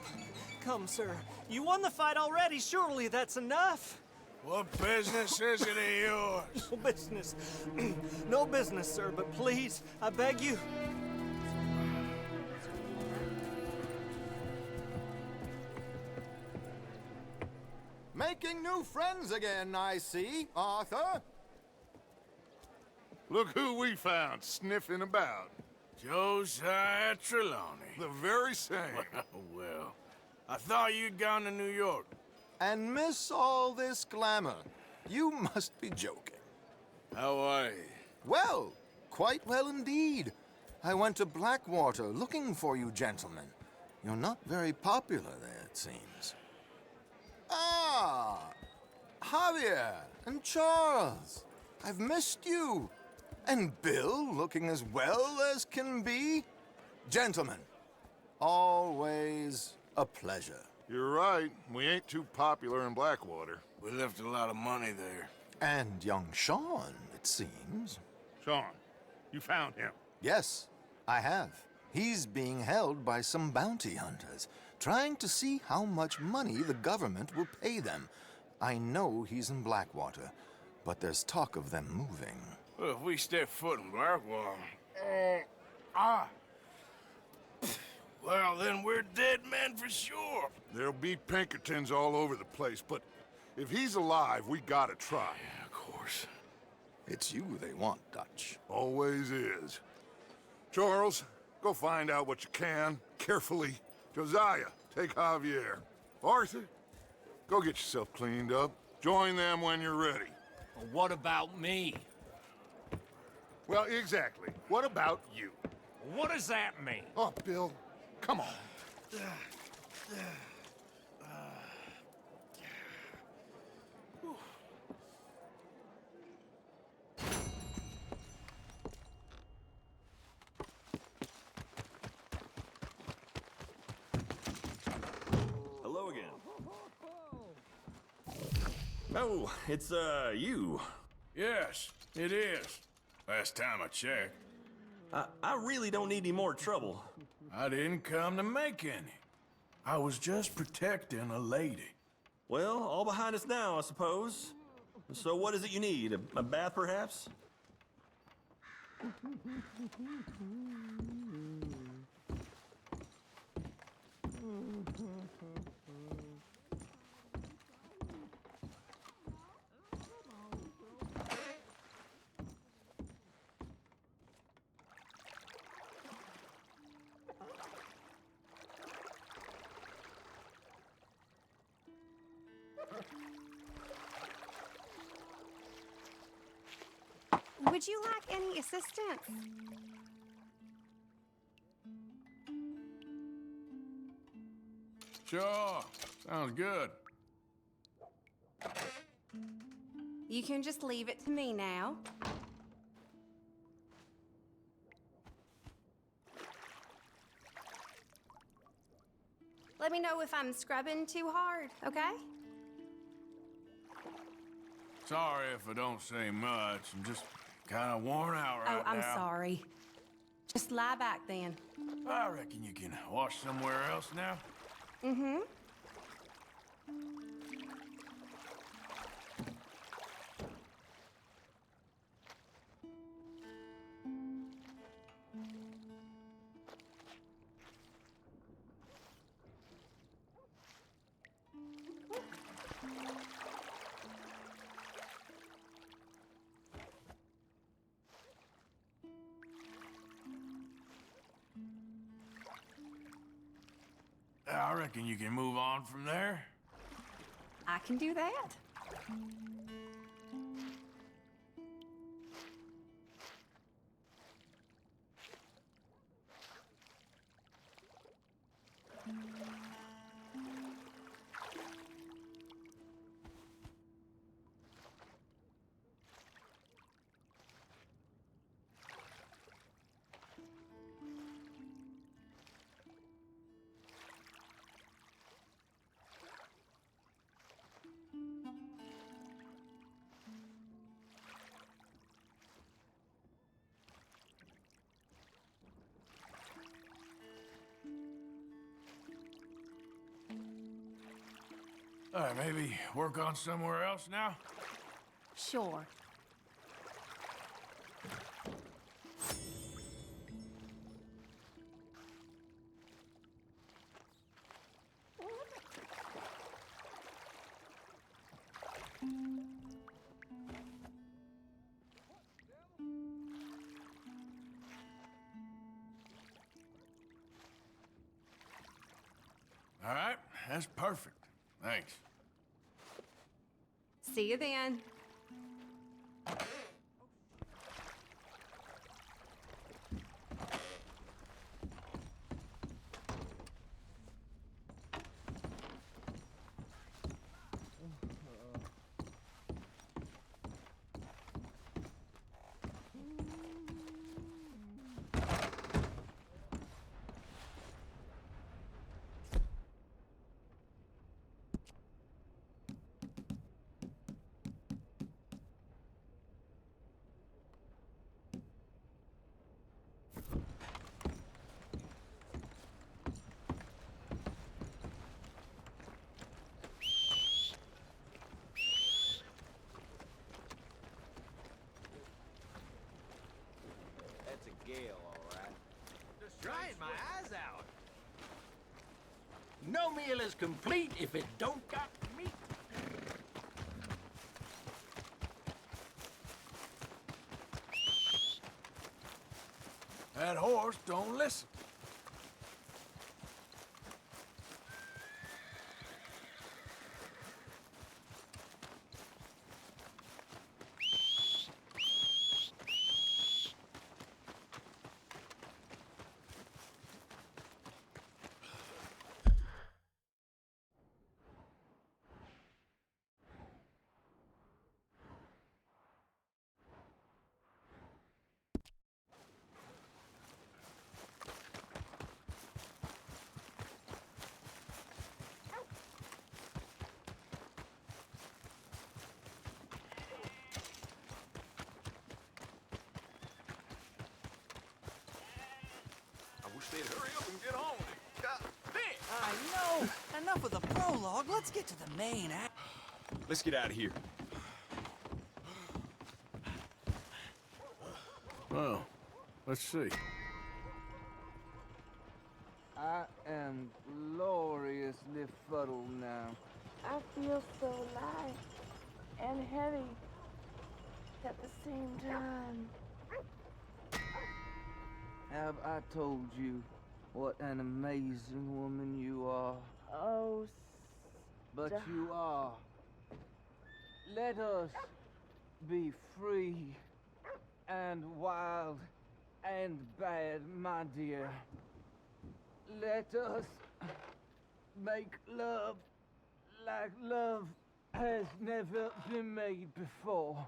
Come, sir. You won the fight already. Surely that's enough. What business is it of yours? No business. No business, sir, but please, I beg you. Making new friends again, I see, Arthur. Look who we found sniffing about. Josiah Trelawney. The very same. Well, I thought you'd gone to New York. And miss all this glamour. You must be joking. How are you? Well, quite well indeed. I went to Blackwater looking for you gentlemen. You're not very popular there, it seems. Ah! Javier and Charles. I've missed you. And Bill looking as well as can be. Gentlemen, always a pleasure. You're right. We ain't too popular in Blackwater. We left a lot of money there. And young Sean, it seems. Sean, you found him. Yes, I have. He's being held by some bounty hunters, trying to see how much money the government will pay them. I know he's in Blackwater, but there's talk of them moving. Well, if we step foot in Blackwater... Well, then we're dead men for sure. There'll be Pinkertons all over the place, but if he's alive, we gotta try. Yeah, of course. It's you they want, Dutch. Always is. Charles, go find out what you can, carefully. Josiah, take Javier. Arthur, go get yourself cleaned up. Join them when you're ready. Well, what about me? Well, exactly. What about you? What does that mean? Oh, Bill, come on. Hello again. Oh, it's, you. Yes, it is. Last time I checked. I really don't need any more trouble. I didn't come to make any. I was just protecting a lady. Well, all behind us now, I suppose. So what is it you need? A bath, perhaps? Would you like any assistance? Sure, sounds good. You can just leave it to me now. Let me know if I'm scrubbing too hard, okay? Sorry if I don't say much. I'm just kind of worn out right now. Oh, I'm sorry. Just lie back then. I reckon you can wash somewhere else now. Mm-hmm. I reckon you can move on from there. I can do that. All right, maybe work on somewhere else now? Sure. All right, that's perfect. Thanks. See you then. That's a gale, all right. Just drying my eyes out. No meal is complete if it don't got meat. That horse don't listen. they'd hurry up and get on with it. God damn! I know. Enough of the prologue. Let's get to the main act. Let's get out of here. Well, let's see. I am gloriously fuddled now. I feel so light and heavy at the same time. Have I told you what an amazing woman you are? Oh, But stop. you are. Let us be free and wild and bad, my dear. Let us make love like love has never been made before.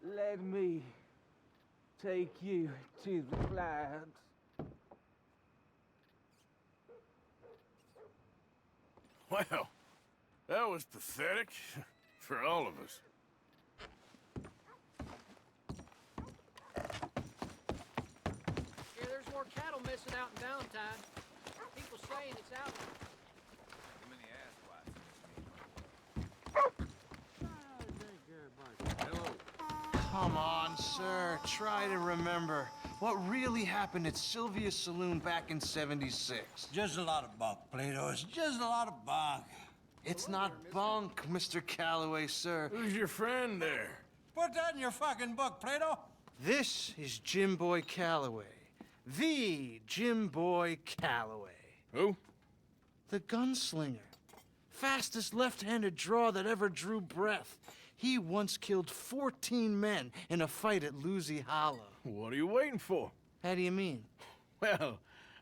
Let me take you to the clouds. Well, that was pathetic for all of us. Yeah, there's more cattle missing out in Valentine. People saying it's out. Too many ass Hello. Come on, sir. Try to remember. What really happened at Sylvia's Saloon back in '76? Just a lot of bunk, Plato. It's just a lot of bunk. It's not bunk, Mr. Calloway, sir. Who's your friend there? Put that in your fucking book, Plato. This is Jim Boy Calloway. The Jim Boy Calloway. Who? The gunslinger. Fastest left-handed draw that ever drew breath. He once killed 14 men in a fight at Lucy Hollow. What are you waiting for? How do you mean? Well,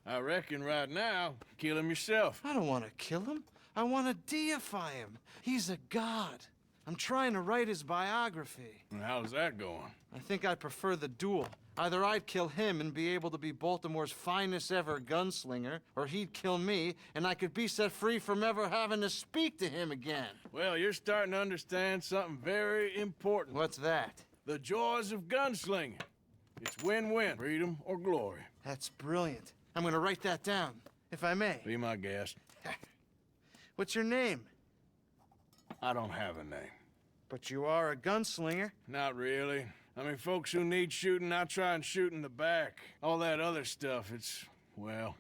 I reckon right now, kill him yourself. I don't want to kill him. I want to deify him. He's a god. I'm trying to write his biography. And how's that going? I think I prefer the duel. Either I'd kill him and be able to be Baltimore's finest ever gunslinger, or he'd kill me and I could be set free from ever having to speak to him again. Well, you're starting to understand something very important. What's that? The joys of gunslinging. It's win-win, freedom or glory. That's brilliant. I'm gonna write that down, if I may. Be my guest. What's your name? I don't have a name. But you are a gunslinger. Not really. I mean, folks who need shooting, I try and shoot in the back. All that other stuff, it's, well,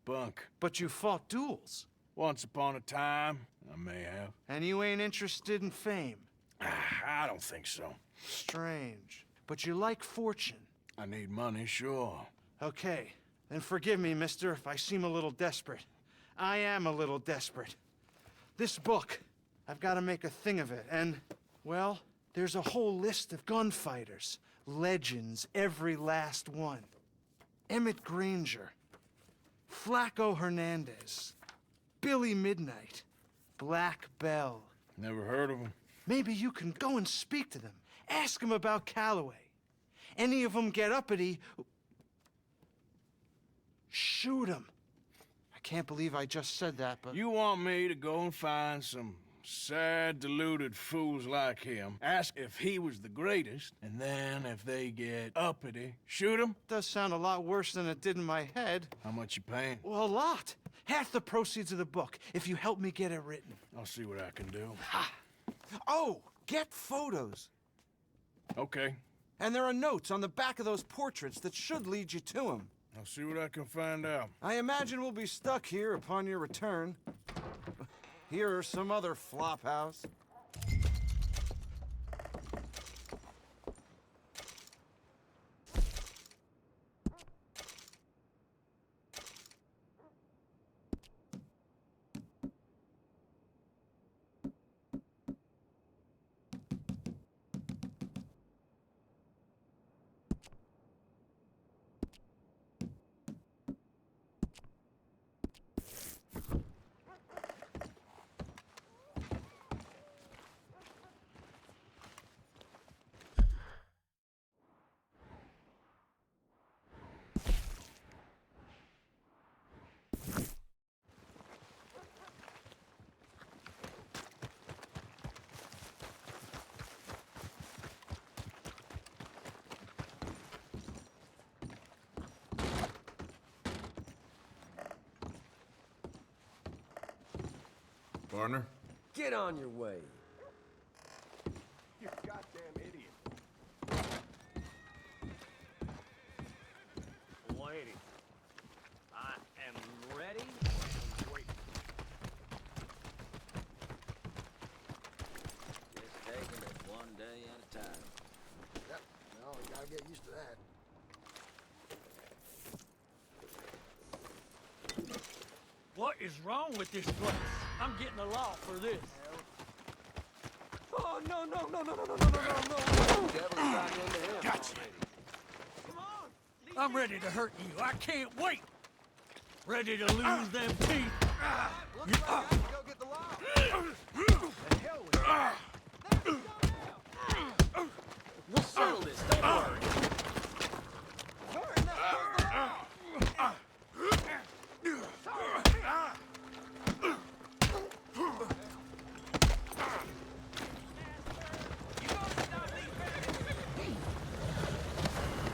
bunk. But you fought duels. Once upon a time, I may have. And you ain't interested in fame. I don't think so. Strange. But you like fortune. I need money, sure. Okay, then forgive me, mister, if I seem a little desperate. I am a little desperate. This book, I've got to make a thing of it, and, well, there's a whole list of gunfighters. Legends, every last one. Emmett Granger, Flaco Hernandez, Billy Midnight, Black Bell. Never heard of them. Maybe you can go and speak to them. Ask them about Calloway. Any of them get uppity, shoot them. I can't believe I just said that, but... You want me to go and find some sad, deluded fools like him, ask if he was the greatest, and then if they get uppity, shoot him? Does sound a lot worse than it did in my head. How much you paying? Well, a lot. Half the proceeds of the book, if you help me get it written. I'll see what I can do. Ha! Oh, get photos. Okay. And there are notes on the back of those portraits that should lead you to him. I'll see what I can find out. I imagine we'll be stuck here upon your return. Here or some other flop house. Partner? Get on your way. You goddamn idiot. Lady, I am ready and waiting. Just taking it one day at a time. Yep, well, you gotta get used to that. What is wrong with this place? I'm getting a law for this. Oh, no, no, no, no, no, no, no, no, no, no. Gotcha. I'm ready to hurt you. I can't wait. Ready to lose them teeth. Looks like I have to go get the law. The hell with you. We'll settle this, don't worry.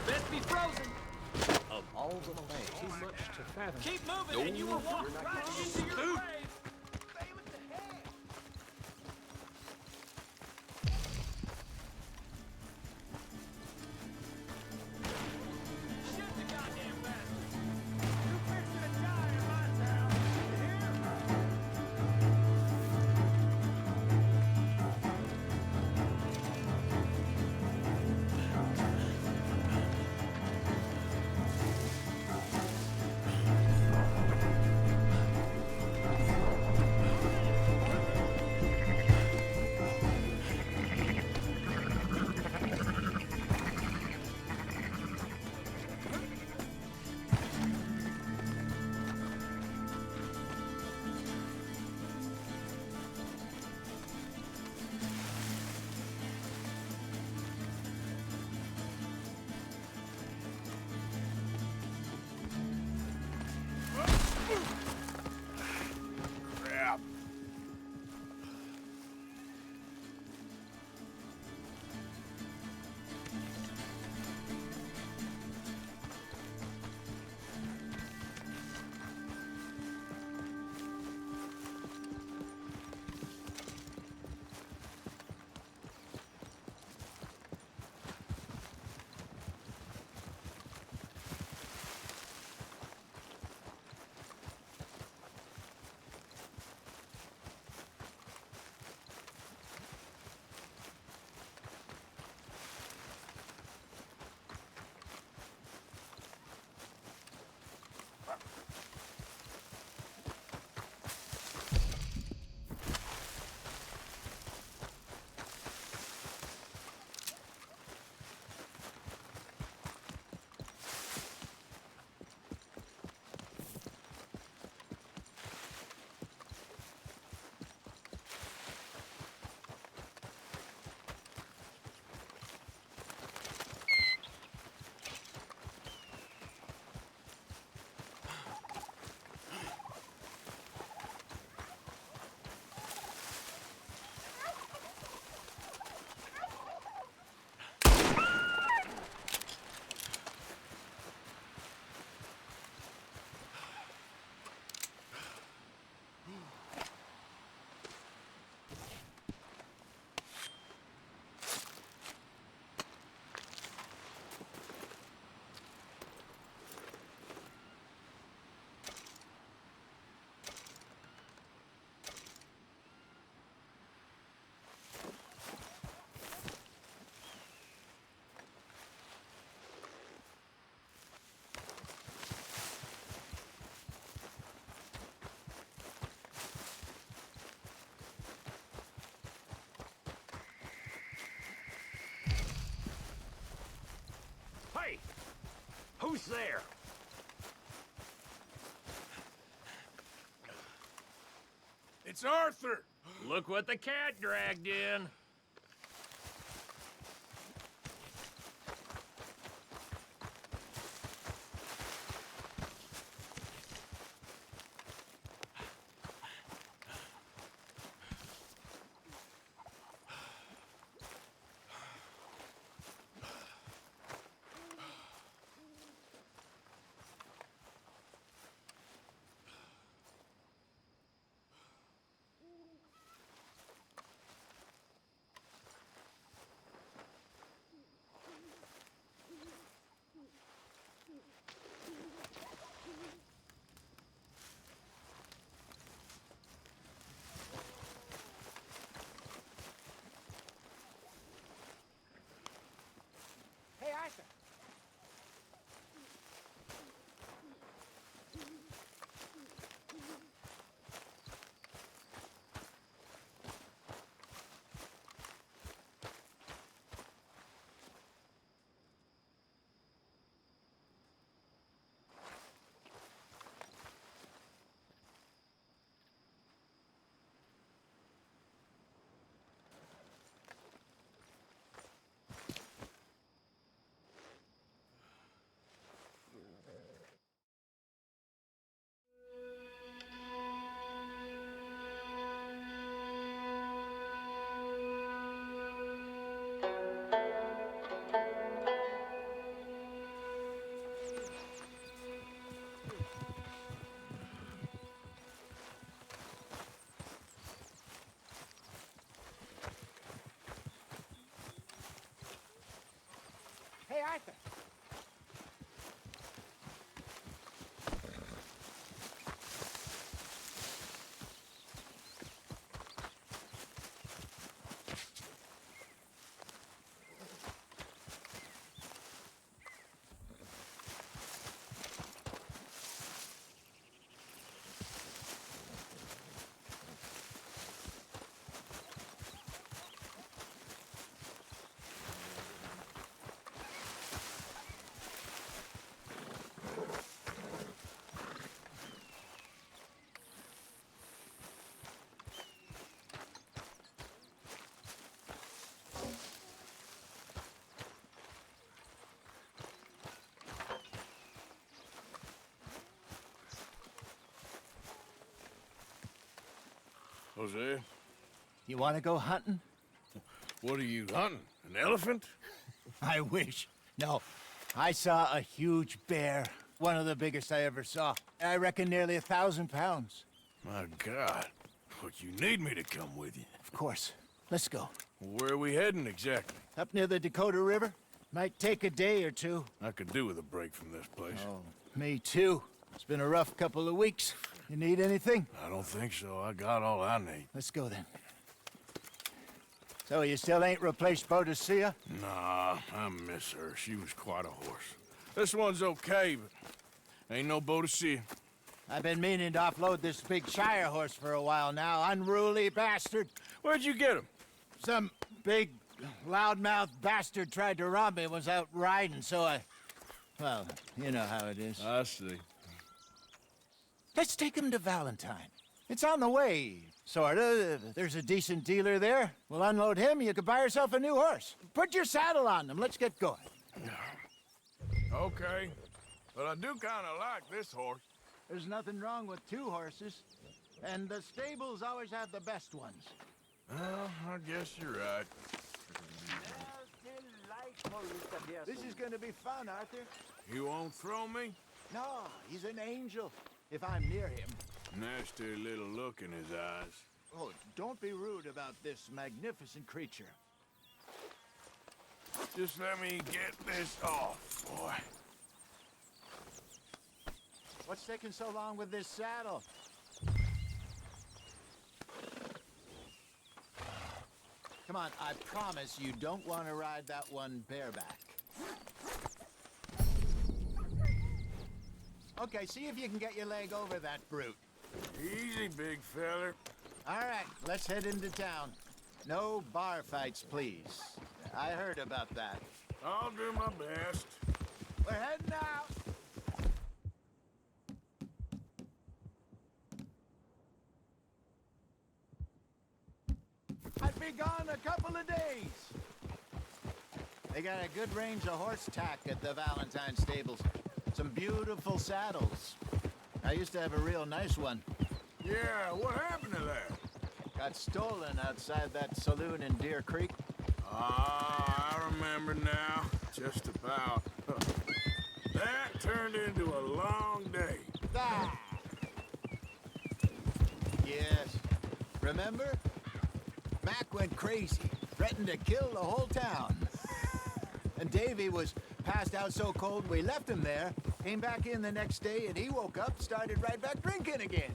Best be frozen. Of all the land, Too much to fathom. Keep moving, No, and you will walk you're not right getting into your food. grave. Shoot the goddamn bastard. You fixing to die in my town. You hear? Crap. Hey! Who's there? It's Arthur! Look what the cat dragged in. Arthur! Jose, You want to go hunting? what are you hunting? An elephant? I wish. No, I saw a huge bear. One of the biggest I ever saw. I reckon nearly 1,000 pounds. My God. But you need me to come with you. Of course. Let's go. Where are we heading exactly? Up near the Dakota River. Might take a day or two. I could do with a break from this place. Oh, me too. It's been a rough couple of weeks. You need anything? I don't think so. I got all I need. Let's go then. So you still ain't replaced Boadicea? Nah, I miss her. She was quite a horse. This one's okay, but ain't no Boadicea. I've been meaning to offload this big Shire horse for a while now. Unruly bastard. Where'd you get him? Some big, loudmouth bastard tried to rob me when I was out riding, so I... Well, you know how it is. I see. Let's take him to Valentine. It's on the way, sorta. There's a decent dealer there. We'll unload him, you could buy yourself a new horse. Put your saddle on them, let's get going. Okay, but I do kind of like this horse. There's nothing wrong with two horses, and the stables always have the best ones. Well, I guess you're right. This is gonna be fun, Arthur. You won't throw me? No, he's an angel, if I'm near him. Nasty little look in his eyes. Oh, don't be rude about this magnificent creature. Just let me get this off, boy. What's taking so long with this saddle? Come on, I promise you don't want to ride that one bareback. Okay, see if you can get your leg over that brute. Easy, big feller. All right, let's head into town. No bar fights, please. I heard about that. I'll do my best. We're heading out. I'd be gone a couple of days. They got a good range of horse tack at the Valentine stables. Some beautiful saddles. I used to have a real nice one. Yeah, what happened to that? Got stolen outside that saloon in Deer Creek. Ah, I remember now. Just about. That turned into a long day. Ah. Yes. Remember? Mac went crazy, threatened to kill the whole town. And Davy was passed out so cold we left him there, came back in the next day, and he woke up, started right back drinking again.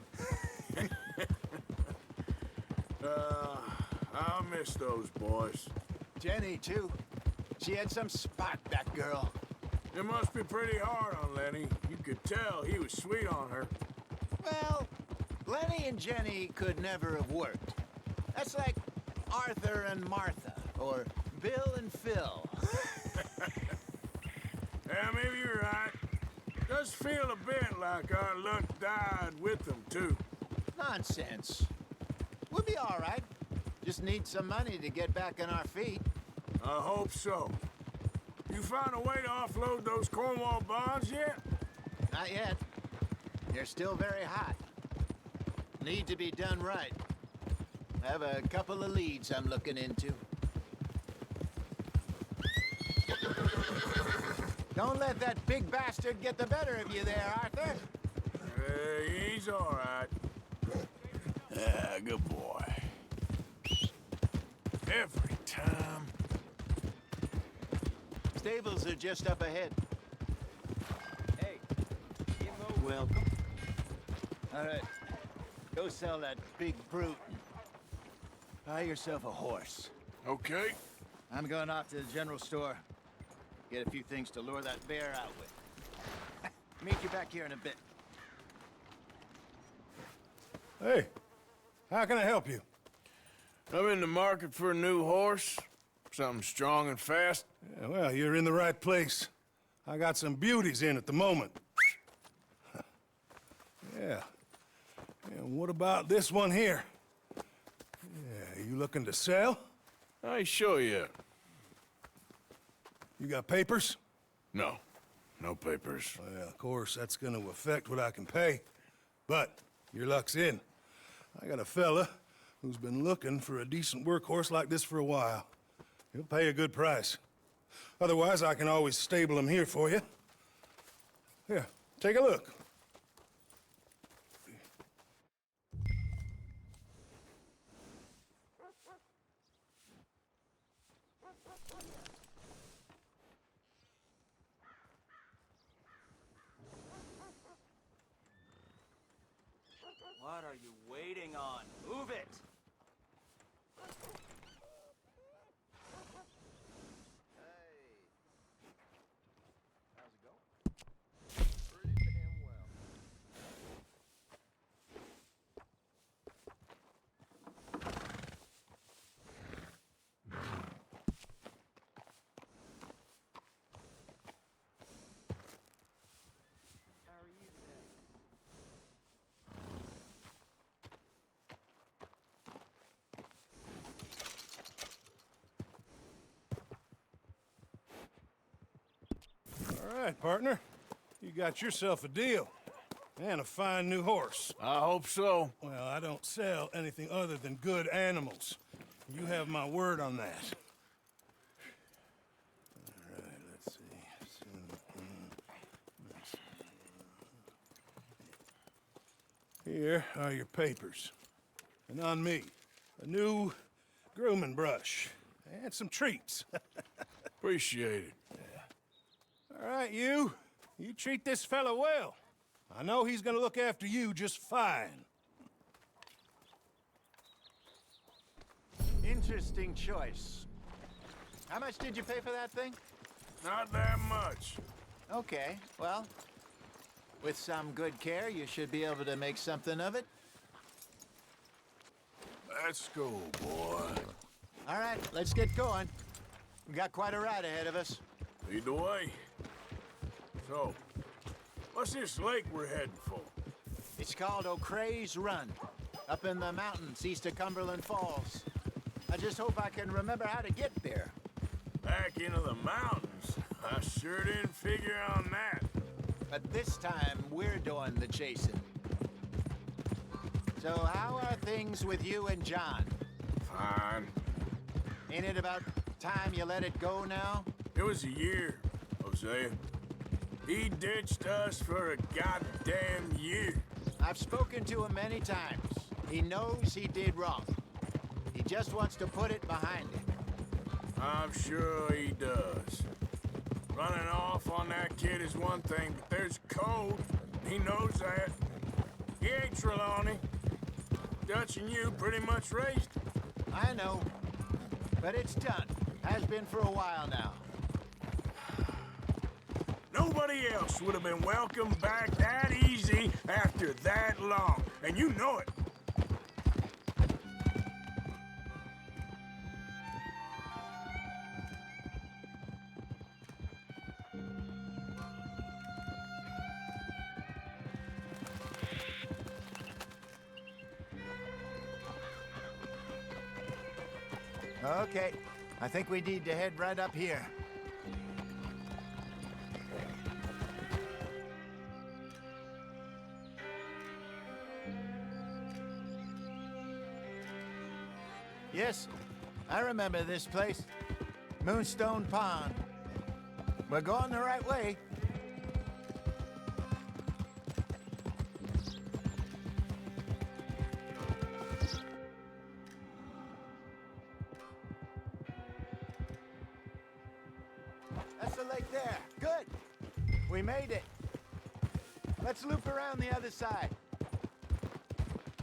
I'll miss those boys. Jenny, too. She had some spot, that girl. It must be pretty hard on Lenny. You could tell he was sweet on her. Well, Lenny and Jenny could never have worked. That's like Arthur and Martha, or Bill and Phil. Yeah, maybe you're right. Does feel a bit like our luck died with them, too. Nonsense. We'll be all right. Just need some money to get back on our feet. I hope so. You found a way to offload those Cornwall bonds yet? Not yet. They're still very hot. Need to be done right. I have a couple of leads I'm looking into. Don't let that big bastard get the better of you there, Arthur. He's all right. Yeah, good boy. Every time. stables are just up ahead. Hey, get moving. Welcome. All right, go sell that big brute. Buy yourself a horse. Okay. I'm going off to the general store. Get a few things to lure that bear out with. Meet you back here in a bit. Hey, how can I help you? I'm in the market for a new horse. Something strong and fast. Yeah, well, you're in the right place. I got some beauties in at the moment. Yeah. And what about this one here? Yeah, you looking to sell? I sure yeah. You got papers? No. No papers. Well, of course, that's gonna affect what I can pay. But your luck's in. I got a fella who's been looking for a decent workhorse like this for a while. He'll pay a good price. Otherwise, I can always stable him here for you. Here, take a look. What are you waiting on? Move it! All right, partner. You got yourself a deal. And a fine new horse. I hope so. Well, I don't sell anything other than good animals. You have my word on that. All right, let's see. Here are your papers. And on me, a new grooming brush. And some treats. Appreciate it. All right, you treat this fella well. I know he's gonna look after you just fine. Interesting choice. How much did you pay for that thing? Not that much. Okay, well, with some good care, you should be able to make something of it. Let's go, boy. All right, let's get going. We got quite a ride ahead of us. Lead the way. So, what's this lake we're heading for? It's called O'Creagh's Run, up in the mountains east of Cumberland Falls. I just hope I can remember how to get there. Back into the mountains? I sure didn't figure on that. But this time, we're doing the chasing. So how are things with you and John? Fine. Ain't it about time you let it go now? It was a year, Hosea. He ditched us for a goddamn year. I've spoken to him many times. He knows he did wrong. He just wants to put it behind him. I'm sure he does. Running off on that kid is one thing, but there's code. He knows that. He ain't Trelawney. Dutch and you pretty much raised him. I know. But it's done. Has been for a while now. Nobody else would have been welcomed back that easy after that long, and you know it. Okay, I think we need to head right up here. Yes, I remember this place. Moonstone Pond. We're going the right way. That's the right there. Good. We made it. Let's loop around the other side.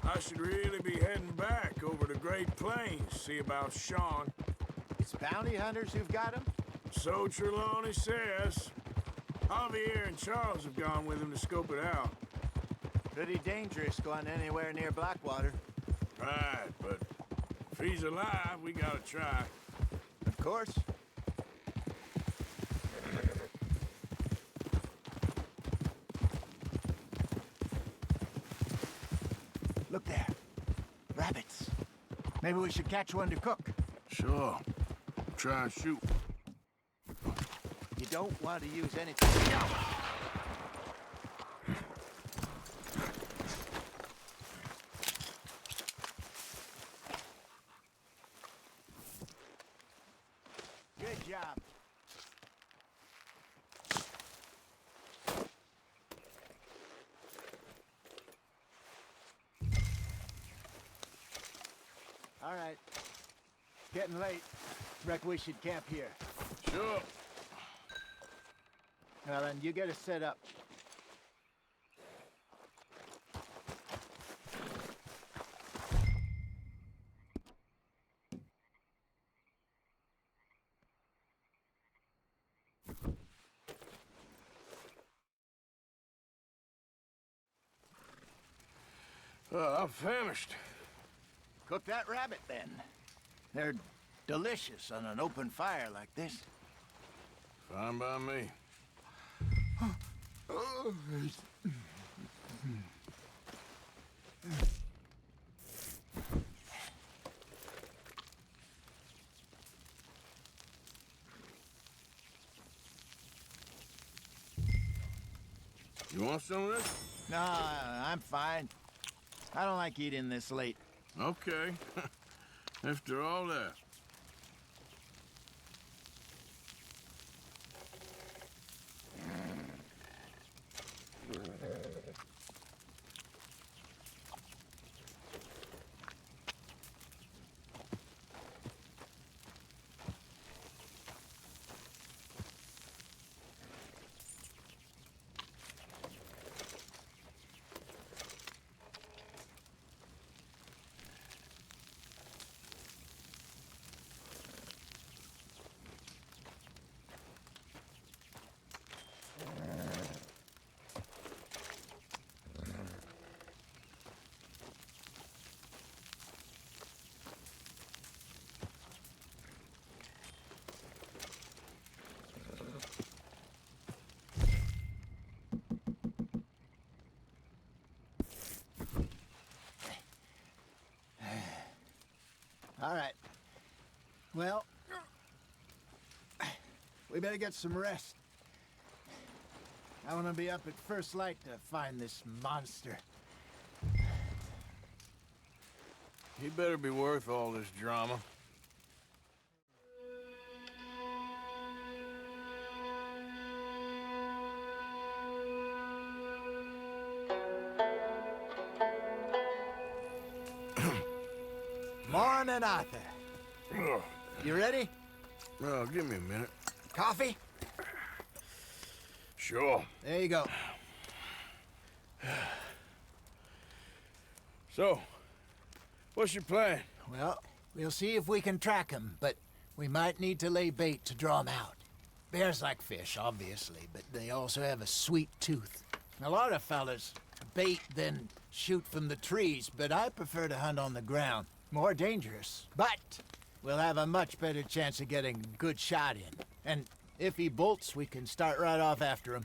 I should really be heading back over the Great Plains, see about Sean. It's bounty hunters who've got him? So Trelawney says. Javier and Charles have gone with him to scope it out. Pretty dangerous going anywhere near Blackwater. Right, but if he's alive, we gotta try. Of course. Look there. Rabbits. Maybe we should catch one to cook. Sure. Try and shoot. You don't want to use anything. Good job. All right. Getting late. Reckon we should camp here. Sure. Well, then, you get us set up. I'm famished. Cook that rabbit, then. They're delicious on an open fire like this. Fine by me. You want some of this? No, I'm fine. I don't like eating this late. Okay. After all that. All right. Well, we better get some rest. I want to be up at first light to find this monster. He better be worth all this drama. Morning, Arthur. You ready? Well, give me a minute. Coffee? Sure. There you go. So, what's your plan? Well, we'll see if we can track him, but we might need to lay bait to draw him out. Bears like fish, obviously, but they also have a sweet tooth. A lot of fellas bait, then shoot from the trees, but I prefer to hunt on the ground. More dangerous, but we'll have a much better chance of getting a good shot in. And if he bolts, we can start right off after him.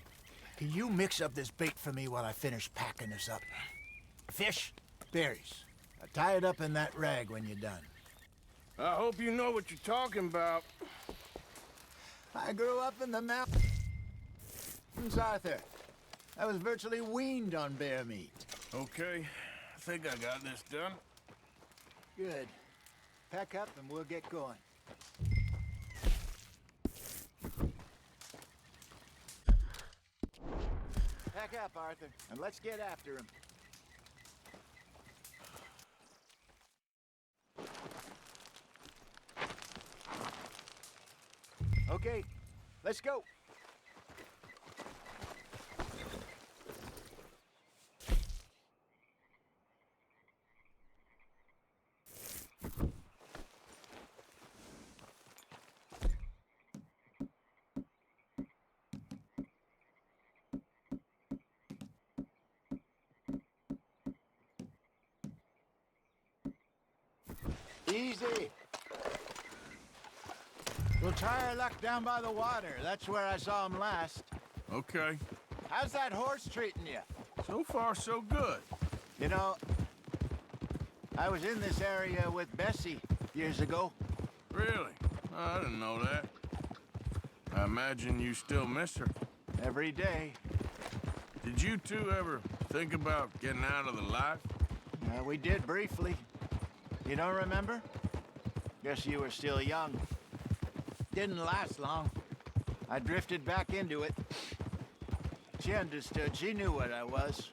Can you mix up this bait for me while I finish packing this up? Fish, berries. Tie it up in that rag when you're done. I hope you know what you're talking about. I grew up in the mountains, Arthur. I was virtually weaned on bear meat. Okay, I think I got this done. Good. Pack up and we'll get going. Pack up, Arthur, and let's get after him. Okay, let's go. Try our luck down by the water. That's where I saw him last. Okay. How's that horse treating you? So far, so good. You know, I was in this area with Bessie years ago. Really? I didn't know that. I imagine you still miss her. Every day. Did you two ever think about getting out of the life? We did briefly. You don't remember? Guess you were still young. Didn't last long. I drifted back into it. She understood. She knew what I was.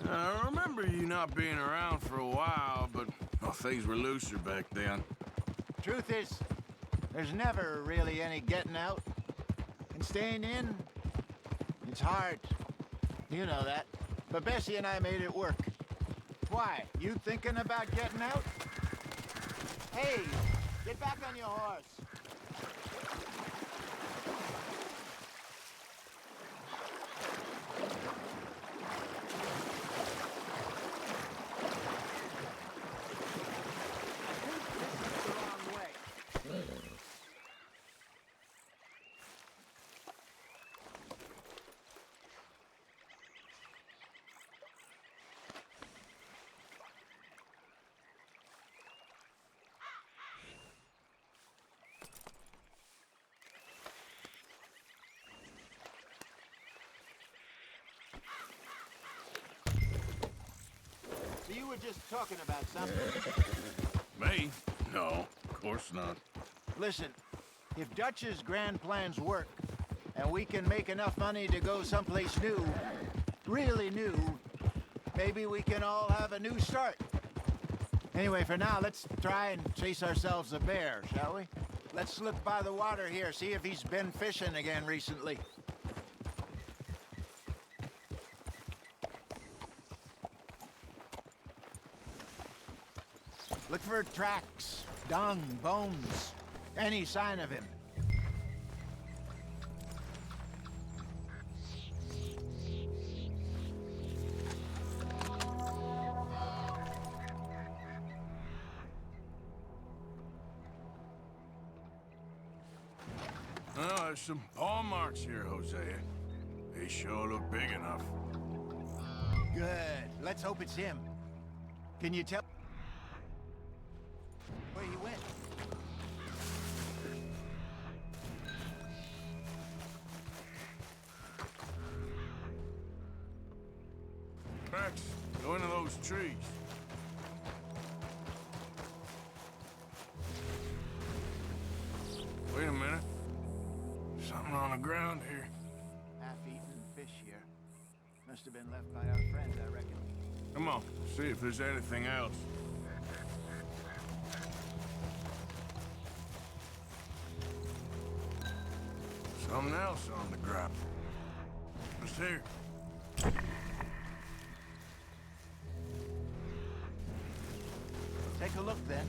I remember you not being around for a while, but things were looser back then. Truth is, there's never really any getting out. And staying in, it's hard. You know that. But Bessie and I made it work. Why? You thinking about getting out? Hey, get back on your horse. So you were just talking about something? Me? No, of course not. Listen, if Dutch's grand plans work, and we can make enough money to go someplace new, really new, maybe we can all have a new start. Anyway, for now, let's try and chase ourselves a bear, shall we? Let's slip by the water here, see if he's been fishing again recently. Look for tracks, dung, bones, any sign of him. Oh, there's some paw marks here, Hosea. They sure look big enough. Good. Let's hope it's him. Can you tell where he went? Max, go into those trees. Wait a minute. Something on the ground here. Half-eaten fish here. Must have been left by our friends, I reckon. Come on, see if there's anything else. Something else on the ground. What's here? Take a look, then.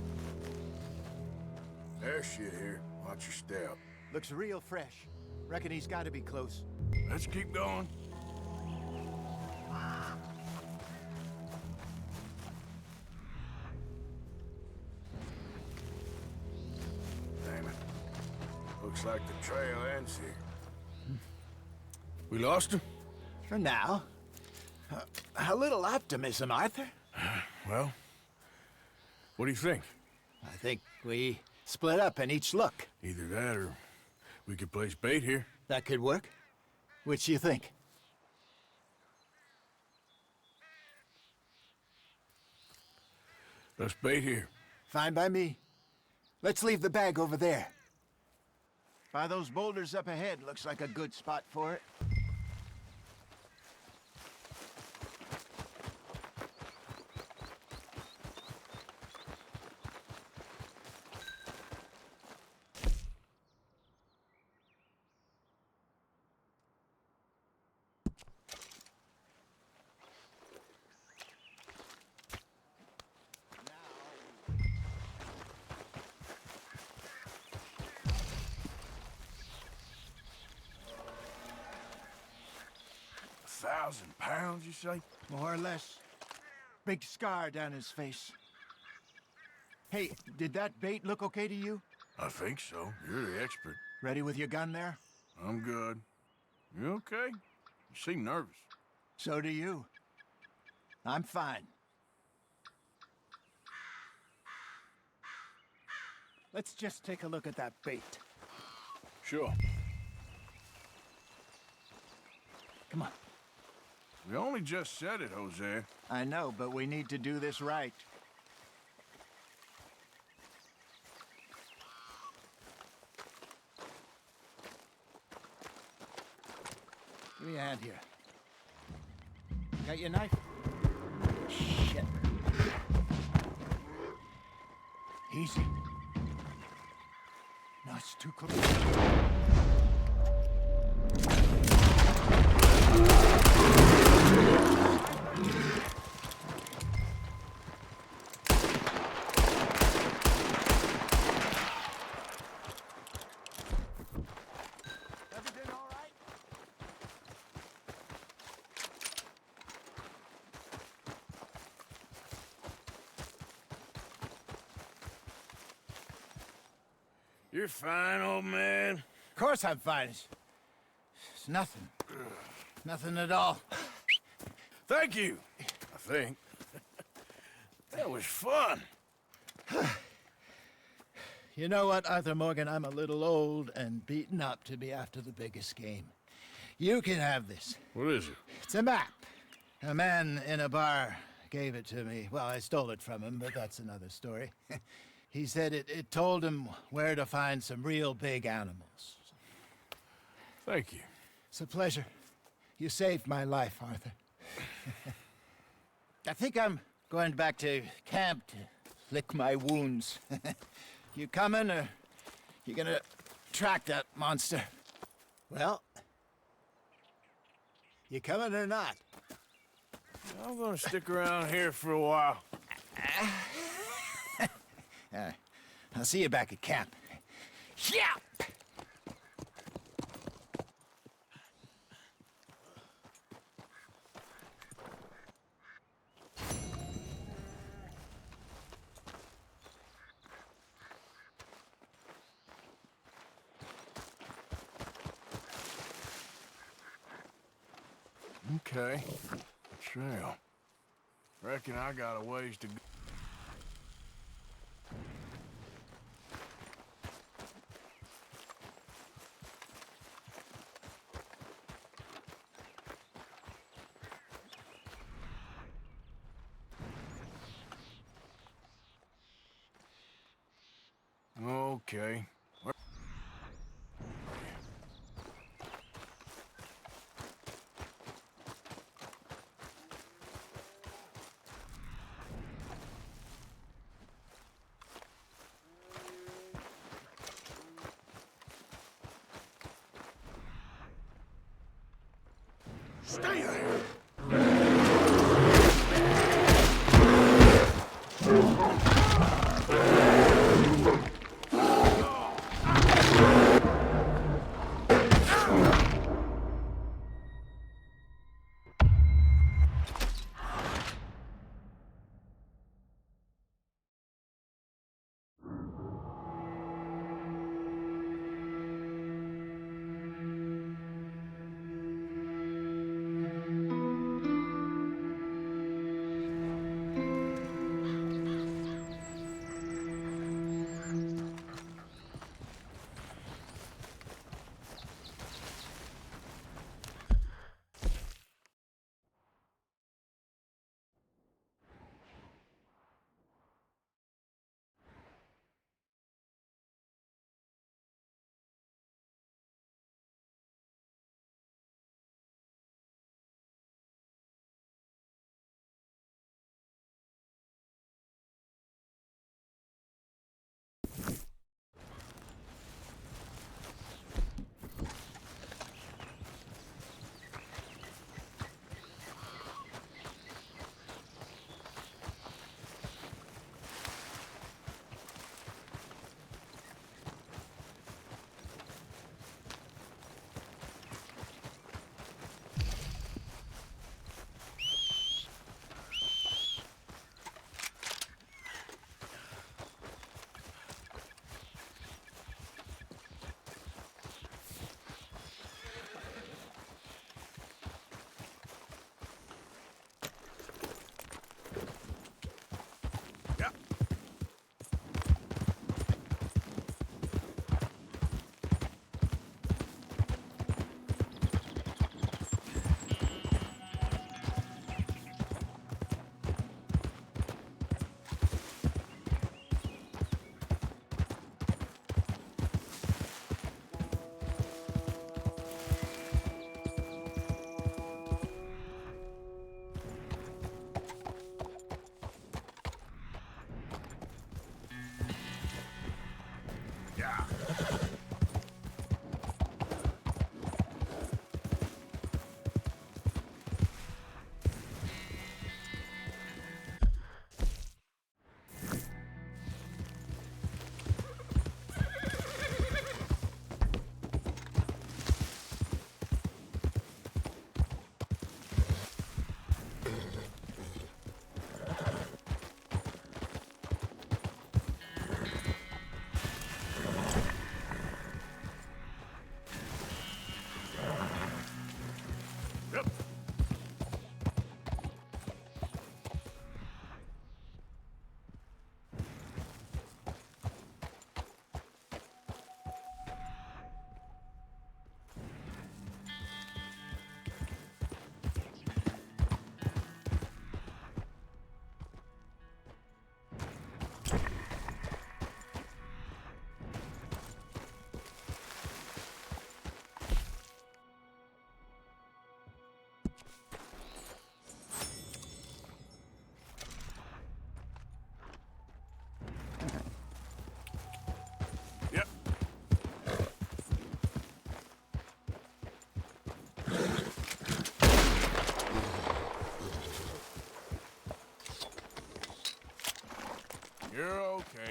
There's shit here. Watch your step. Looks real fresh. Reckon he's got to be close. Let's keep going. Damn it. Looks like the trail ends here. We lost him? For now. A little optimism, Arthur. Well, what do you think? I think we split up and each look. Either that or we could place bait here. That could work. Which you think? Let's bait here. Fine by me. Let's leave the bag over there. By those boulders up ahead, looks like a good spot for it. £1,000, you say? More or less. Big scar down his face. Hey, did that bait look okay to you? I think so. You're the expert. Ready with your gun there? I'm good. You okay? You seem nervous. So do you. I'm fine. Let's just take a look at that bait. Sure. Come on. We only just said it, Jose. I know, but we need to do this right. Give me a hand here. Got your knife? Shit. Easy. No, it's too close. Everything all right? You're fine, old man. Of course I'm fine. It's nothing. Nothing at all. Thank you, I think. That was fun. You know what, Arthur Morgan? I'm a little old and beaten up to be after the biggest game. You can have this. What is it? It's a map. A man in a bar gave it to me. Well, I stole it from him, but that's another story. He said it told him where to find some real big animals. Thank you. It's a pleasure. You saved my life, Arthur. I think I'm going back to camp to lick my wounds. You coming, or you gonna track that monster? Well, you coming or not? I'm gonna stick around here for a while. All right. I'll see you back at camp. Yeah! Okay. Trail. Reckon I got a ways to go. Okay. Stay there!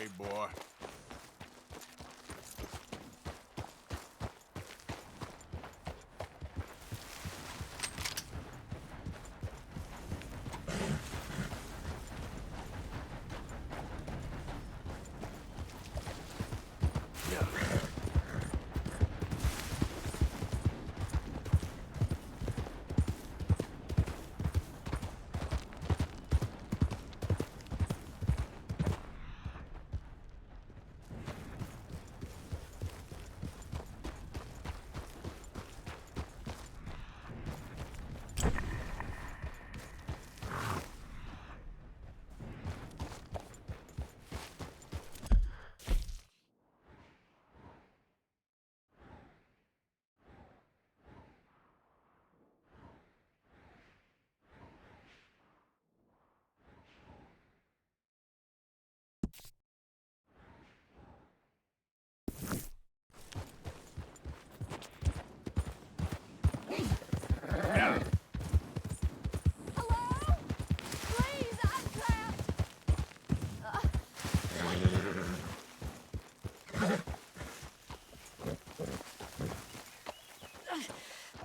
okay, boy.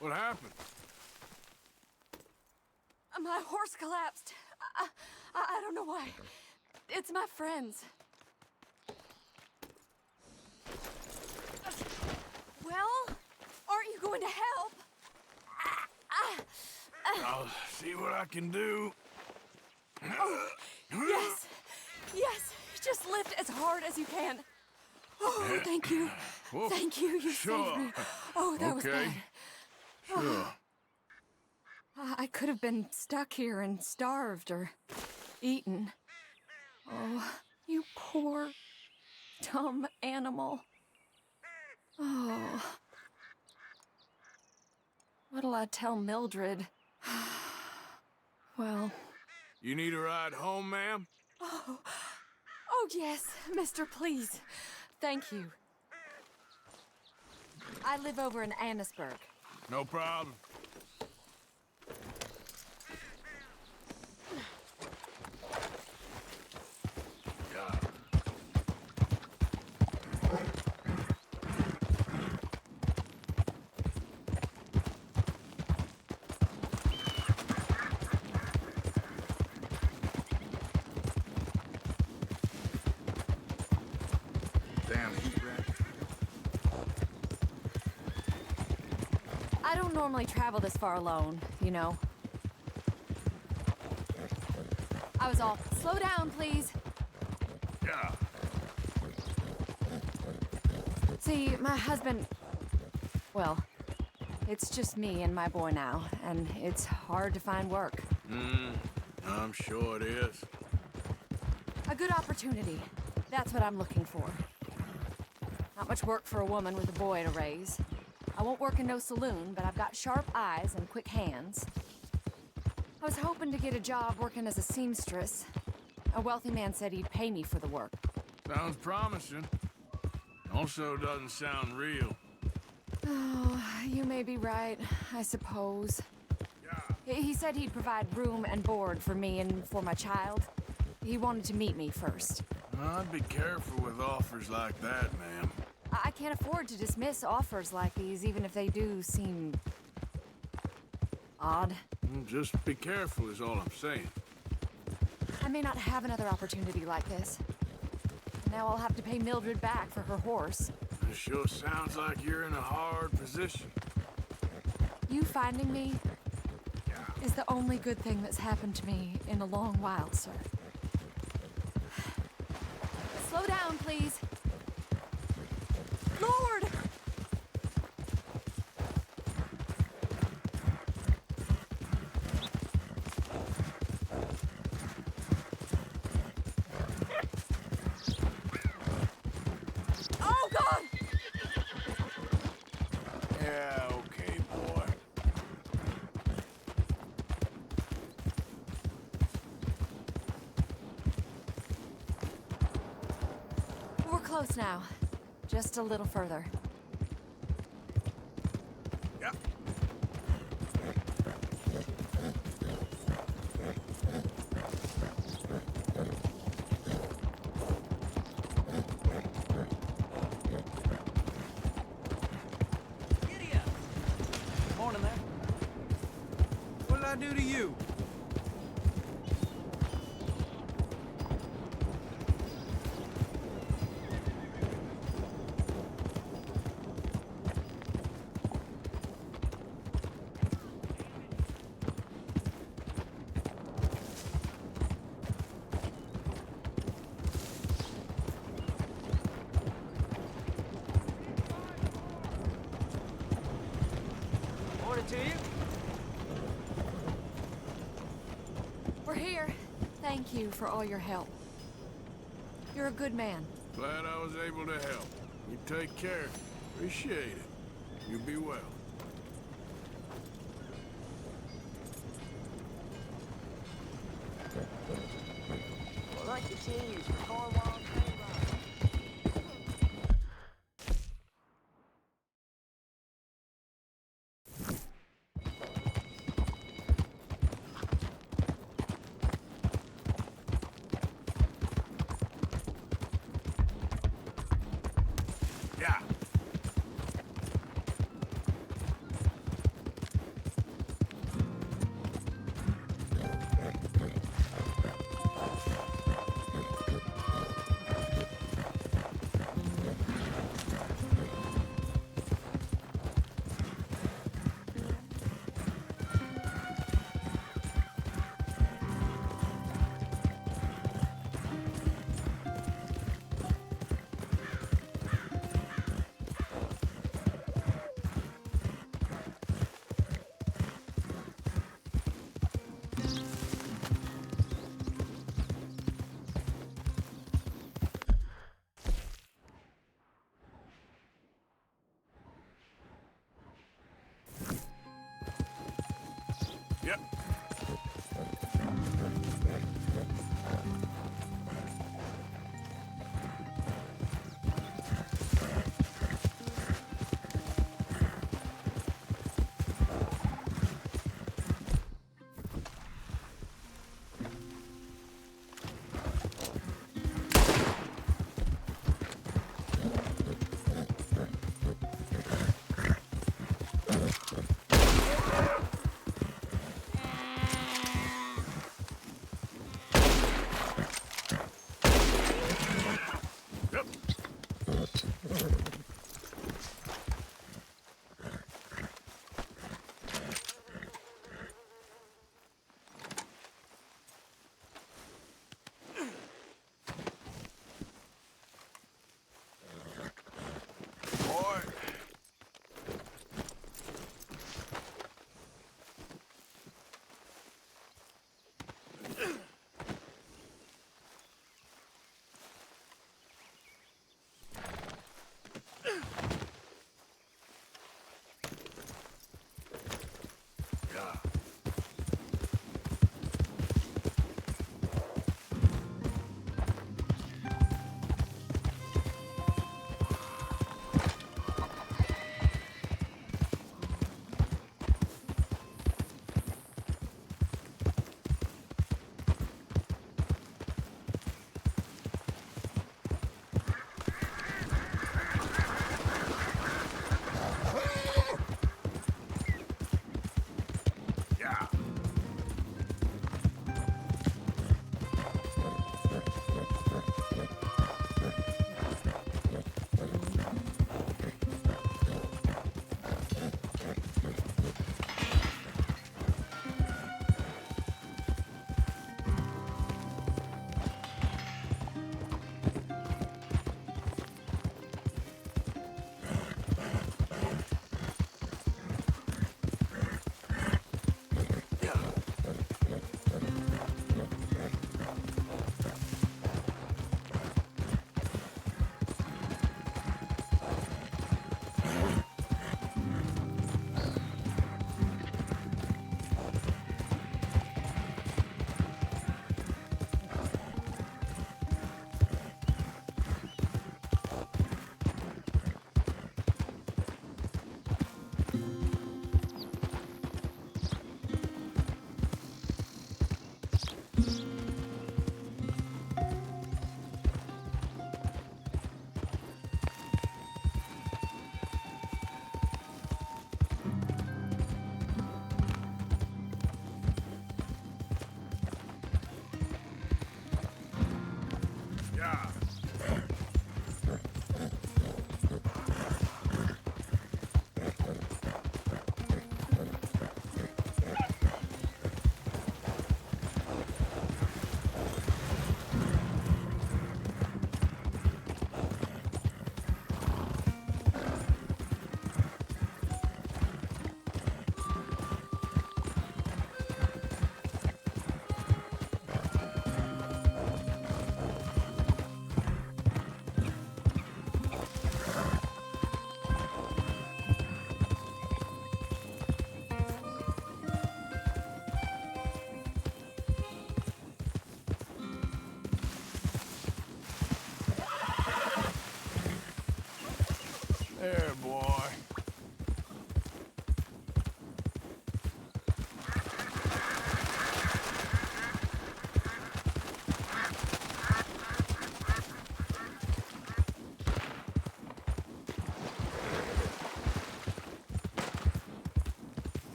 What happened? My horse collapsed. I don't know why. It's my friends. Well, aren't you going to help? I'll see what I can do. Oh, yes. Yes. Just lift as hard as you can. Oh, thank you. Whoa. Thank you. You saved me. Oh, that was bad. Sure. I could have been stuck here and starved or eaten. Oh, you poor, dumb animal. Oh. What'll I tell Mildred? Well... You need a ride home, ma'am? Oh, yes, mister, please. Thank you. I live over in Annisburg. No problem. Damn heat rat. I don't normally travel this far alone, you know. I was all, slow down, please. Yeah. See, my husband... Well, it's just me and my boy now, and it's hard to find work. I'm sure it is. A good opportunity. That's what I'm looking for. Not much work for a woman with a boy to raise. I won't work in no saloon, but I've got sharp eyes and quick hands. I was hoping to get a job working as a seamstress. A wealthy man said he'd pay me for the work. Sounds promising. Also doesn't sound real. Oh, you may be right, I suppose. He said he'd provide room and board for me and for my child. He wanted to meet me first. I'd be careful with offers like that, ma'am. I can't afford to dismiss offers like these, even if they do seem... odd. Just be careful is all I'm saying. I may not have another opportunity like this. Now I'll have to pay Mildred back for her horse. It sure sounds like you're in a hard position. You finding me is the only good thing that's happened to me in a long while, sir. Slow down, please. Lord! Oh, God! Yeah, okay, boy. We're close now. Just a little further. Yep. I do to you? Morning to you. We're here. Thank you for all your help. You're a good man. Glad I was able to help. You take care. Appreciate it. You be well. Well, like the teams for Cornwall train ride. Yeah. Yep.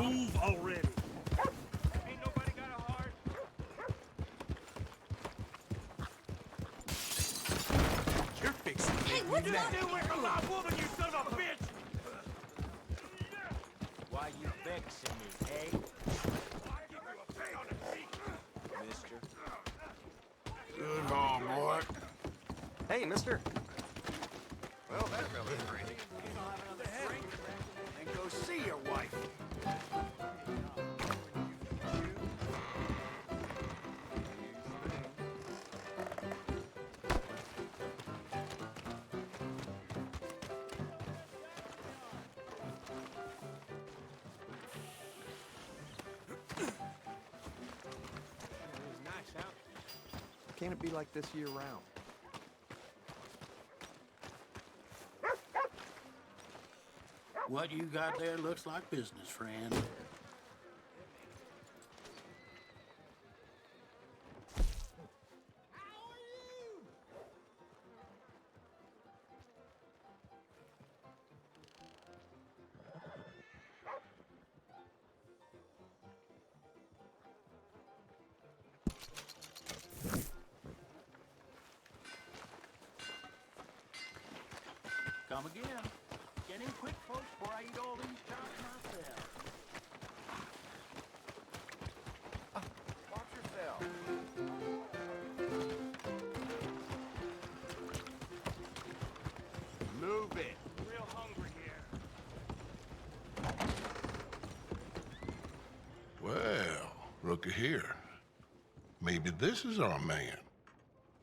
Move already. Ain't nobody got a heart. You're fixing me. Hey, what's wrong? Stay away from my woman, you son of a bitch! Why you vexing me, eh? Mister. Good haul, boy. Hey, mister. Well, that really pretty. And go see your wife. Can't it be like this year-round? What you got there looks like business, friend. Come again. Get in quick, folks, before I eat all these chops myself. Watch yourself. Move it. Real hungry here. Well, looky here. Maybe this is our man.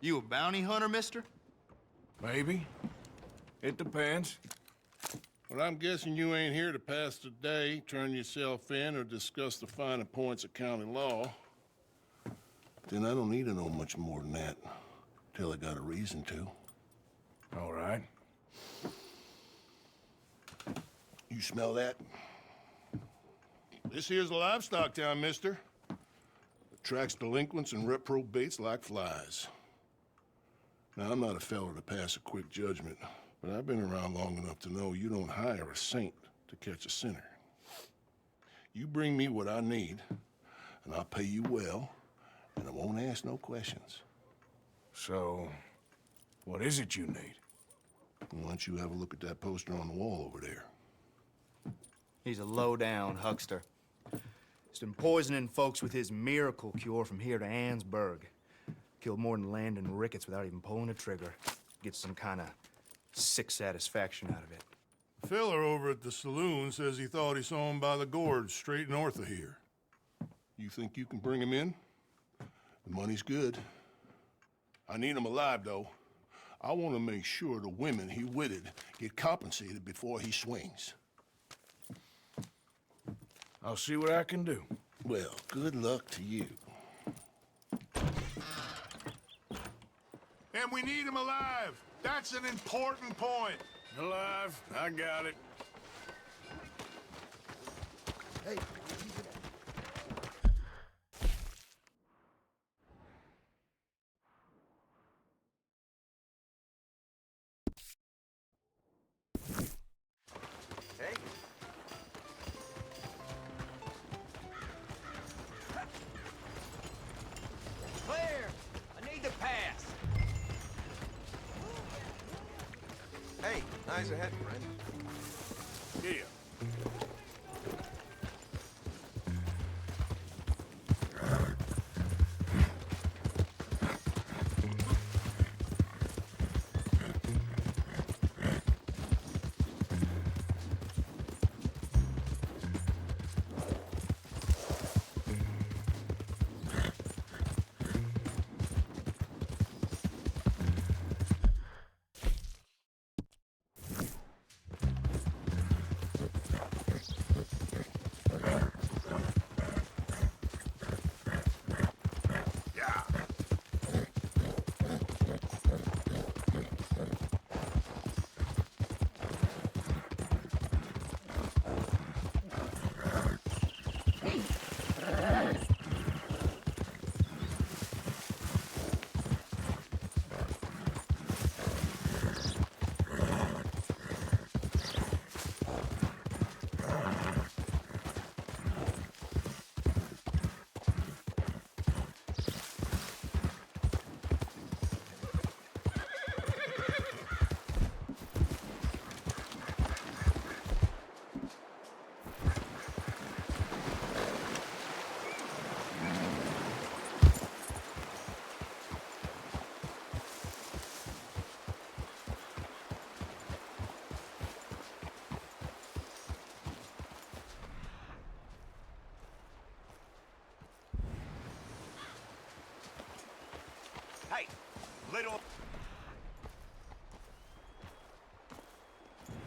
You a bounty hunter, mister? Maybe. It depends. Well, I'm guessing you ain't here to pass the day, turn yourself in, or discuss the finer points of county law. Then I don't need to know much more than that, till I got a reason to. All right. You smell that? This here's a livestock town, mister. Attracts delinquents and reprobates like flies. Now, I'm not a fellow to pass a quick judgment, but I've been around long enough to know you don't hire a saint to catch a sinner. You bring me what I need, and I'll pay you well, and I won't ask no questions. So, what is it you need? Why don't you have a look at that poster on the wall over there? He's a low-down huckster. He's been poisoning folks with his miracle cure from here to Annesburg. Killed more than Landon Ricketts without even pulling a trigger. Gets some kind of sick satisfaction out of it. The fella over at the saloon says he thought he saw him by the gorge straight north of here. You think you can bring him in? The money's good. I need him alive, though. I want to make sure the women he witted get compensated before he swings. I'll see what I can do. Well, good luck to you. And we need him alive. That's an important point. Alive, I got it. Hey. Hey. Clear! I need to pass. Hey, eyes ahead, friend. Yeah. Hey, little...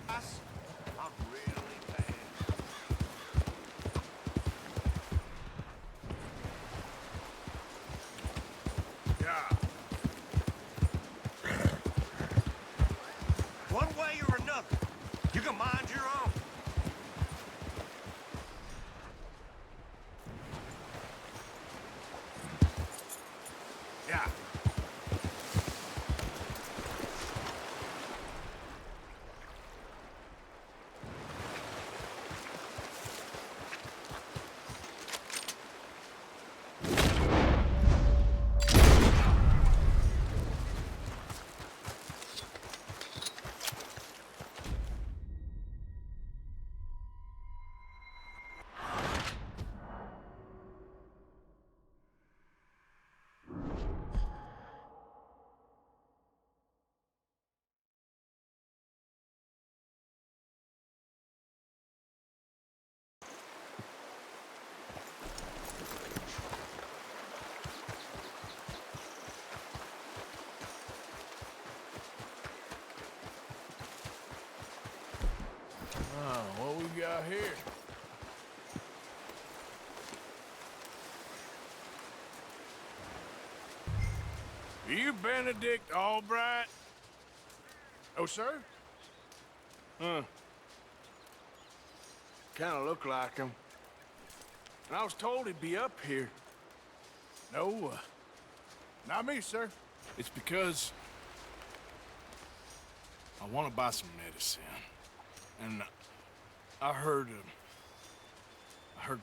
I'm really bad. Yeah. One way or another, you can mind your own. Yeah. What we got here? Are you Benedict Albright? Oh, sir? Huh. Kinda look like him. And I was told he'd be up here. No, not me, sir. It's because I want to buy some medicine. And I heard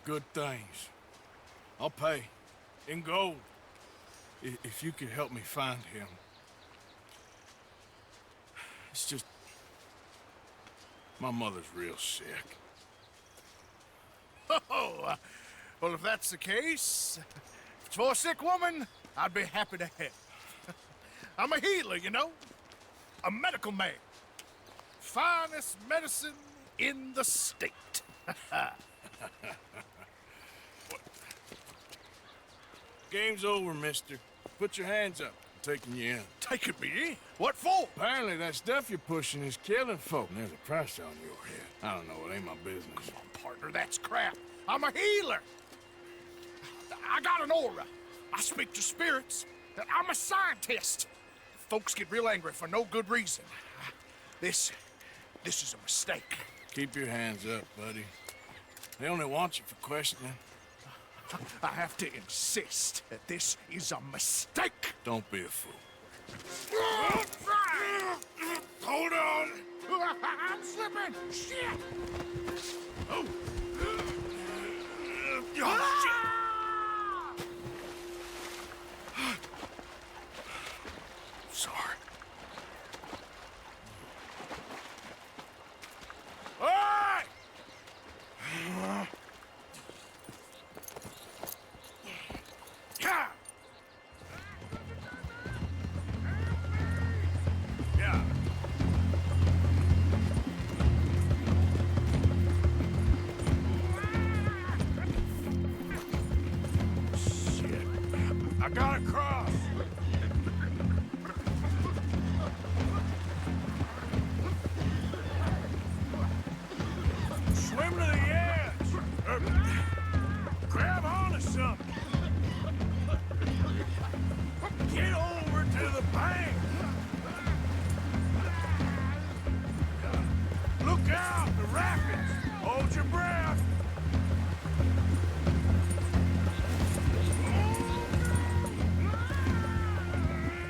good things. I'll pay in gold if you could help me find him. It's just my mother's real sick. Oh, well, if that's the case, if it's for a sick woman, I'd be happy to help. I'm a healer, you know, a medical man. Finest medicine in the state. Game's over, mister. Put your hands up. I'm taking you in. Taking me in? What for? Apparently that stuff you're pushing is killing folk. And there's a price on your head. I don't know, it ain't my business. Come on, partner, that's crap. I'm a healer. I got an aura. I speak to spirits. I'm a scientist. Folks get real angry for no good reason. This is a mistake. Keep your hands up, buddy. They only want you for questioning. I have to insist that this is a mistake. Don't be a fool. Hold on. I'm slipping. Shit. Oh. Oh, shit. Sorry. All right. Yeah. Yeah. Shit. I gotta cross. Swim to the edge. Grab onto something. Get over to the bank. Look out, the rapids. Hold your breath.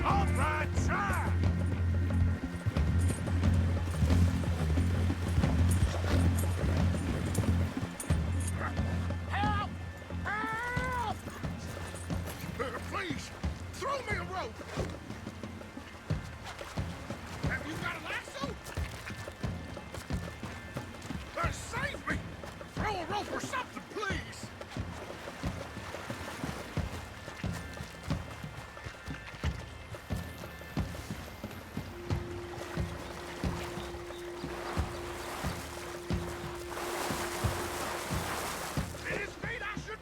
All right, try. Help! Help! Please, throw me a rope. Have you got a lasso? Save me! Throw a rope or something, please! His feet, I should...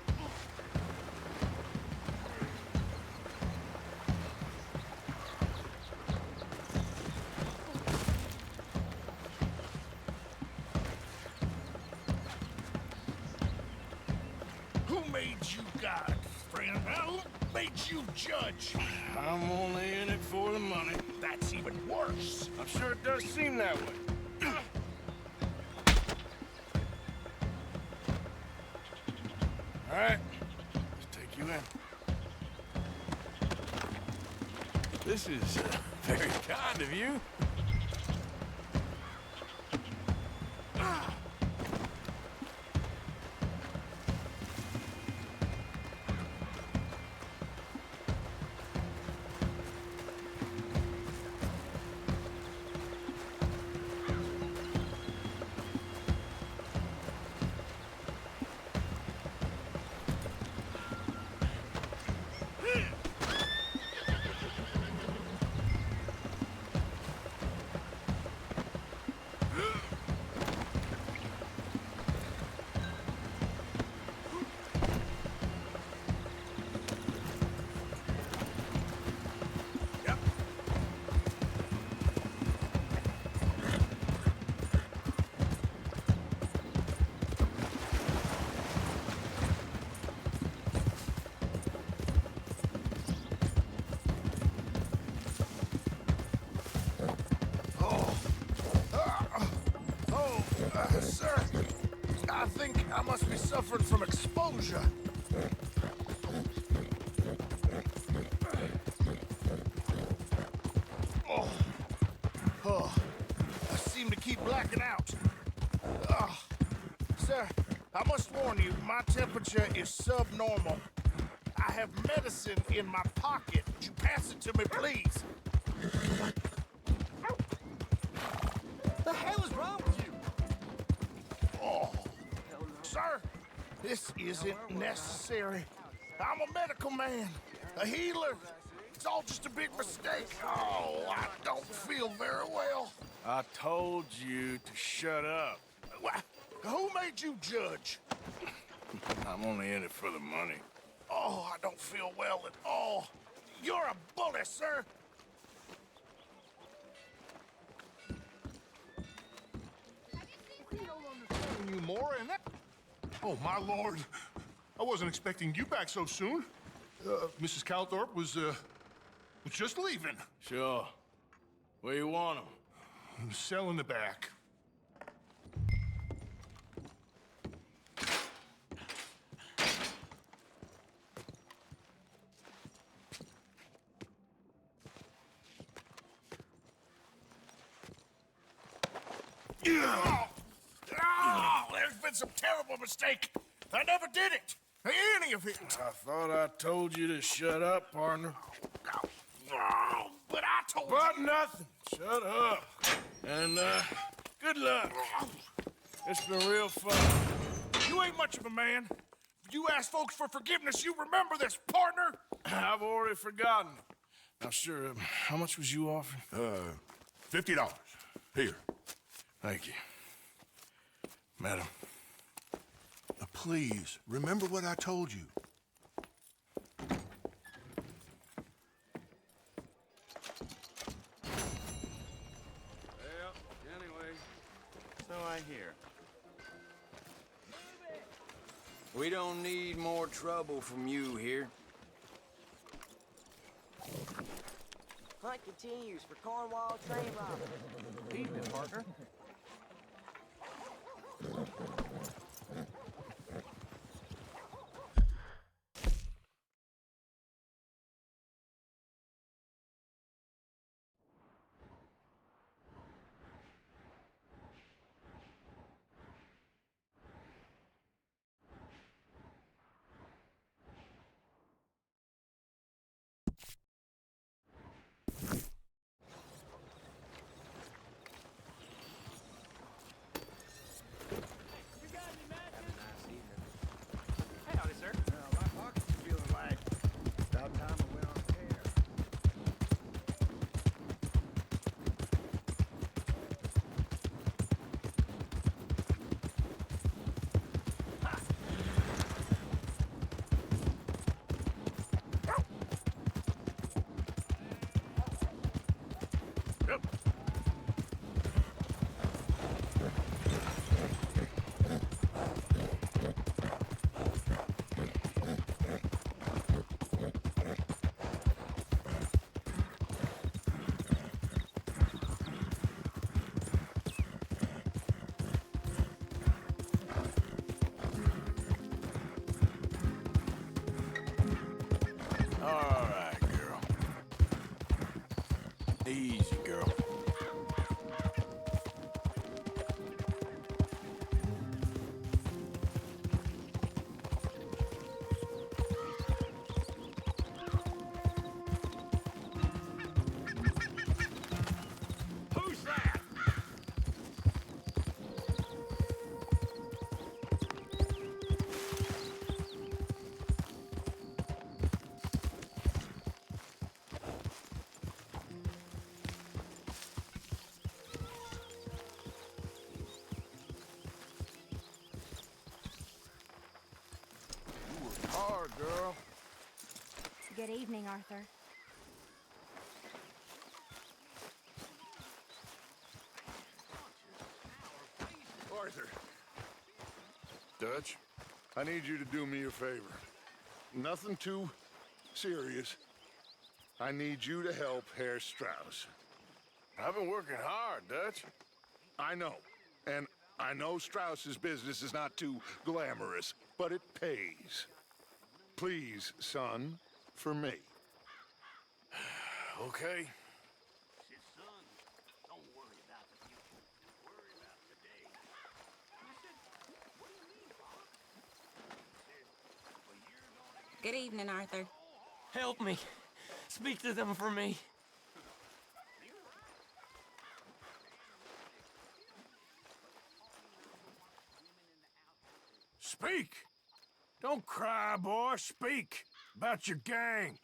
made you judge? I'm only in it for the money. That's even worse. I'm sure it does seem that way. All right, let's take you in. This is very kind of you. Sir, I think I must be suffering from exposure. I seem to keep blacking out. Sir, I must warn you, my temperature is subnormal. I have medicine in my pocket. Would you pass it to me, please? The hell is wrong with you? Sir, this isn't necessary. I'm a medical man, a healer. It's all just a big mistake. Oh, I don't feel very well. I told you to shut up. Who made you judge? I'm only in it for the money. Oh, I don't feel well at all. You're a bully, sir. We don't understand you more, and that... Oh, my lord. I wasn't expecting you back so soon. Mrs. Calthorpe was just leaving. Sure. Where you want him? Cell in the back. There's been some terrible mistake. I never did it. Any of it. I thought I told you to shut up, partner. But I told you. But nothing. Shut up. And, good luck. It's been real fun. You ain't much of a man. You ask folks for forgiveness, you remember this, partner? I've already forgotten. Now, sure, how much was you offering? $50. Here. Thank you. Madam. Please, remember what I told you. Well, anyway, so I hear. We don't need more trouble from you here. Hunt continues for Cornwall train robbery. Evening, partner. Easy, girl. Who's that? Hard, girl. Good evening, Arthur. Arthur. Dutch, I need you to do me a favor. Nothing too serious. I need you to help Herr Strauss. I've been working hard, Dutch. I know. And I know Strauss's business is not too glamorous, but it pays. Please, son, for me. Okay. Don't worry about the future. Worry about today. I said, what do you mean, Bob? Good evening, Arthur. Help me. Speak to them for me. Speak! Don't cry, boy. Speak about your gang.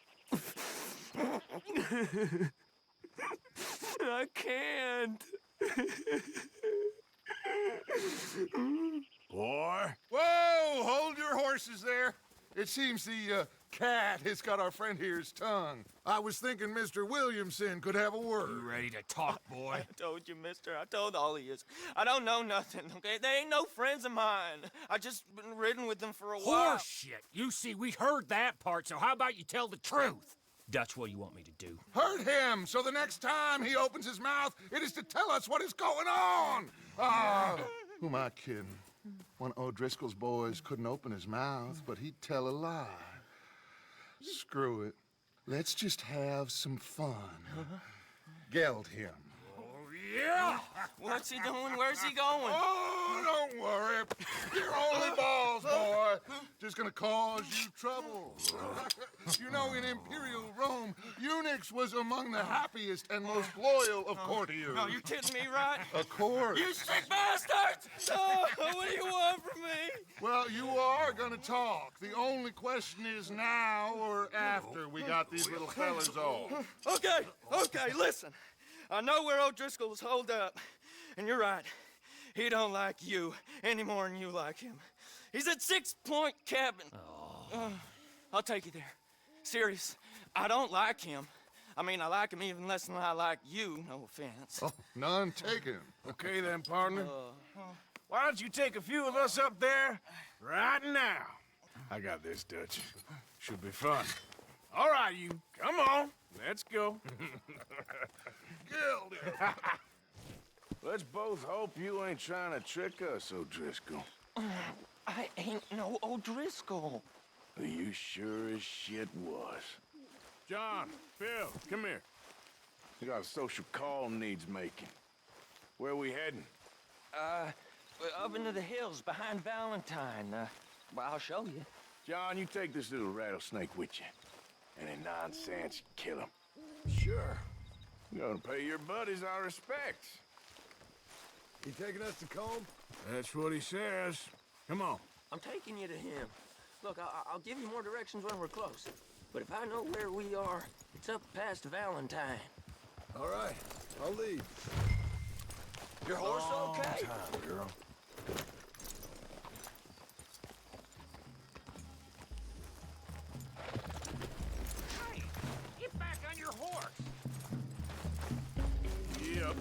I can't. Boy. Whoa! Hold your horses there. It seems the cat has got our friend here's tongue. I was thinking Mr. Williamson could have a word. You ready to talk, boy? I told you, mister. I told all of you. I don't know nothing, okay? They ain't no friends of mine. I just been ridden with them for a while. Horseshit! You see, we heard that part, so how about you tell the truth? Dutch, what do you want me to do? Hurt him, so the next time he opens his mouth, it is to tell us what is going on. Who am I kidding? One of O'Driscoll's boys couldn't open his mouth, but he'd tell a lie. Screw it. Let's just have some fun. Geld him. Yeah! What's he doing? Where's he going? Oh, don't worry. You're only balls, boy. Just gonna cause you trouble. You know, in Imperial Rome, eunuchs was among the happiest and most loyal of courtiers. No, you kidding me, right? Of course. You sick bastards! Oh, what do you want from me? Well, you are gonna talk. The only question is now or after we got these little fellas off. Okay, listen. I know where O'Driscoll's holed up, and you're right. He don't like you any more than you like him. He's at 6 Point Cabin. I'll take you there. Serious, I don't like him. I mean, I like him even less than I like you, no offense. Oh, none taken. Okay then, partner. Why don't you take a few of us up there right now? I got this, Dutch. Should be fun. All right, you. Come on. Let's go. Let's both hope you ain't trying to trick us, O'Driscoll. I ain't no O'Driscoll. You sure as shit was. John, Phil, come here. We got a social call needs making. Where we heading? Up into the hills behind Valentine. Well, I'll show you. John, you take this little rattlesnake with you. Any nonsense, kill him. Sure. You're gonna pay your buddies our respects. You taking us to Combe? That's what he says. Come on. I'm taking you to him. Look, I'll give you more directions when we're close. But if I know where we are, it's up past Valentine. All right, I'll lead. Your horse okay? Time, girl. Hey, get back on your horse. Yep.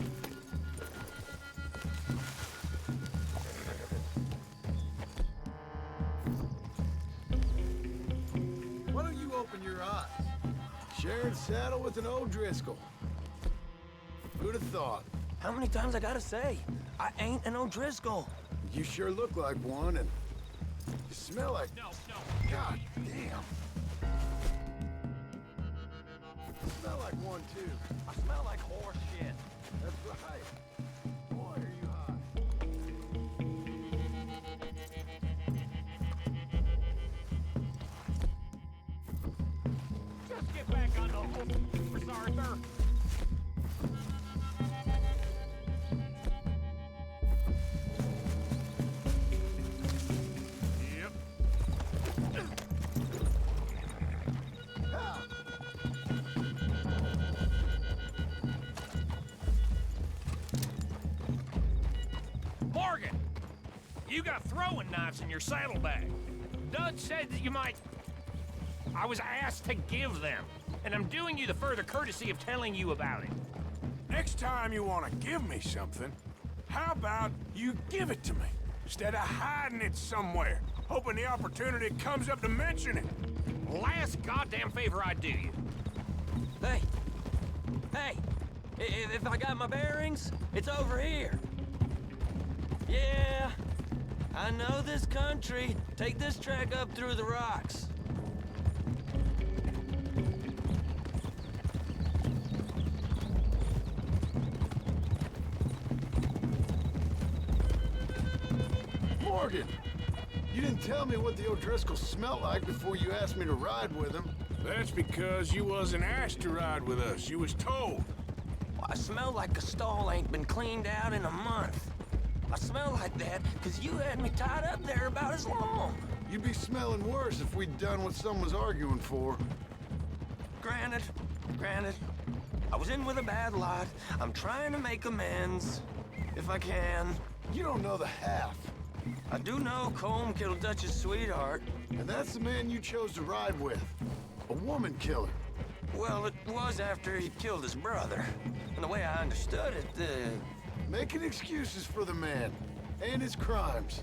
Why don't you open your eyes? Sharing saddle with an O'Driscoll. Who'd have thought? How many times I gotta say? I ain't an O'Driscoll. You sure look like one, and you smell like... No. God damn. You smell like like one, too. I smell like horse shit. That's right. Boy, are you high. Just get back on the horse, Arthur. Morgan! You got throwing knives in your saddlebag. Dud said that you might... I was asked to give them, and I'm doing you the further courtesy of telling you about it. Next time you want to give me something, how about you give it to me, instead of hiding it somewhere, hoping the opportunity comes up to mention it? Last goddamn favor I do you. Hey! Hey! If I got my bearings, it's over here. Yeah, I know this country. Take this track up through the rocks. Morgan! You didn't tell me what the O'Driscolls smelled like before you asked me to ride with them. That's because you wasn't asked to ride with us. You was told. Well, I smell like a stall ain't been cleaned out in a month. I smell like that because you had me tied up there about as long. You'd be smelling worse if we'd done what someone was arguing for. Granted. I was in with a bad lot. I'm trying to make amends, if I can. You don't know the half. I do know Colm killed Dutch's sweetheart. And that's the man you chose to ride with. A woman killer. Well, it was after he killed his brother. And the way I understood it, Making excuses for the man. And his crimes.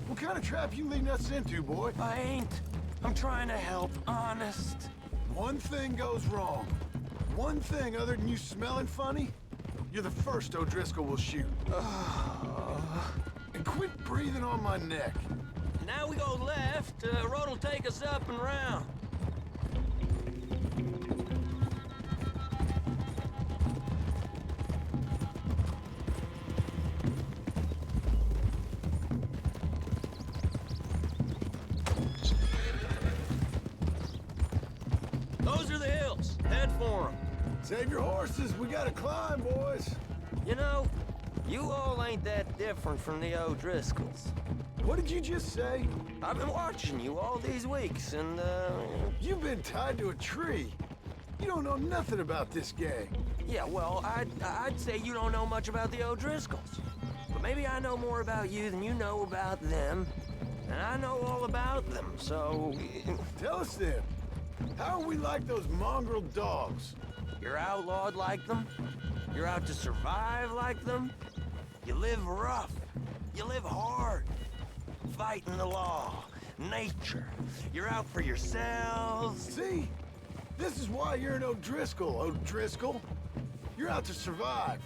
What kind of trap you leading us into, boy? I ain't. I'm trying to help, honest. One thing goes wrong. One thing other than you smelling funny, you're the first O'Driscoll will shoot. And quit breathing on my neck. Now we go left. Road'll take us up and round. Those are the hills. Head for them. Save your horses. We gotta climb, boys. You know, you all ain't that different from the O'Driscolls. What did you just say? I've been watching you all these weeks, and, You've been tied to a tree. You don't know nothing about this gang. Yeah, well, I'd say you don't know much about the O'Driscolls. But maybe I know more about you than you know about them. And I know all about them, so... Tell us then. How are we like those mongrel dogs? You're outlawed like them. You're out to survive like them. You live rough. You live hard. Fighting the law, nature. You're out for yourselves. See? This is why you're an O'Driscoll, O'Driscoll. You're out to survive.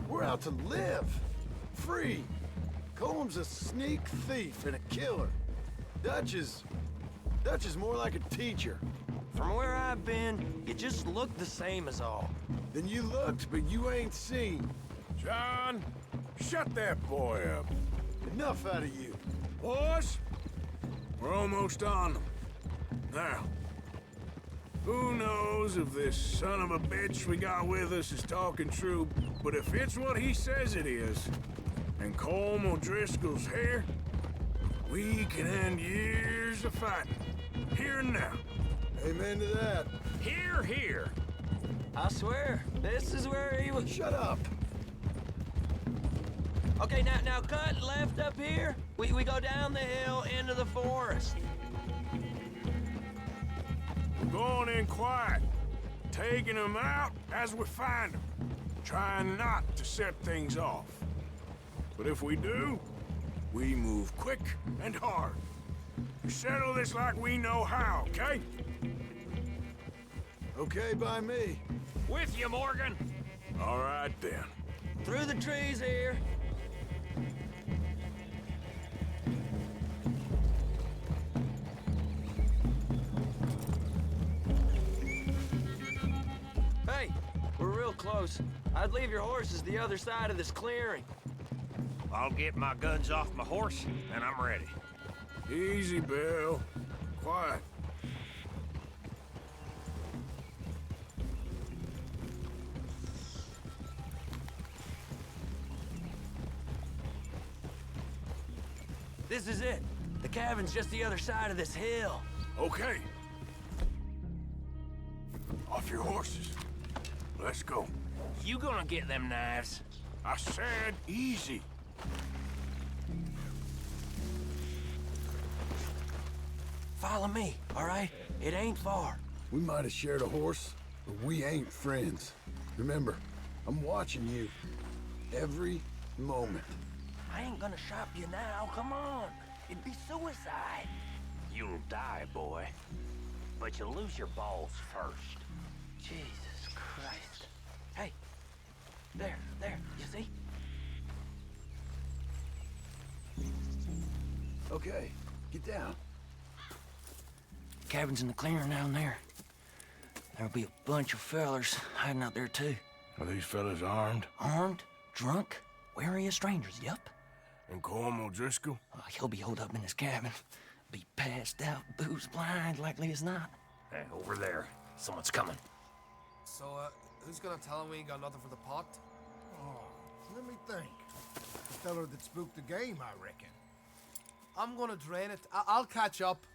We're out to live. Free. Colm's a sneak thief and a killer. Dutch is more like a teacher. From where I've been, you just look the same as all. Then you looked, but you ain't seen. John, shut that boy up. Enough out of you. Boys, we're almost on them. Now, who knows if this son of a bitch we got with us is talking true, but if it's what he says it is, and Colm O'Driscoll's here, we can end years of fighting. Here and now. Amen to that. Here, here. I swear, this is where he was... Shut up. Okay, now cut left up here. We go down the hill into the forest. We're going in quiet, taking them out as we find them, trying not to set things off. But if we do, we move quick and hard. We settle this like we know how, okay? Okay by me. With you, Morgan. All right, then. Through the trees here. Hey, We're real close. I'd leave your horses the other side of this clearing. I'll get my guns off my horse, and I'm ready. Easy, Bill. Quiet. This is it. The cabin's just the other side of this hill. Okay. Off your horses. Let's go. You gonna get them knives? I said easy. Follow me, all right? It ain't far. We might have shared a horse, but we ain't friends. Remember, I'm watching you. Every moment. I ain't gonna shop you now, come on. It'd be suicide. You'll die, boy. But you'll lose your balls first. Jesus Christ. Hey, there, you see? Okay, get down. Cabin's in the clearing down there. There'll be a bunch of fellers hiding out there, too. Are these fellas armed? Armed, drunk, wary of strangers, yup. And Colm O'Driscoll? He'll be holed up in his cabin. Be passed out, booze blind, likely as not. Hey, over there. Someone's coming. So, who's gonna tell him we ain't got nothing for the pot? Oh, let me think. The feller that spooked the game, I reckon. I'm gonna drain it. I'll catch up.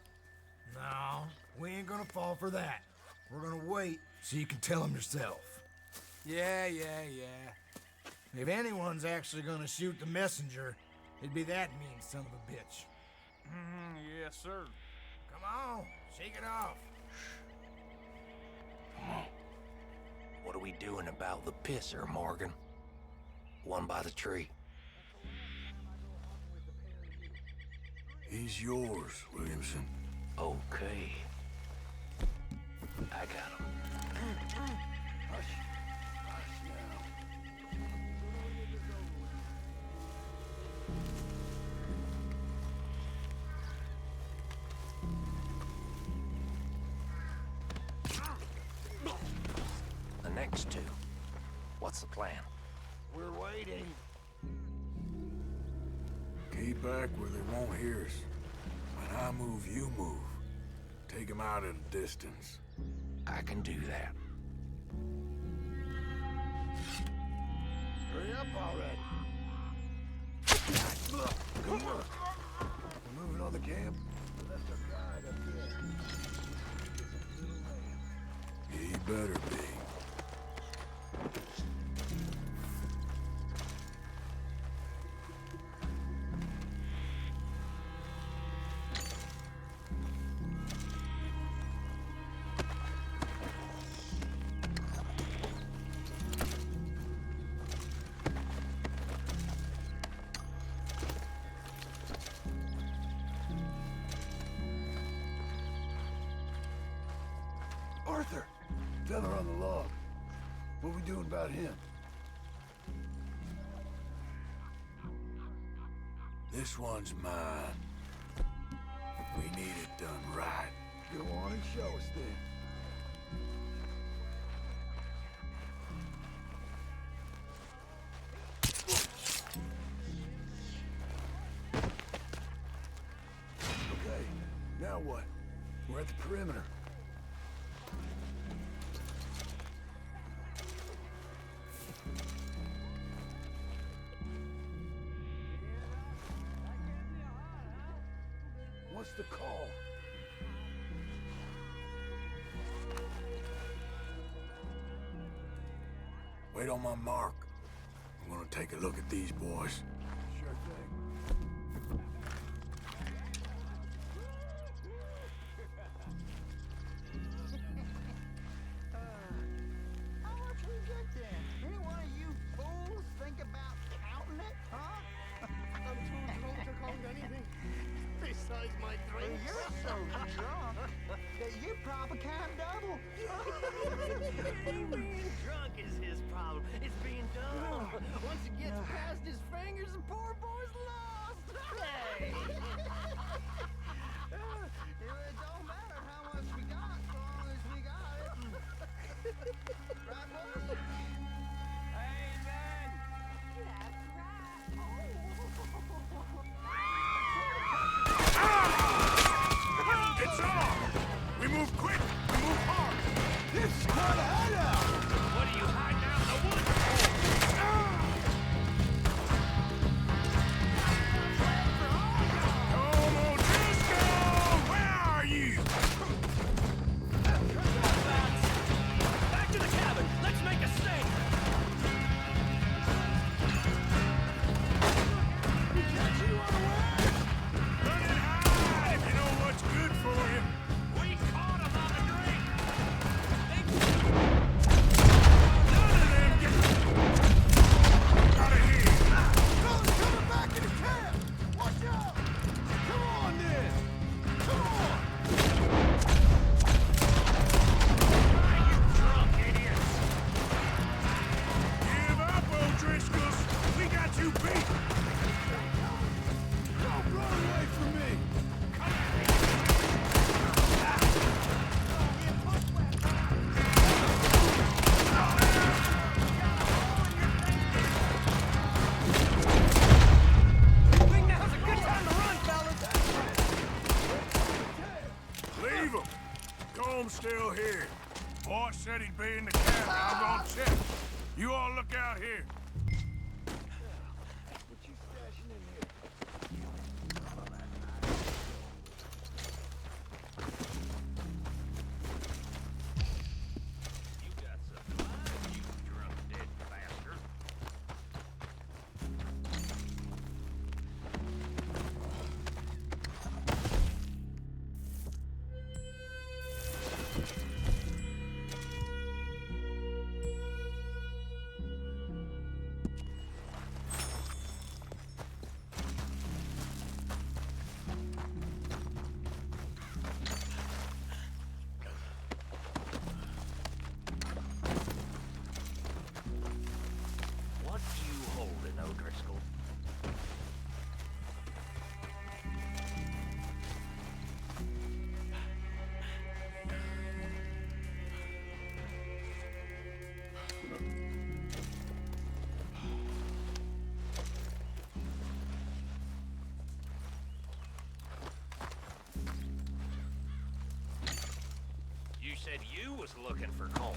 No, we ain't gonna fall for that. We're gonna wait so you can tell him yourself. Yeah. If anyone's actually gonna shoot the messenger, it'd be that mean son of a bitch. Yes, sir. Come on, shake it off. What are we doing about the pisser, Morgan? One by the tree. He's yours, Williamson. Okay. I got him. Hush now. The next two. What's the plan? We're waiting. Keep back where they won't hear us. When I move, you move. Take him out at a distance. I can do that. Hurry up already. Come on. We're moving on the camp. We left our guide up there. He better be. Arthur! Fella on the log. What we doing about him? This one's mine. We need it done right. Go on and show us then. Okay, now what? We're at the perimeter. What's the call? Wait on my mark. I'm gonna take a look at these boys. Sure thing. How much we get then? Any one of you fools think about counting it, huh? I'm too drunk to count anything besides my drinks. You're so drunk that you probably can't double. Being drunk is his problem. It's being dumb. Once it gets past his fingers, the poor boy's lost. Hey! It don't matter how much we got, as long as we got it. Right, boys? What are you hiding out in the woods for? Come on, Driscoll! Where are you? Back to the cabin. Let's make a stake. Run and hide if you know what's good for you. We caught him on the drink. None of them get out of here. Fellas coming back into camp! Watch out! Come on, then! Come on! You drunk idiots. Give up, O'Driscolls. We got you beat. Don't run away from me! Think now's a good time to run, fellas. Leave him. Comb's still here. Boss said he'd be in the cabin. I'm gonna check. You all look out here. What you stashing in here? You got something, you drunk dead bastard. What you holding, O'Driscoll? You said you was looking for Cole.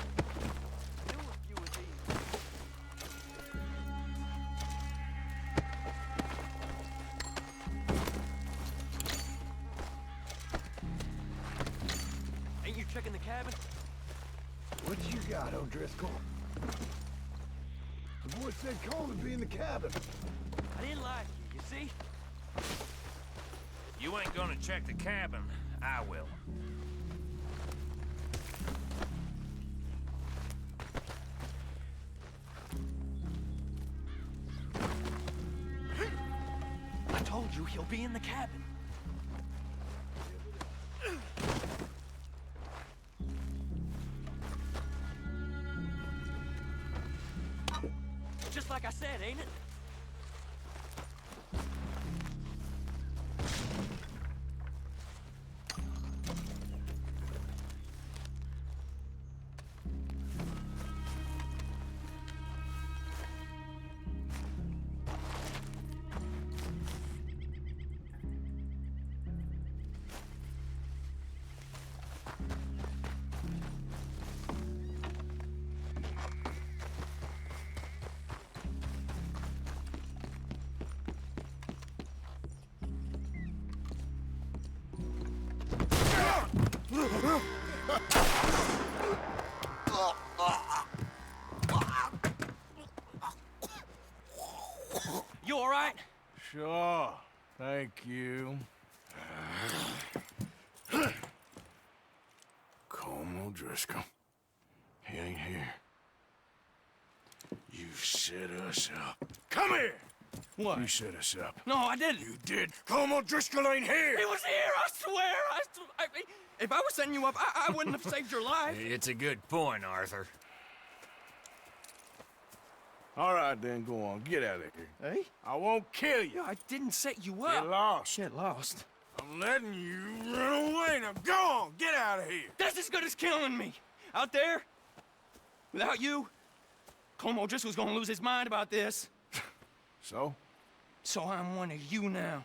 Do a few of these. Ain't you checking the cabin? What you got, O'Driscoll? The boy said Cole would be in the cabin. I didn't like you, you see? You ain't gonna check the cabin. I will. I told you he'll be in the cabin. Just like I said, ain't it? You all right? Sure. Thank you. Colm O'Driscoll. He ain't here. You set us up. Come here! What? You set us up. No, I didn't. You did. Colm O'Driscoll ain't here! He was here, I swear! If I was setting you up, I wouldn't have saved your life. It's a good point, Arthur. All right, then, go on. Get out of here. Hey? I won't kill you. I didn't set you up. Get lost. Get lost. I'm letting you run away. Now go on. Get out of here. That's as good as killing me. Out there, without you, Colm O'Driscoll's gonna lose his mind about this. So? So I'm one of you now.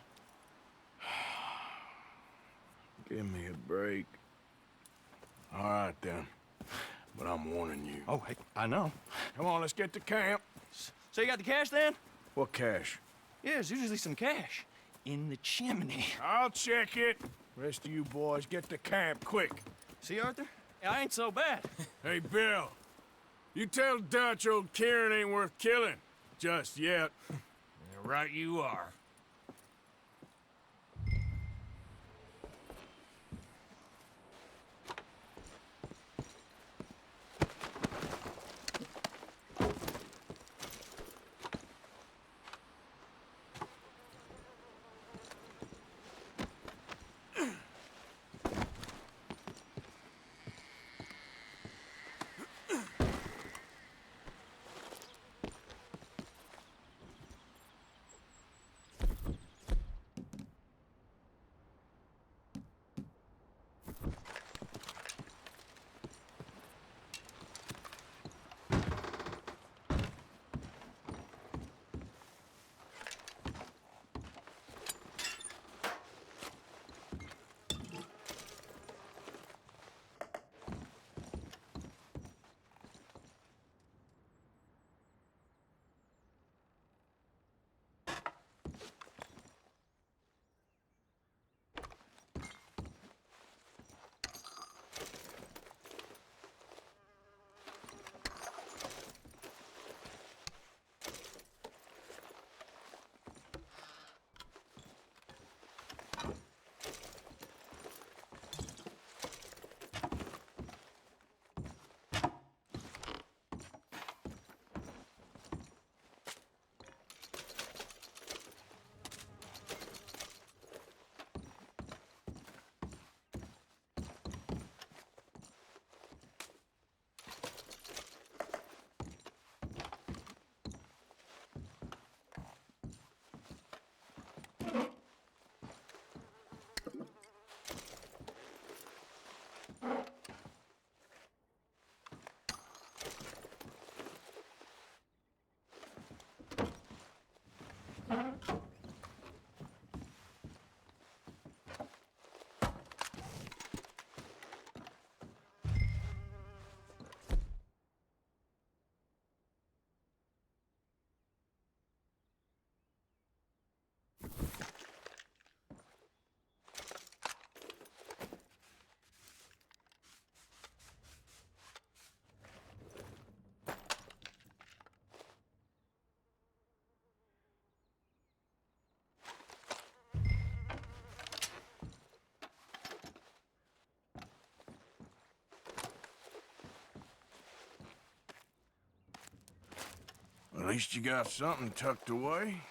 Give me a break. All right, then. but I'm warning you. Oh, hey, I know. Come on, let's get to camp. So you got the cash then? What cash? Yeah, there's usually some cash in the chimney. I'll check it. Rest of you boys, get to camp quick. See, Arthur? I ain't so bad. Hey, Bill. You tell Dutch old Kieran ain't worth killing. Just yet. Yeah, right you are. At least you got something tucked away.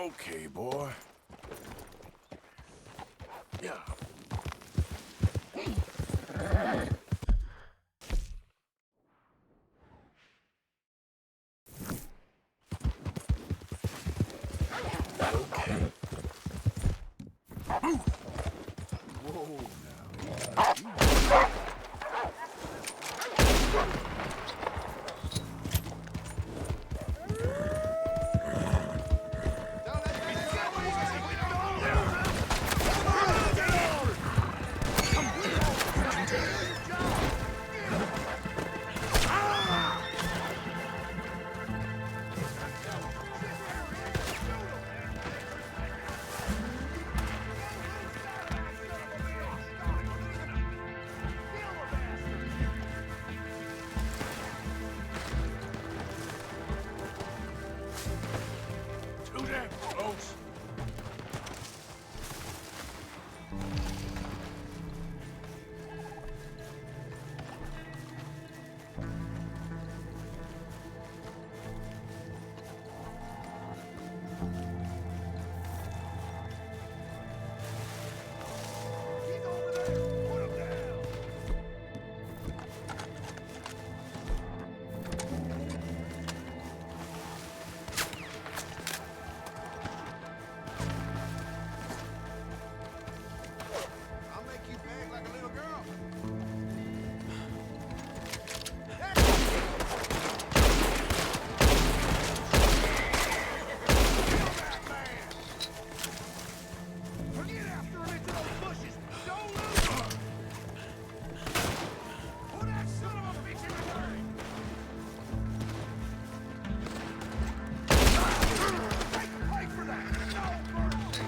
Okay, boy. Yeah. Too damn close. I'll make you beg like a little girl. Get after him into those bushes. Don't lose him. Put that son of a bitch in the hurry. Fight for that. No mercy.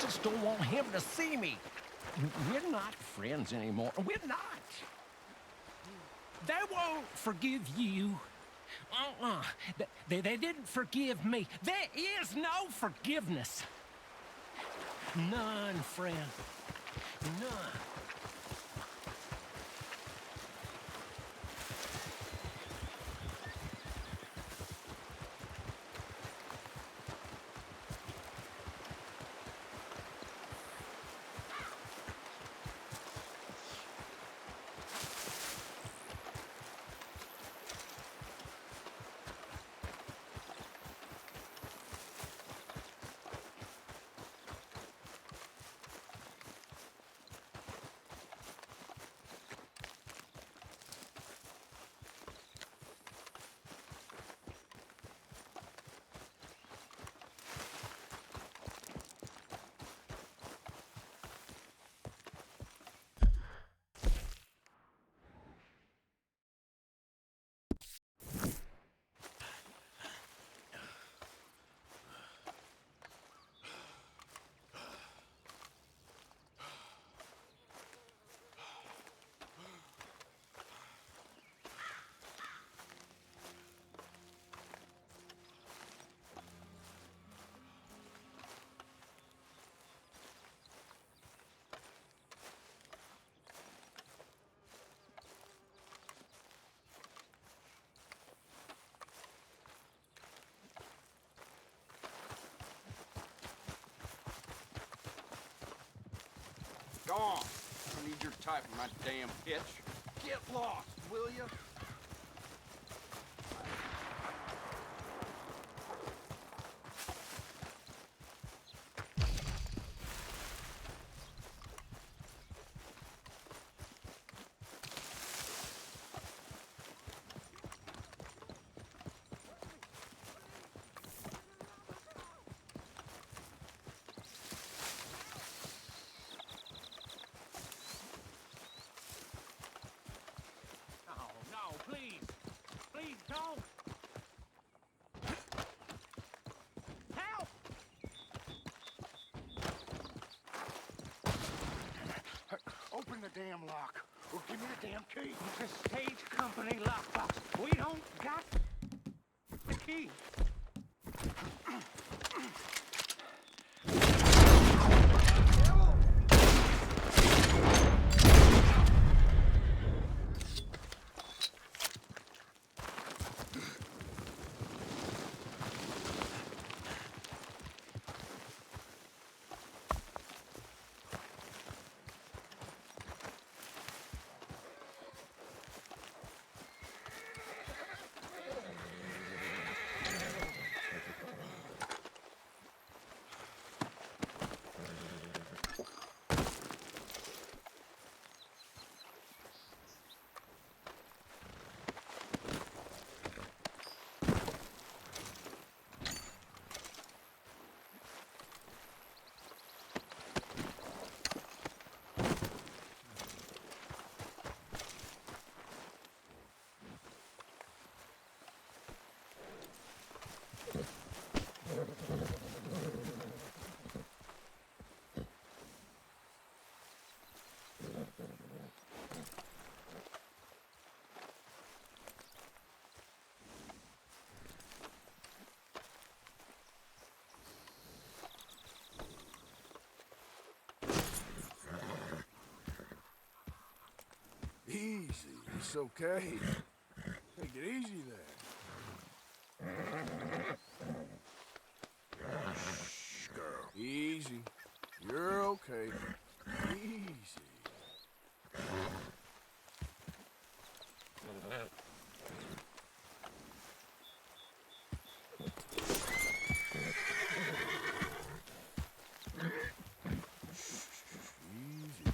just don't want him to see me. We're not friends anymore. We're not. They won't forgive you. They didn't forgive me. There is no forgiveness. None, friend. None. Go on. I need your type in my damn pitch. Get lost, will you? Please! Please don't! Help! Open the damn lock, or give me the damn key. It's a stage company lockbox. We don't got the key. Easy. It's okay. Take it easy there. Shh, girl. Easy. You're okay. Easy. Easy.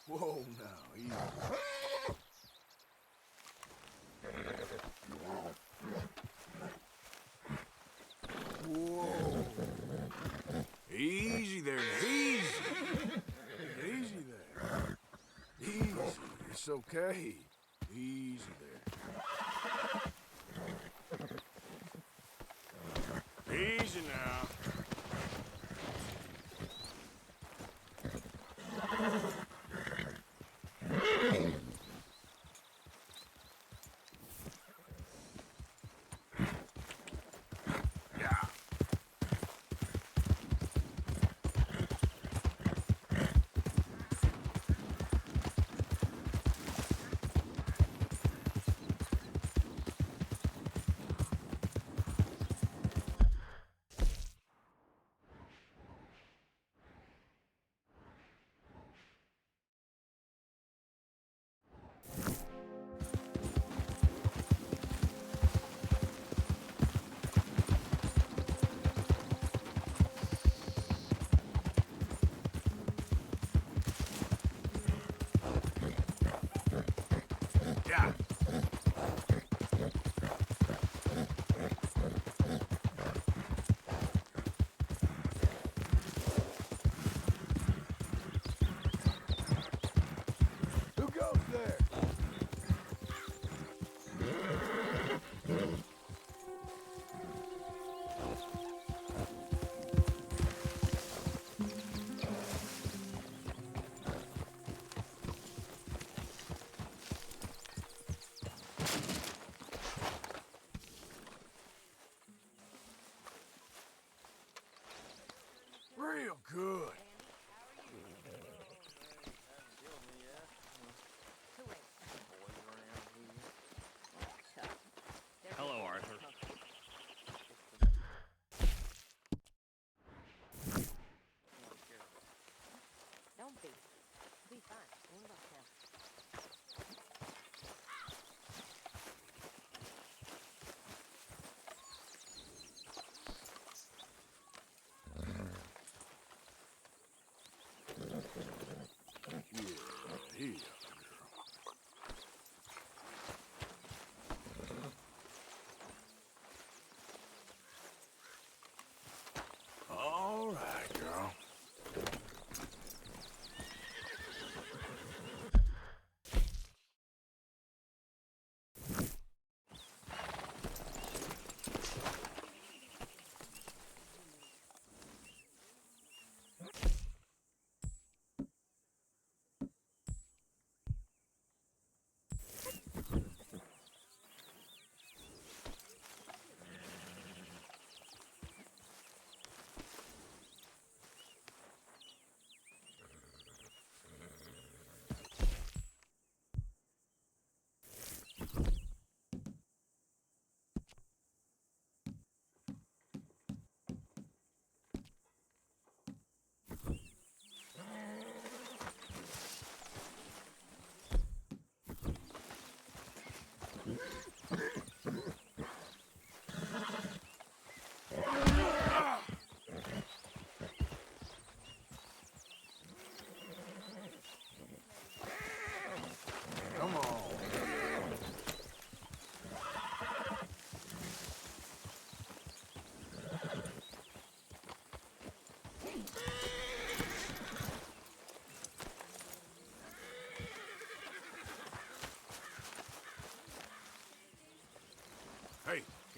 Whoa, now, easy. Whoa. Easy there, easy. Easy there. Easy. It's okay. Easy there. Easy now. Yeah. Who goes there?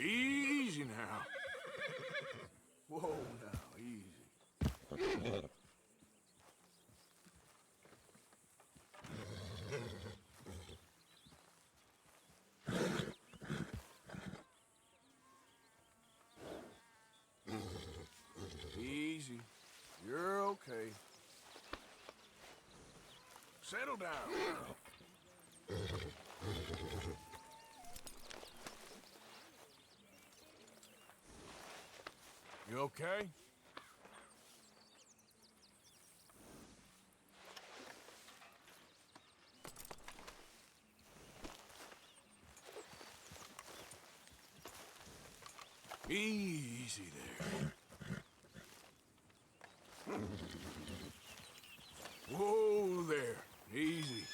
Easy now. Whoa, now, easy. Easy. You're okay. Settle down. You okay? Easy there. Whoa there. Easy.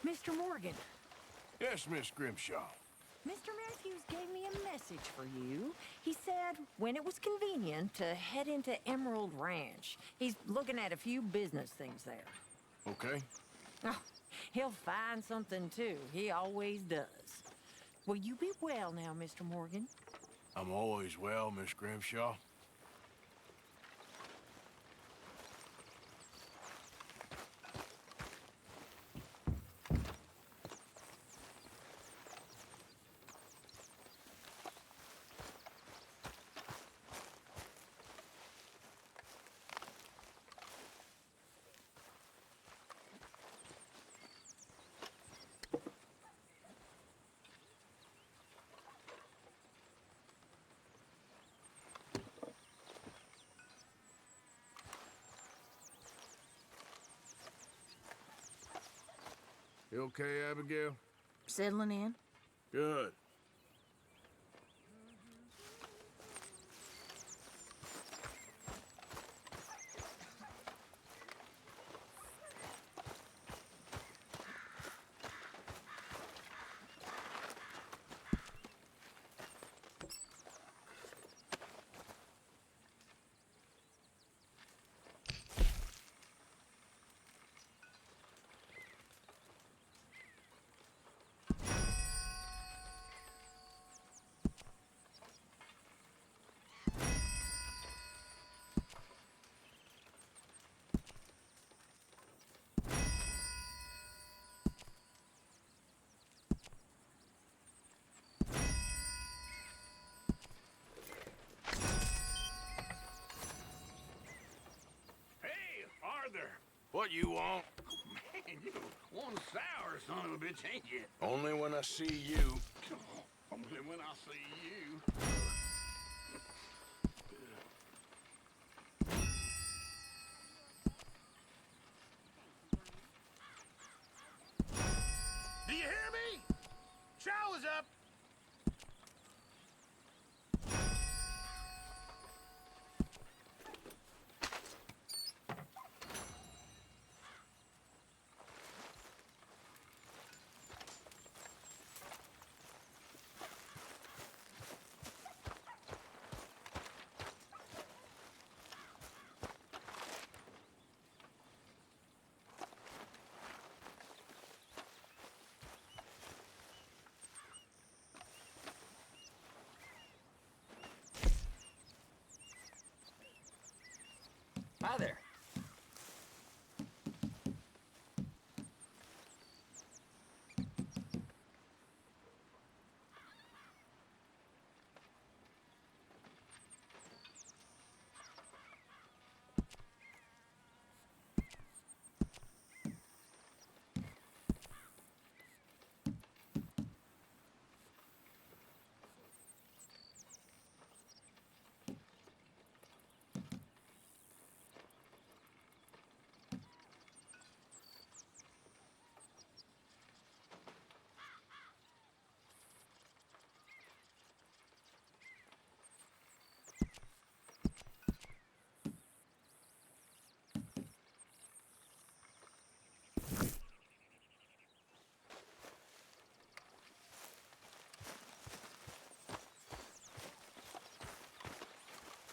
Mr. Morgan. Yes, Miss Grimshaw. Mr. Matthews gave me a message for you. He said when it was convenient to head into Emerald Ranch. He's looking at a few business things there. Okay. Oh, he'll find something too. He always does. Will you be well now, Mr. Morgan? I'm always well, Miss Grimshaw. You okay, Abigail? Settling in? Good. What you want? Man, you one sour son of a bitch, ain't you? Only when I see you. Only when I see you. up. Hi there.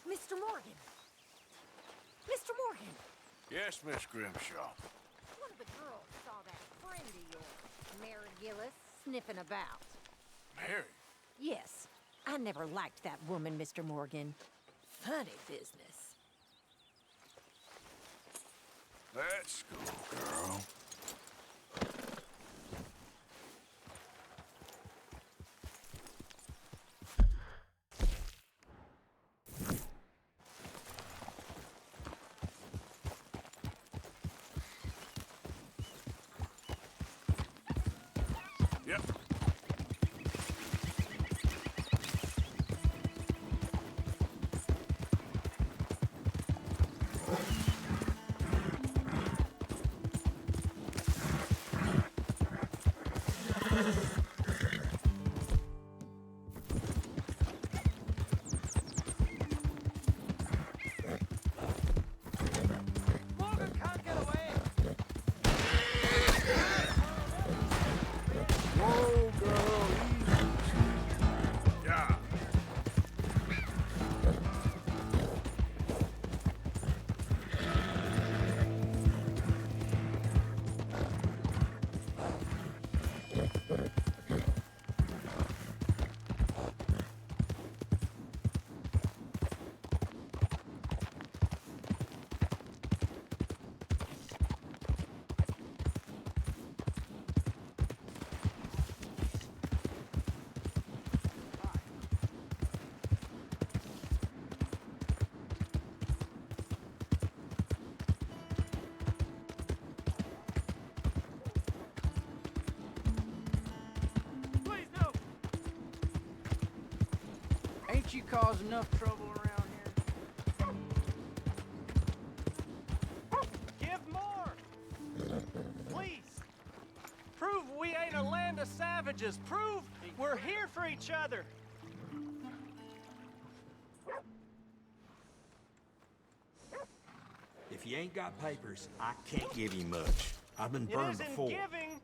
Mr. Morgan! Mr. Morgan! Yes, Miss Grimshaw. One of the girls saw that friend of yours, Mary Gillis, sniffing about. Mary? Yes. I never liked that woman, Mr. Morgan. Funny business. Let's go, girl. Yep. Morgan can't get away. Whoa, girl, easy. Yeah. Please no. Ain't you caused enough trouble around here? Give more. Please. Prove we ain't a land of savages. Prove we're here for each other. If you ain't got papers, I can't give you much. I've been It burned is in before. giving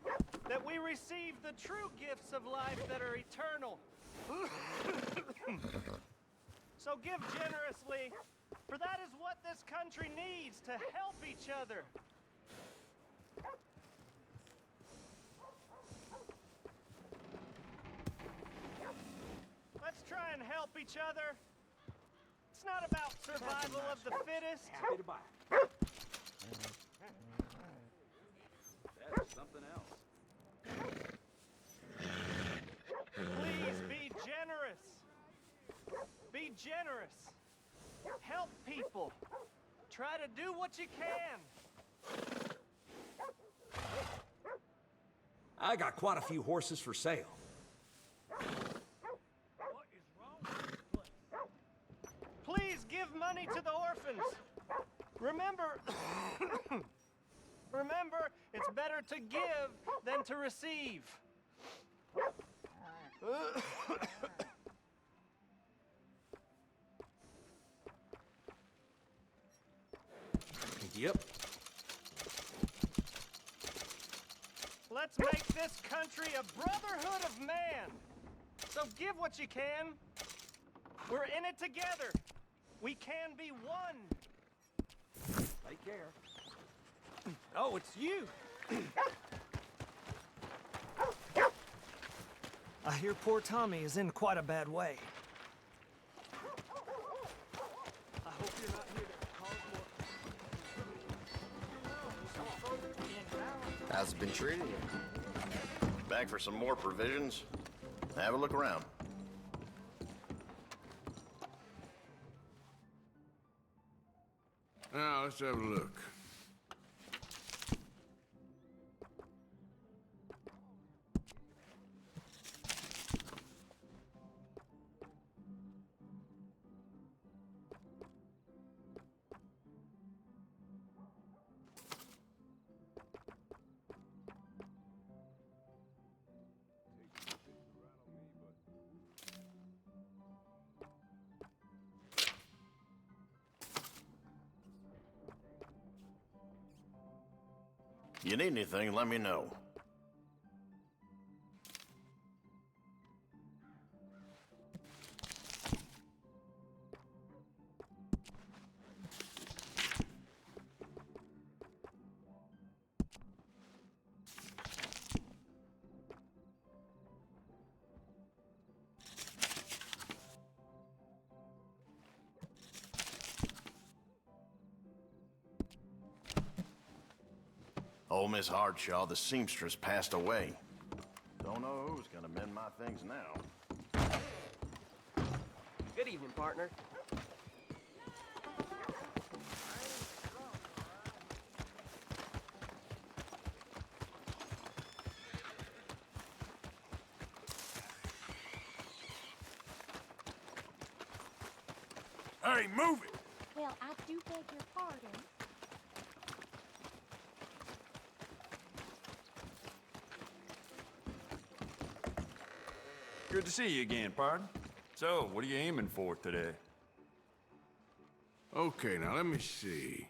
that we receive the true gifts of life that are eternal. So give generously, for that is what this country needs to help each other. Let's try and help each other. It's not about survival of the fittest. Happy to buy. That's something else. Please be generous. Be generous. Help people. Try to do what you can. I got quite a few horses for sale. Please give money to the orphans. Remember, remember, it's better to give than to receive. Yep. Let's make this country a brotherhood of man. So give what you can. We're in it together. We can be one. Take care. Oh, it's you. I hear poor Tommy is in quite a bad way. I hope you're not here to cause more. How's it been treating you? Back for some more provisions? Have a look around. Now, let's have a look. You need anything, let me know. Old Miss Hardshaw, the seamstress, passed away. Don't know who's gonna mend my things now. Good evening, partner. Hey, move it! Well, I do beg your pardon. Good to see you again, pardon. So, what are you aiming for today? Okay, now let me see.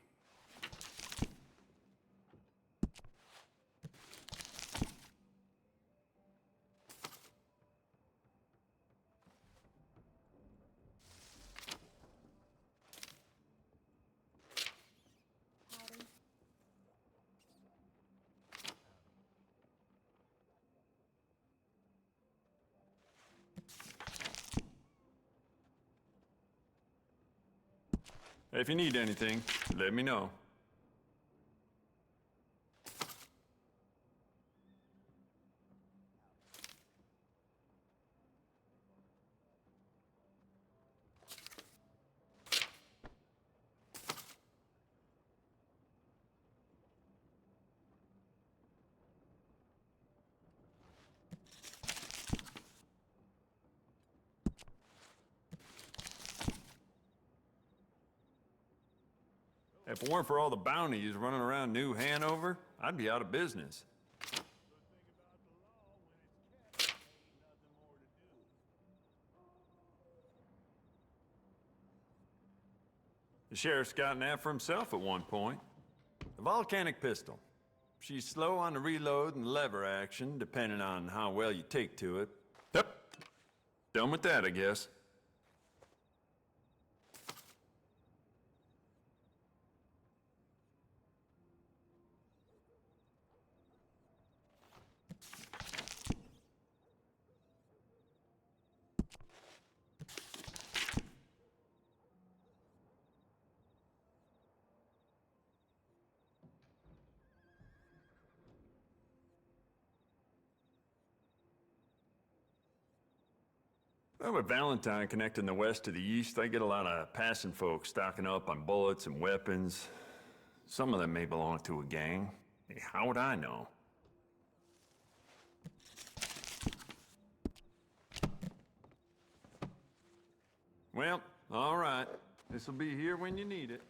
If you need anything, let me know. If it weren't for all the bounties running around New Hanover, I'd be out of business. The sheriff's gotten that for himself at one point. A volcanic pistol. She's slow on the reload and lever action, depending on how well you take to it. Yep. Done with that, I guess. Well, with Valentine connecting the west to the east, I get a lot of passing folks stocking up on bullets and weapons. Some of them may belong to a gang. Hey, how would I know? Well, all right. This'll be here when you need it.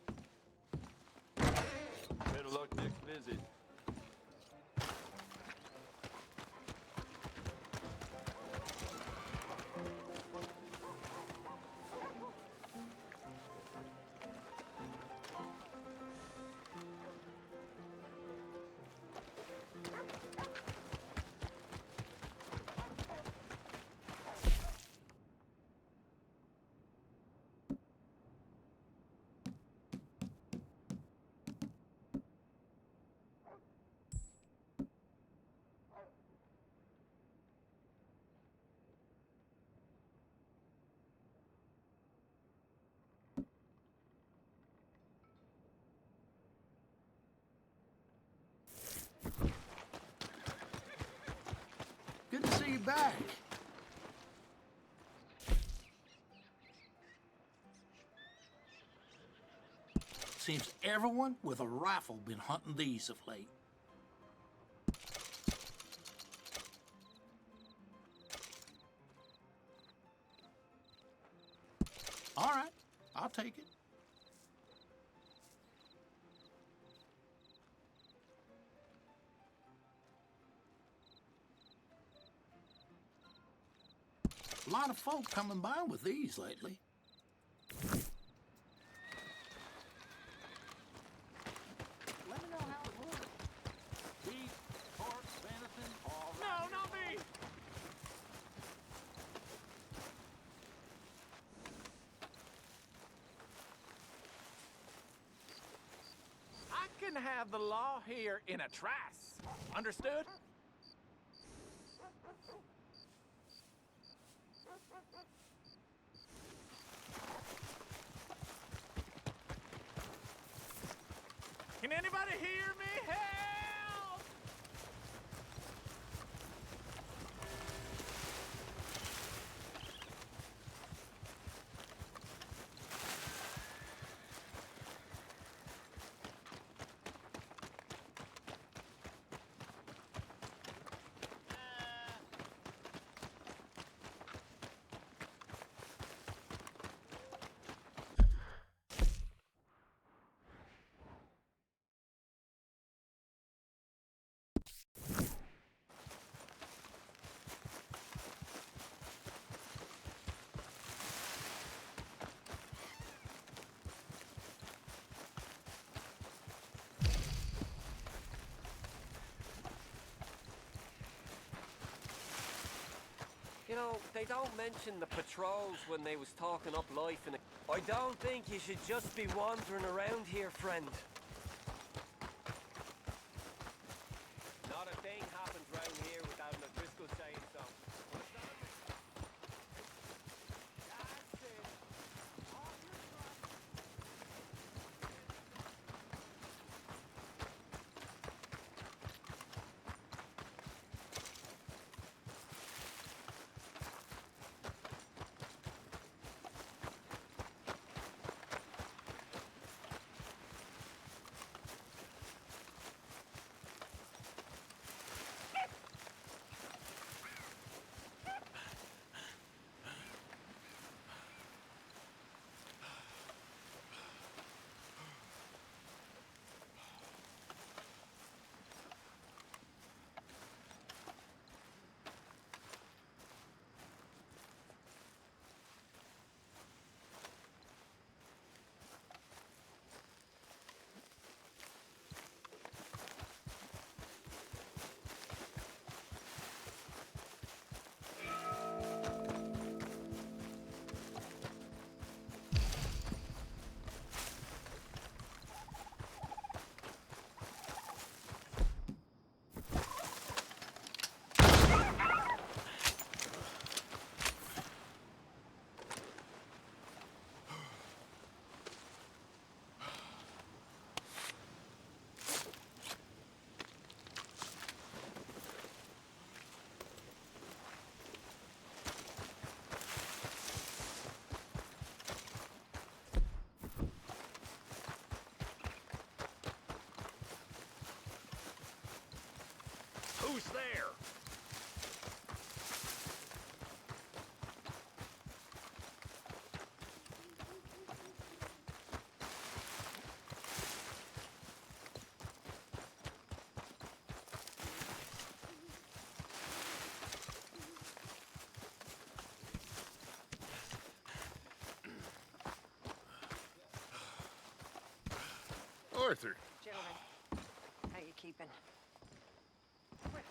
Better luck next visit. you back. Seems everyone with a rifle been hunting these of late. All right, I'll take it. A lot of folk coming by with these lately. Let me know how it works. Beef, pork, venison, all right. No, not me! I can have the law here in a trice. Understood? Can anybody hear me? Help! You know, they don't mention the patrols when they was talking up life in it. I don't think you should just be wandering around here, friend. Not a thing happens round here without an O'Driscoll saying so. Who's there? Arthur. Gentlemen, how you keeping? Well,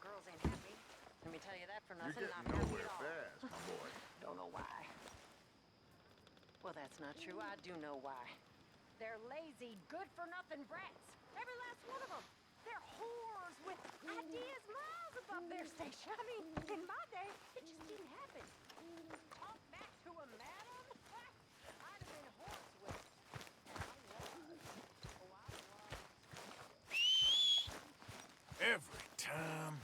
girls ain't happy. Let me tell you that for nothing. You're Not getting happy nowhere at all. fast, my boy. Don't know why. Well, that's not true. I do know why. They're lazy, good-for-nothing brats. Every last one of them. They're whores with ideas miles above their station. I mean, in my day, it just didn't happen. Talk back to a madam? I'd have been horsewhipped. Every time.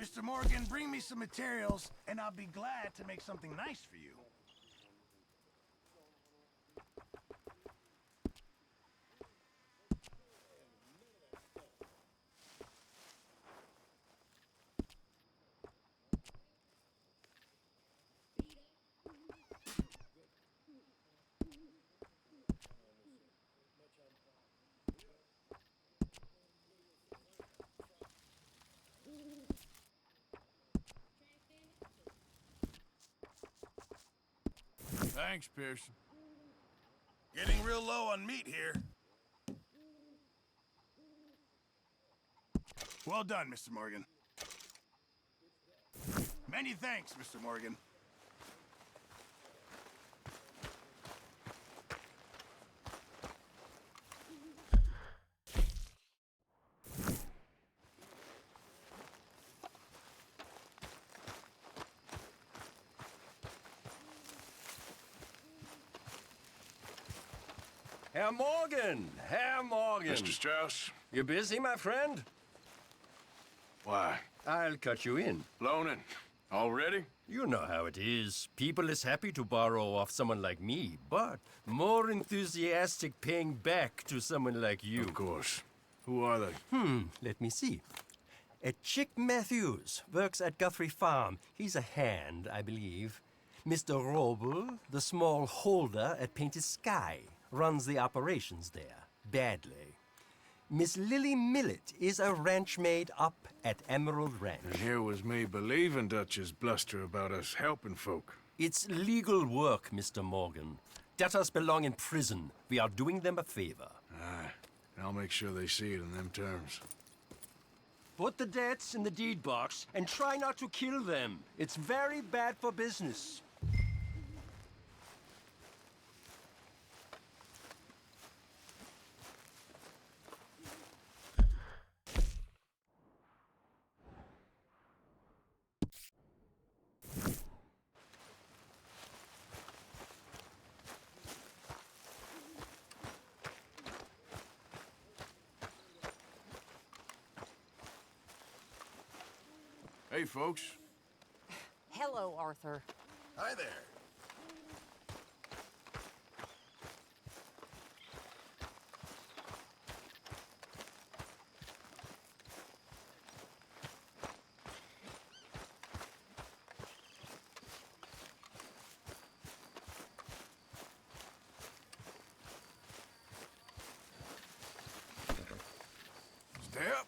Mr. Morgan, bring me some materials, and I'll be glad to make something nice for you. Thanks, Pearson. Getting real low on meat here. Well done, Mr. Morgan. Many thanks, Mr. Morgan. Herr Morgan! Herr Morgan! Mr. Strauss? You busy, my friend? Why? I'll cut you in. Loaning? Already? You know how it is. People is happy to borrow off someone like me, but more enthusiastic paying back to someone like you. Of course. Who are they? Let me see. Chick Matthews works at Guthrie Farm. He's a hand, I believe. Mr. Roble, the small holder at Painted Sky, runs the operations there, badly. Miss Lily Millet is a ranch maid up at Emerald Ranch. And here was me believing Dutch's bluster about us helping folk. It's legal work, Mr. Morgan. Debtors belong in prison. We are doing them a favor. Aye, and I'll make sure they see it in them terms. Put the debts in the deed box and try not to kill them. It's very bad for business. Hey, folks. Hello, Arthur. Hi there. Stay up.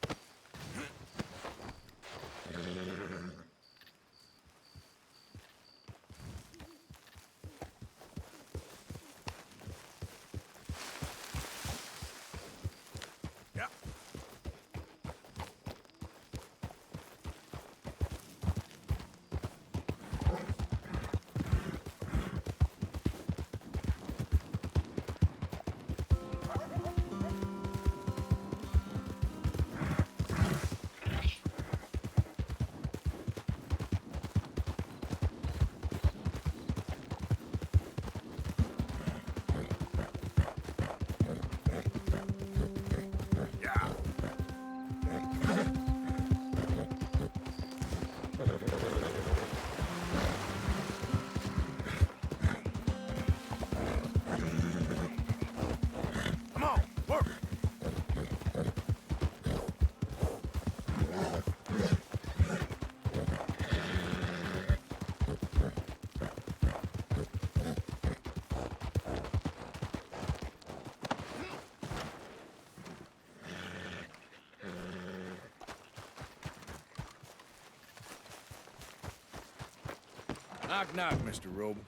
Knock, knock, Mr. Roble.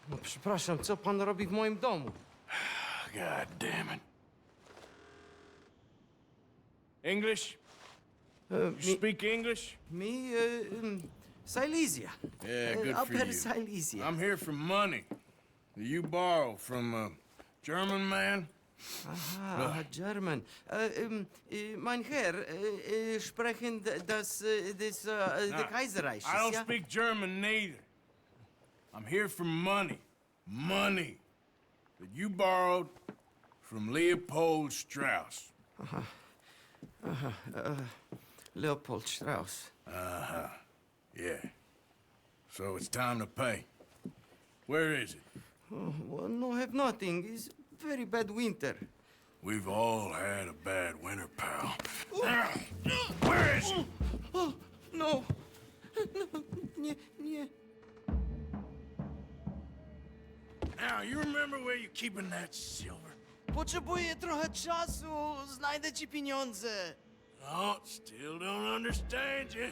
No, przepraszam, co pan robi w moim domu? God damn it. English? You speak English? Me, Silesia. Yeah, good for Upper you. Silesia. I'm here for money that you borrow from a German man. Aha, German. Mein Herr, sprechen das Kaiserreich. I don't speak German neither. I'm here for money. Money that you borrowed from Leopold Strauss. Leopold Strauss. Uh-huh. Yeah. So it's time to pay. Where is it? Oh, well, no, have nothing. It's very bad winter. We've all had a bad winter, pal. Where is it? Oh, no. No, nie. Now, you remember where you're keeping that silver? Potrzebuję trochę czasu. Znajdę ci pieniądze. No, still don't understand you.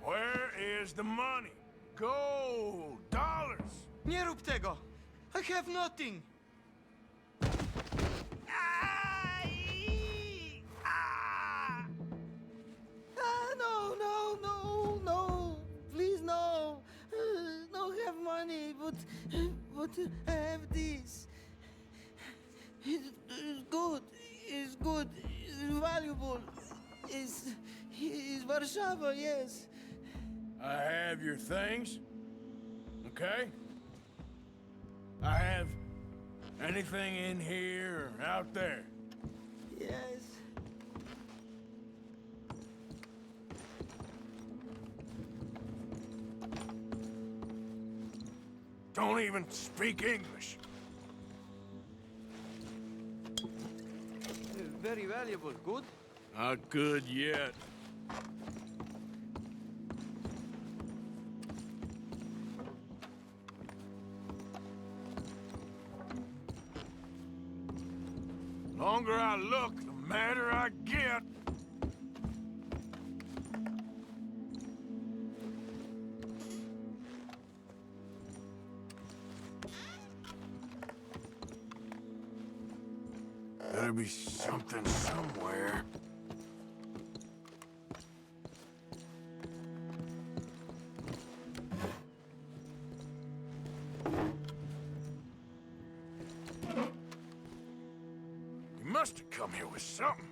Where is the money? Gold, dollars. Nie rób tego. I have nothing. No. Please, no. Don't have money, but I have this. It's good. It's good. It's valuable. It's Warszawa, yes. I have your things, okay? I have anything in here or out there. Yes. Don't even speak English. Very valuable. Good? Not good yet. Longer I look, the madder I get. Better be something somewhere. He must have come here with something.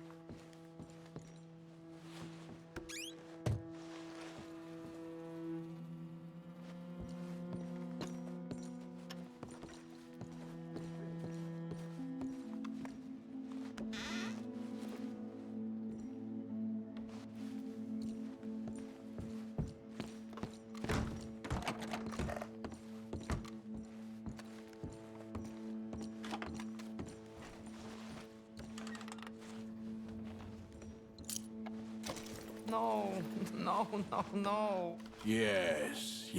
No. Yes.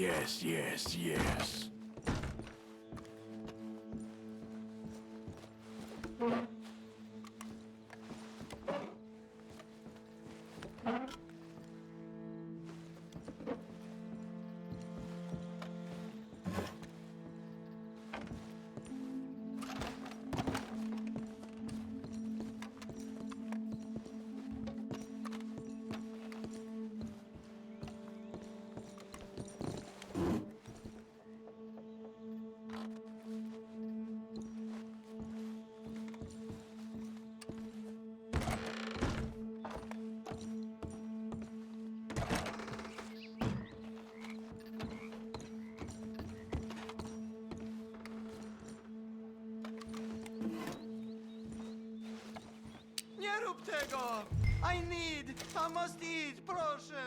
Nie rób tego! I must eat, proszę!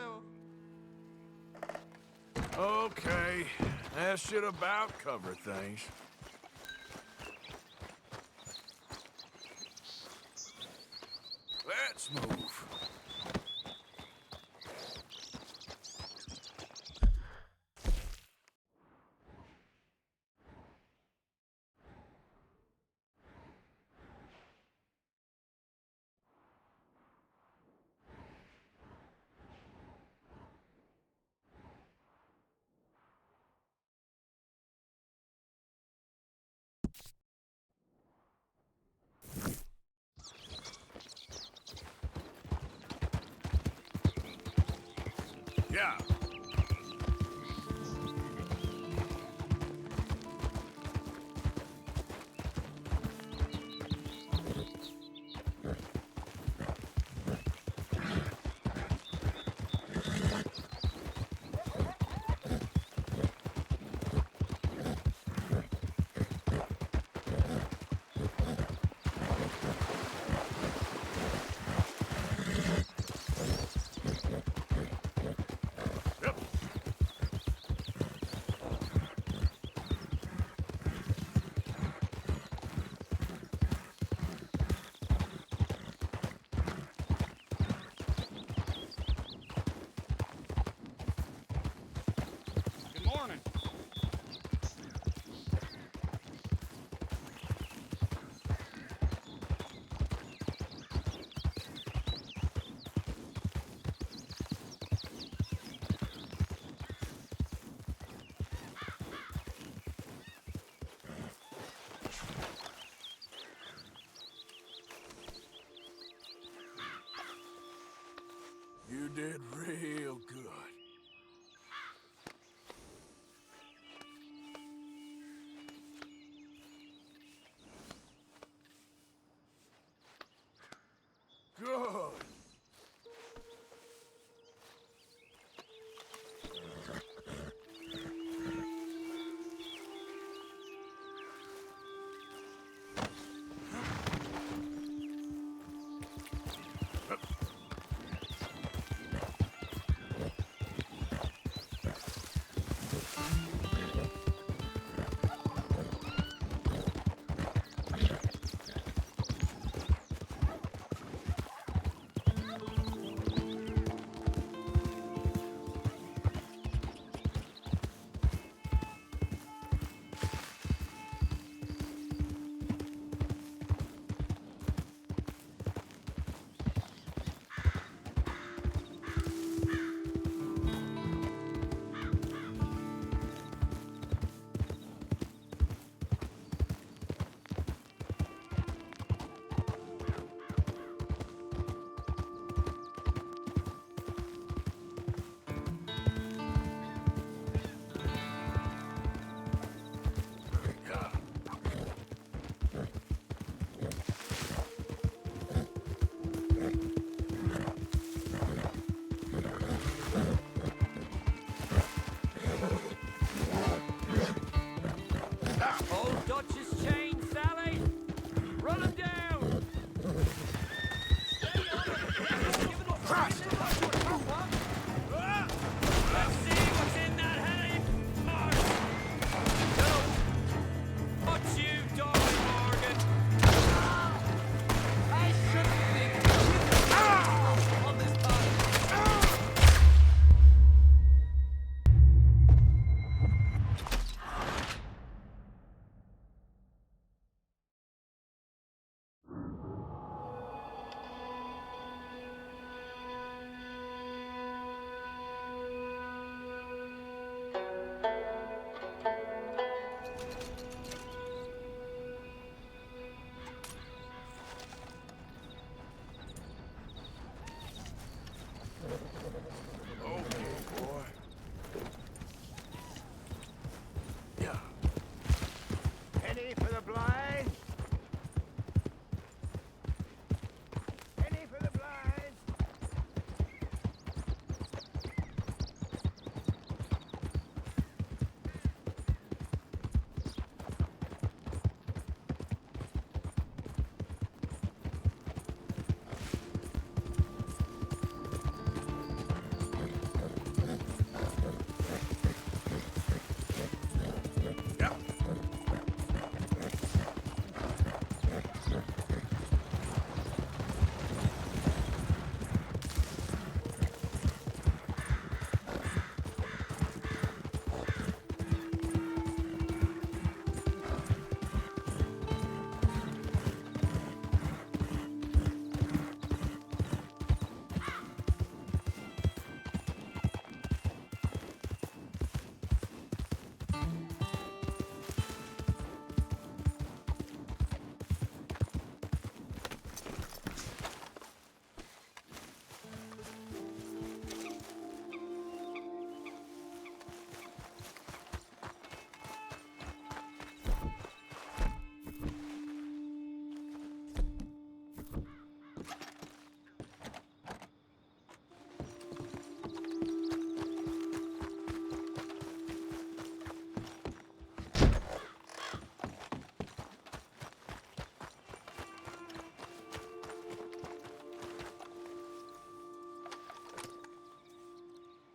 Okay, that should about cover things. Let's move. Yeah. You did real good. Good. Old Dutch's chain, Sally! Run him down! Let's see what's in that head of Mark! No! Watch you die, Morgan! I shouldn't think on this time. Penny for the blind. Penny for the blind.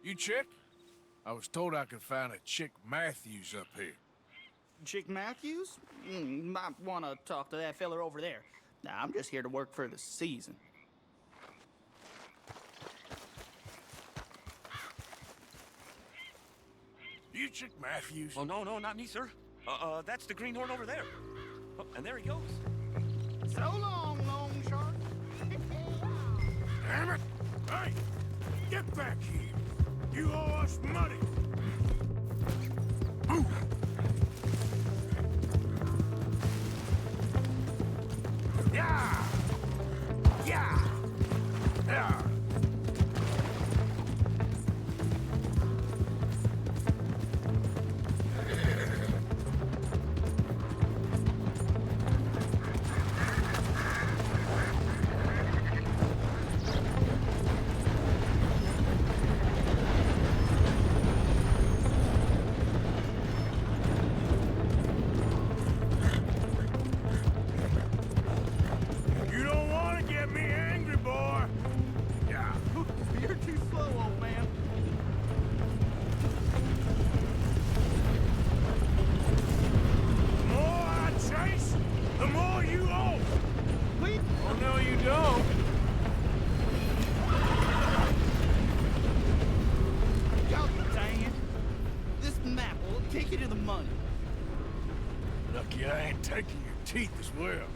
You Chick? I was told I could find a Chick Matthews up here. Chick Matthews? Might want to talk to that fella over there. Nah, I'm just here to work for the season. You Chick Matthews? Oh, no, not me, sir. That's the greenhorn over there. Oh, and there he goes. So long, long shark. Damn it! Hey! Get back here! You owe us money! Move! Yeah! Yeah! Yeah! you I ain't taking your teeth as well.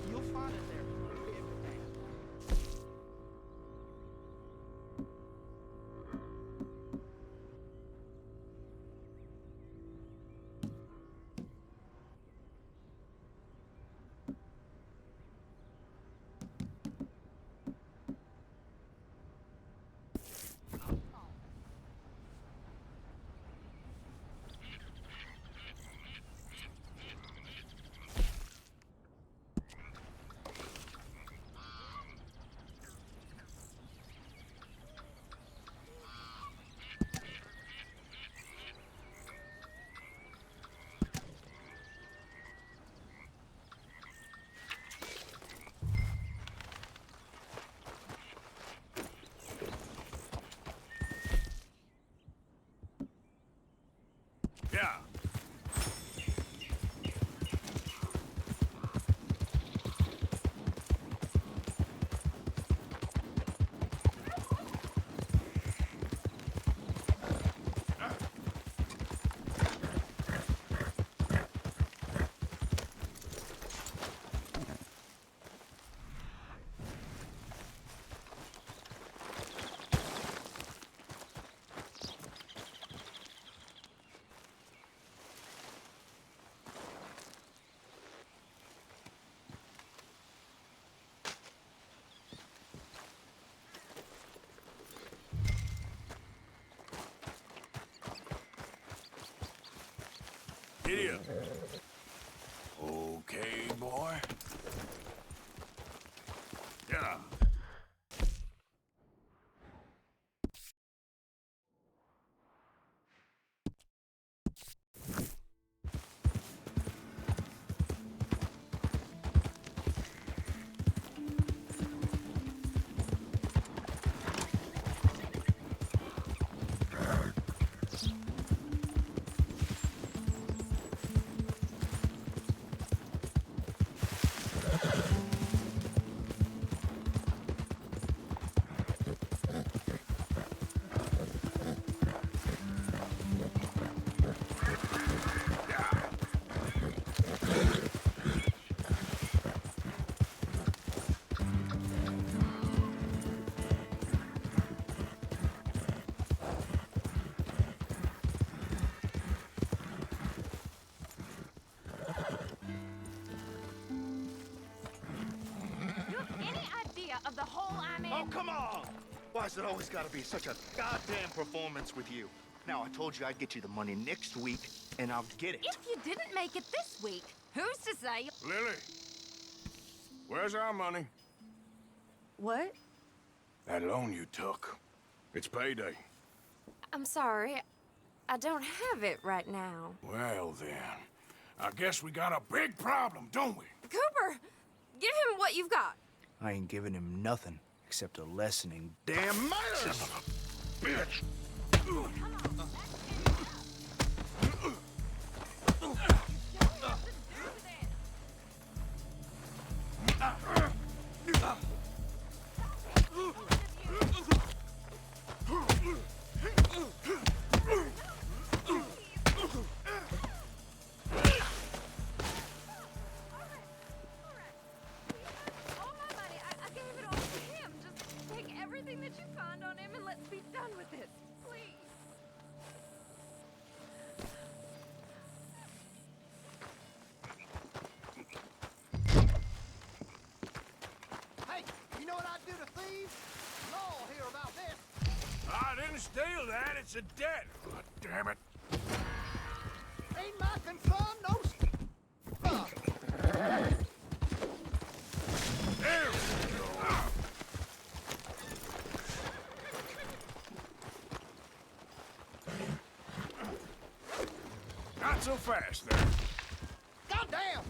You'll find it there. Yeah. Giddy up. Okay, boy. Yeah. Of the hole I'm in. Oh, come on! Why has it always got to be such a goddamn performance with you? Now, I told you I'd get you the money next week, and I'll get it. If you didn't make it this week, who's to say? Lily, where's our money? What? That loan you took. It's payday. I'm sorry. I don't have it right now. Well, then. I guess we got a big problem, don't we? Cooper! Give him what you've got. I ain't giving him nothing except a lesson in damn manners! Bitch! That you find on him and let's be done with this, please. Hey, you know what I'd do to thieves? Law hear about this. I didn't steal that. It's a debt. God damn it. Ain't my concern, no. There we go. Not so fast there. Goddamn!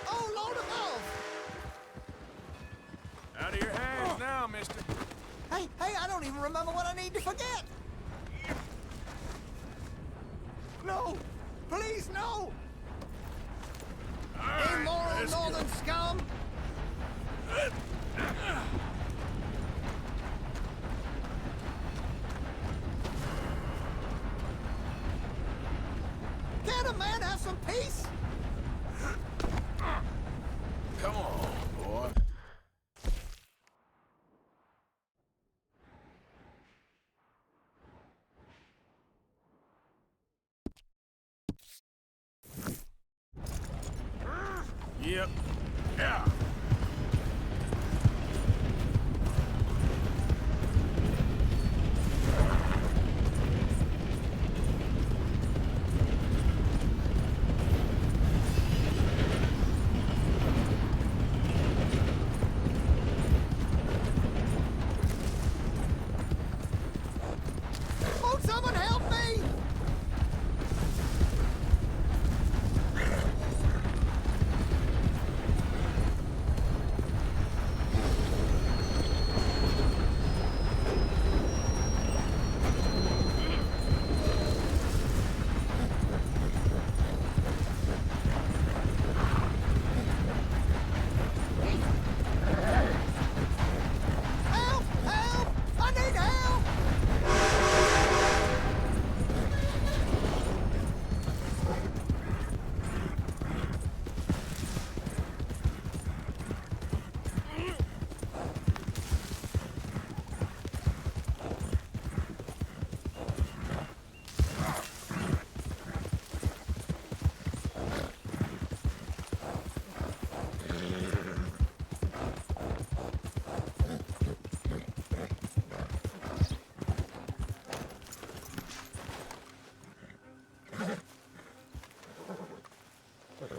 Oh, Lord above! Out of your hands now, mister. Hey, I don't even remember what I need to forget! No! Please, no! Immoral northern scum! peace? Come on, boy. Yep. Yeah. Won't someone help me? Help! Help! I need help!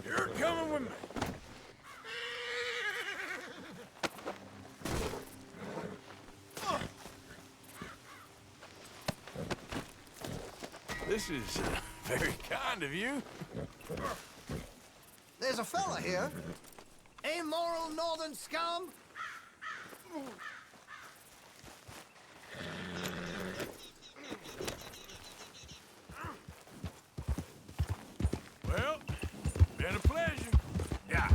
You're coming with me. This is very kind of you. There's a fella here. Immoral northern scum. Well, been a pleasure. Yeah.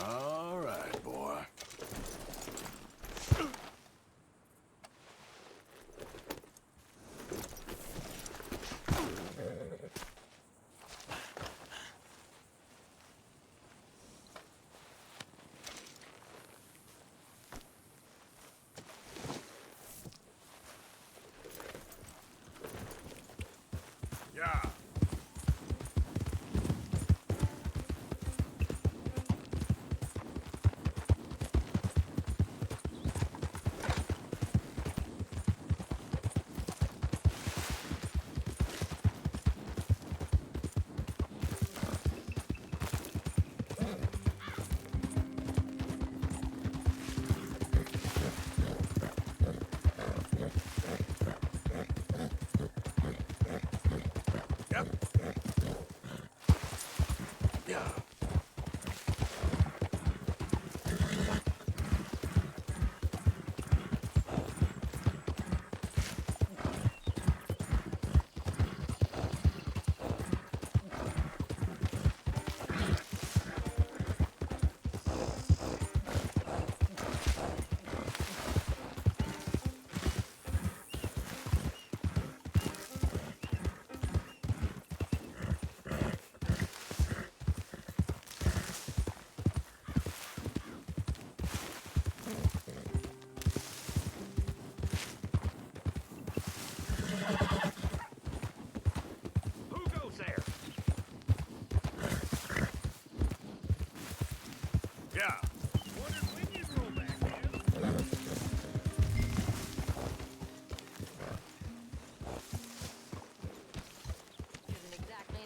All right, boy. Yeah.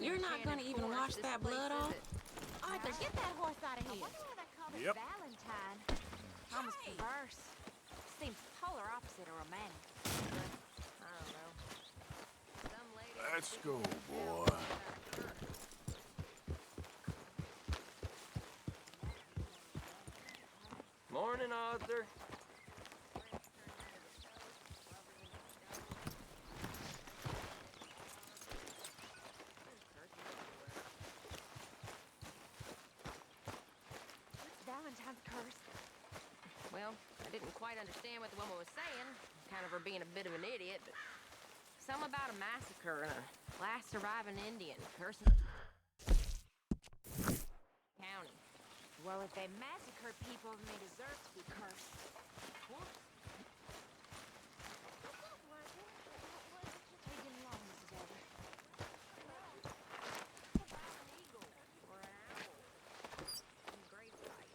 You're not gonna even wash that blood off? Arthur, get that horse out of here. Yep. Valentine. Almost perverse. Seems polar opposite of romantic. I don't know. Some lady. Let's go, boy. Morning, Arthur. Valentine's curse. Well, I didn't quite understand what the woman was saying. Kind of her being a bit of an idiot, but something about a massacre and a last surviving Indian cursing county. Well, if they massacred people, then they deserve to be cursed. What? Taking long, Mrs. Elder. About an eagle or an owl. In grave fight.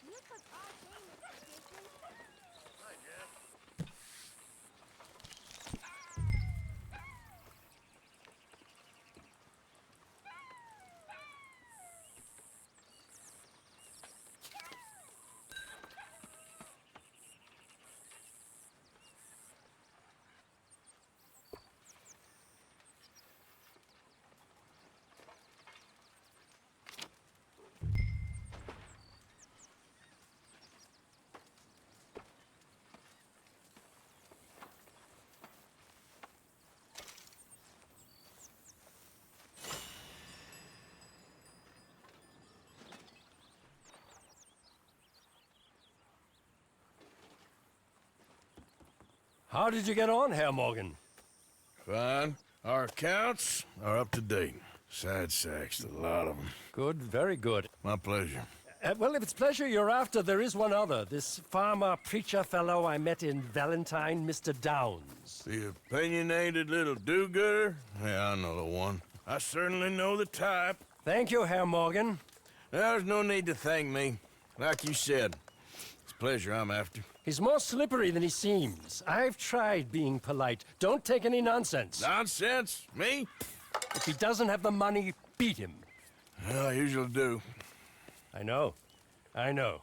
You cook all things, dishes. Hi, Jeff. How did you get on, Herr Morgan? Fine. Our accounts are up to date. Sad sacks, a lot of them. Good, very good. My pleasure. Well, if it's pleasure you're after, there is one other. This farmer preacher fellow I met in Valentine, Mr. Downs. The opinionated little do-gooder? Yeah, I know the one. I certainly know the type. Thank you, Herr Morgan. There's no need to thank me. Like you said, it's pleasure I'm after. He's more slippery than he seems. I've tried being polite. Don't take any nonsense. Nonsense? Me? If he doesn't have the money, beat him. Well, I usually do. I know. I know.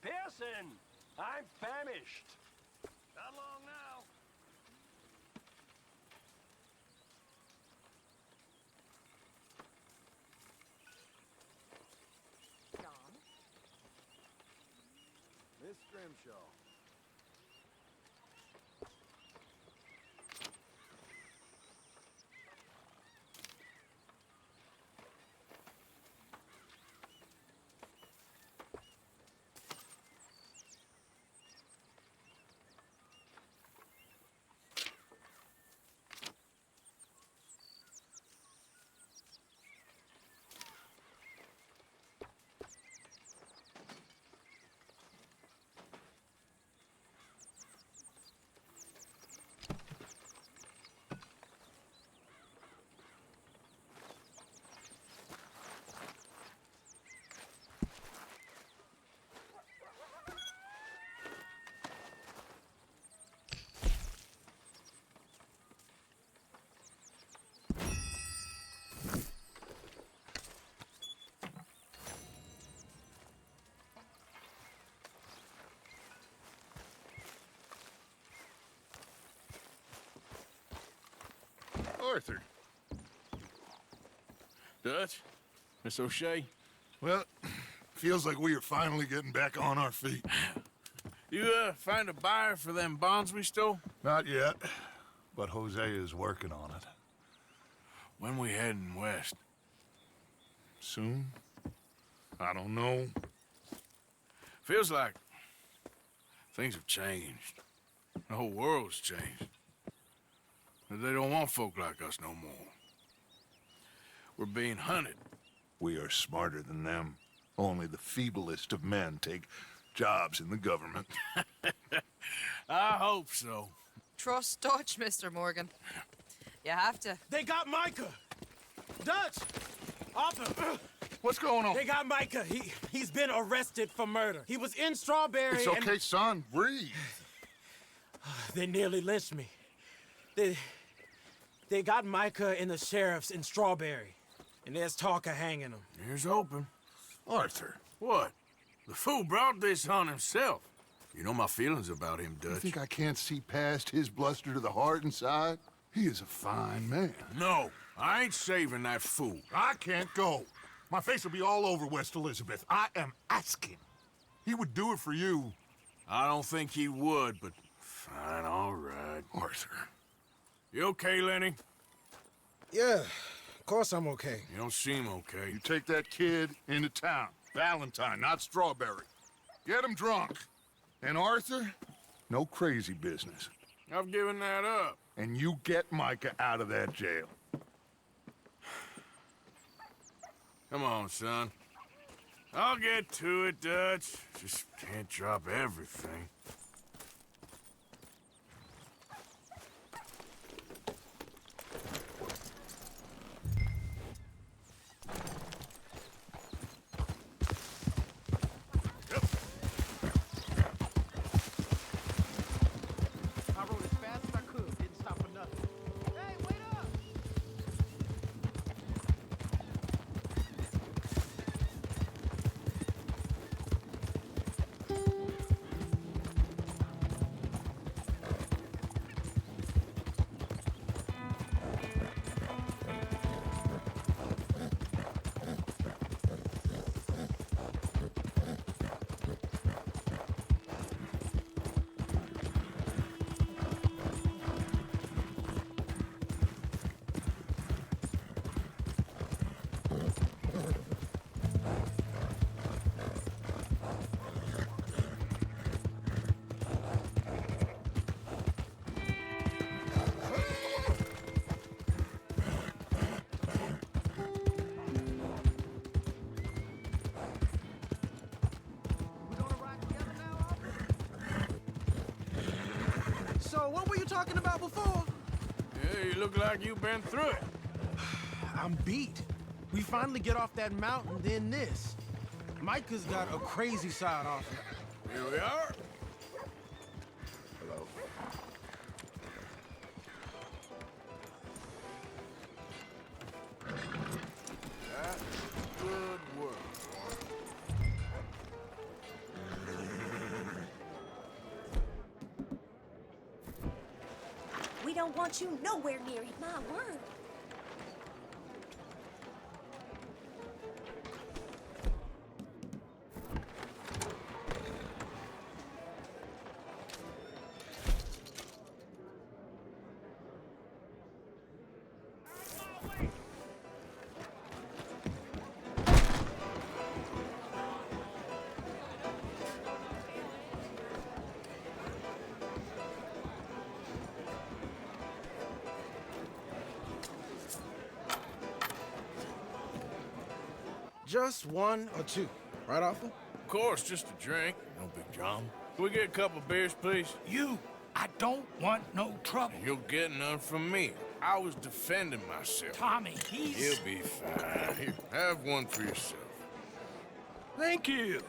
Pearson, I'm famished. Not long now. John? Miss Grimshaw. Arthur. Dutch? Miss O'Shea? Well, feels like we are finally getting back on our feet. You, find a buyer for them bonds we stole? Not yet, but Jose is working on it. When we heading west? Soon? I don't know. Feels like things have changed. The whole world's changed. They don't want folk like us no more. We're being hunted. We are smarter than them. Only the feeblest of men take jobs in the government. I hope so. Trust Dutch, Mr. Morgan. You have to. They got Micah! Dutch! Arthur! What's going on? They got Micah. He's been arrested for murder. He was in Strawberry. It's okay, son. Breathe. They nearly lynched me. They got Micah and the sheriffs in Strawberry. And there's talk of hanging him. Here's hoping. Arthur, what? The fool brought this on himself. You know my feelings about him, Dutch. You think I can't see past his bluster to the heart inside? He is a fine man. No, I ain't saving that fool. I can't go. My face will be all over West Elizabeth. I am asking. He would do it for you. I don't think he would, but fine, all right. Arthur. You okay, Lenny? Yeah, of course I'm okay. You don't seem okay. You take that kid into town. Valentine, not Strawberry. Get him drunk. And Arthur, no crazy business. I've given that up. And you get Micah out of that jail. Come on, son. I'll get to it, Dutch. Just can't drop everything. I rode as fast as I could. Didn't stop for nothing. Hey, wait up! So, what were you talking about before? Yeah, you look like you've been through it. I'm beat. We finally get off that mountain, then this. Micah's got a crazy side off him. Here we are. Hello. That's good work. We don't want you nowhere near it, my word. Just one or two, right, Arthur? Of course, just a drink. No big drama. Can we get a couple beers, please? I don't want no trouble. You'll get none from me. I was defending myself. Tommy, he's... He'll be fine. Here, have one for yourself. Thank you.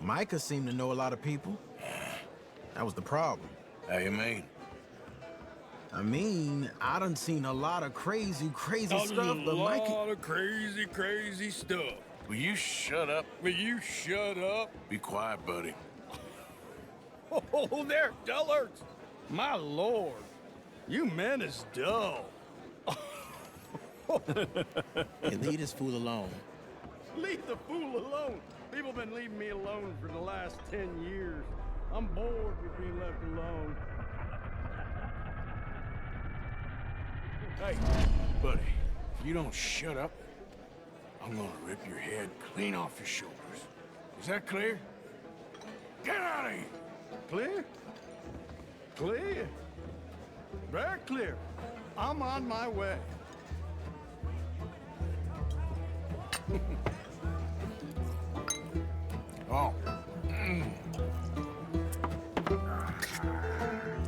Micah seemed to know a lot of people. That was the problem. How you mean? I mean, I done seen a lot of crazy stuff, but Micah... A lot of crazy stuff. Will you shut up? Will you shut up? Be quiet, buddy. Oh, there, dullards. My lord, you men is dull. Hey, leave this fool alone. Leave the fool alone. People been leaving me alone for the last 10 years. I'm bored with being left alone. Hey, buddy, if you don't shut up, I'm gonna rip your head clean off your shoulders. Is that clear? Get out of here! Clear? Clear. Very clear. I'm on my way. Oh.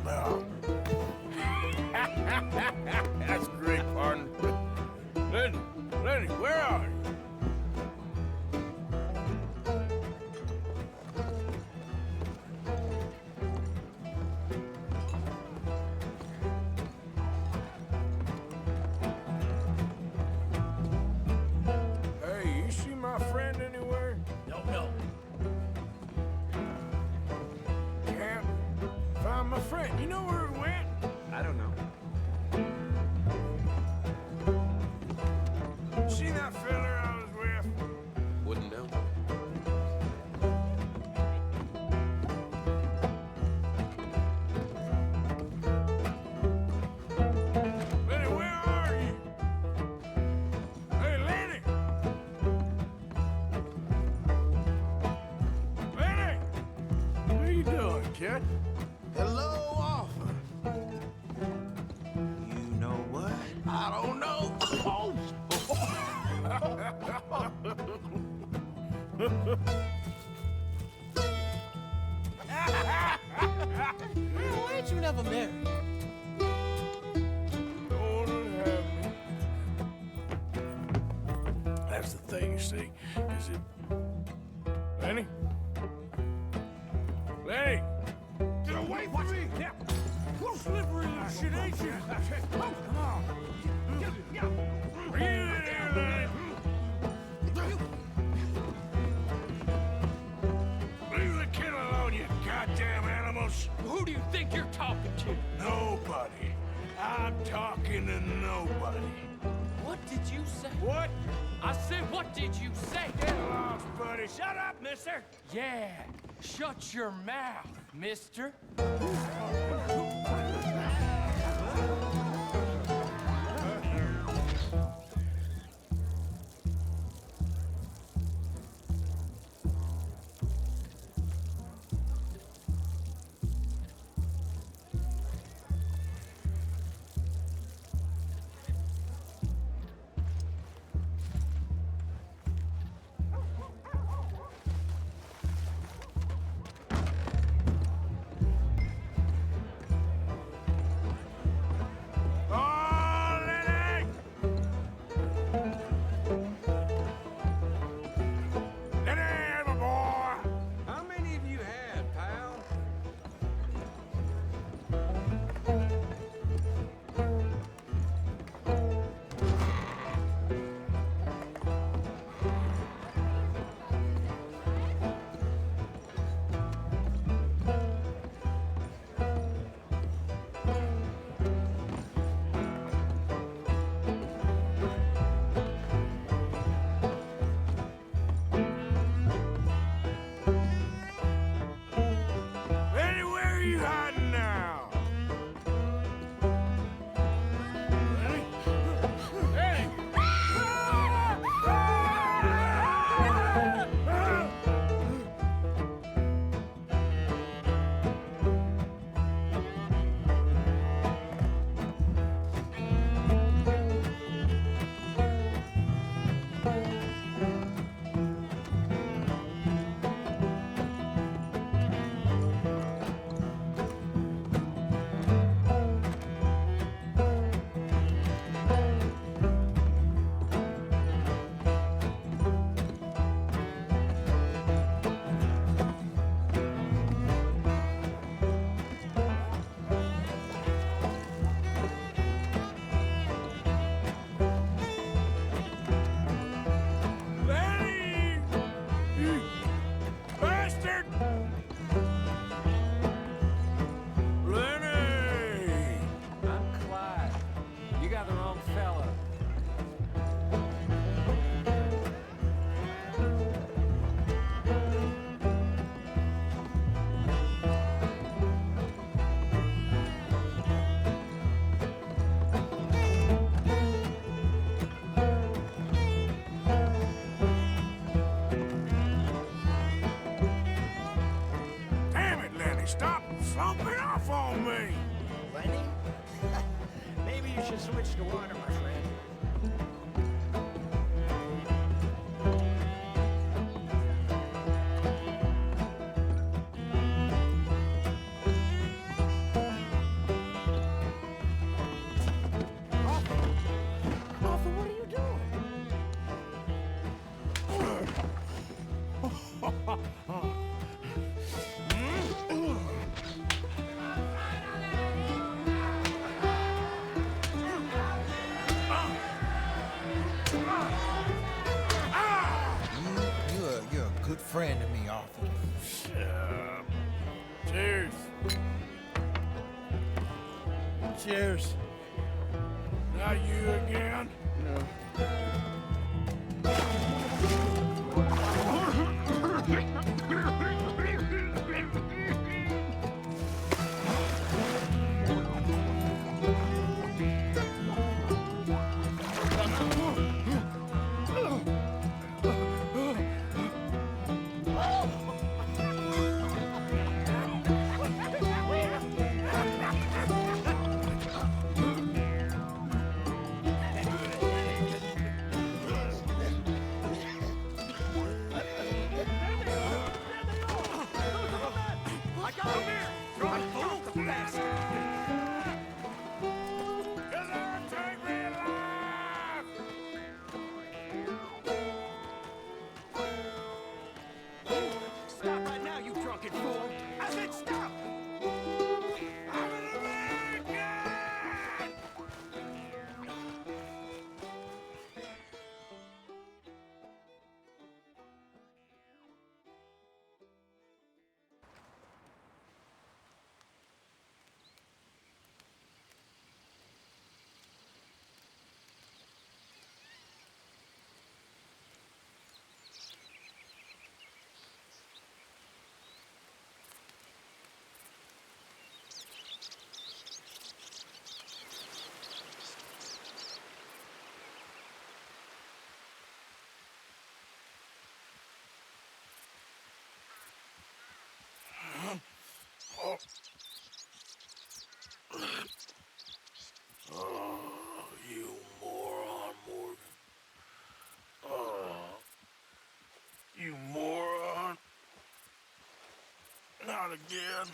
Oh. That's great, partner. Lenny, where are you? Hey, you see my friend anywhere? Don't know. Can't find my friend. You know where he went? I don't know. See that fella I was with? Wouldn't know. Lenny, where are you? Hey, Lenny! Lenny! What are you doing, kid? Hello, offer. You know what? I don't know. Why ain't you never married? That's the thing, you see, is it... Lenny? Lenny! Get away from me! Yeah. Slippery little shit, ain't you? Oh, come on. Bring it in here, Lenny. Leave the kid alone, you goddamn animals. Who do you think you're talking to? Nobody. I'm talking to nobody. What did you say? What? I said, what did you say? Get lost, buddy. Shut up, mister. Yeah, shut your mouth, mister. off on me! Lenny? Maybe you should switch to water, my friend. Arthur, what are you doing? You're a good friend to me, Arthur. Cheers. Cheers. Not you again? I got him here! Run, fool! Bastard! Take me alive! Stop right now, you drunken fool! I said stop! I'm an American! Oh, you moron, Morgan. Oh, you moron. Not again.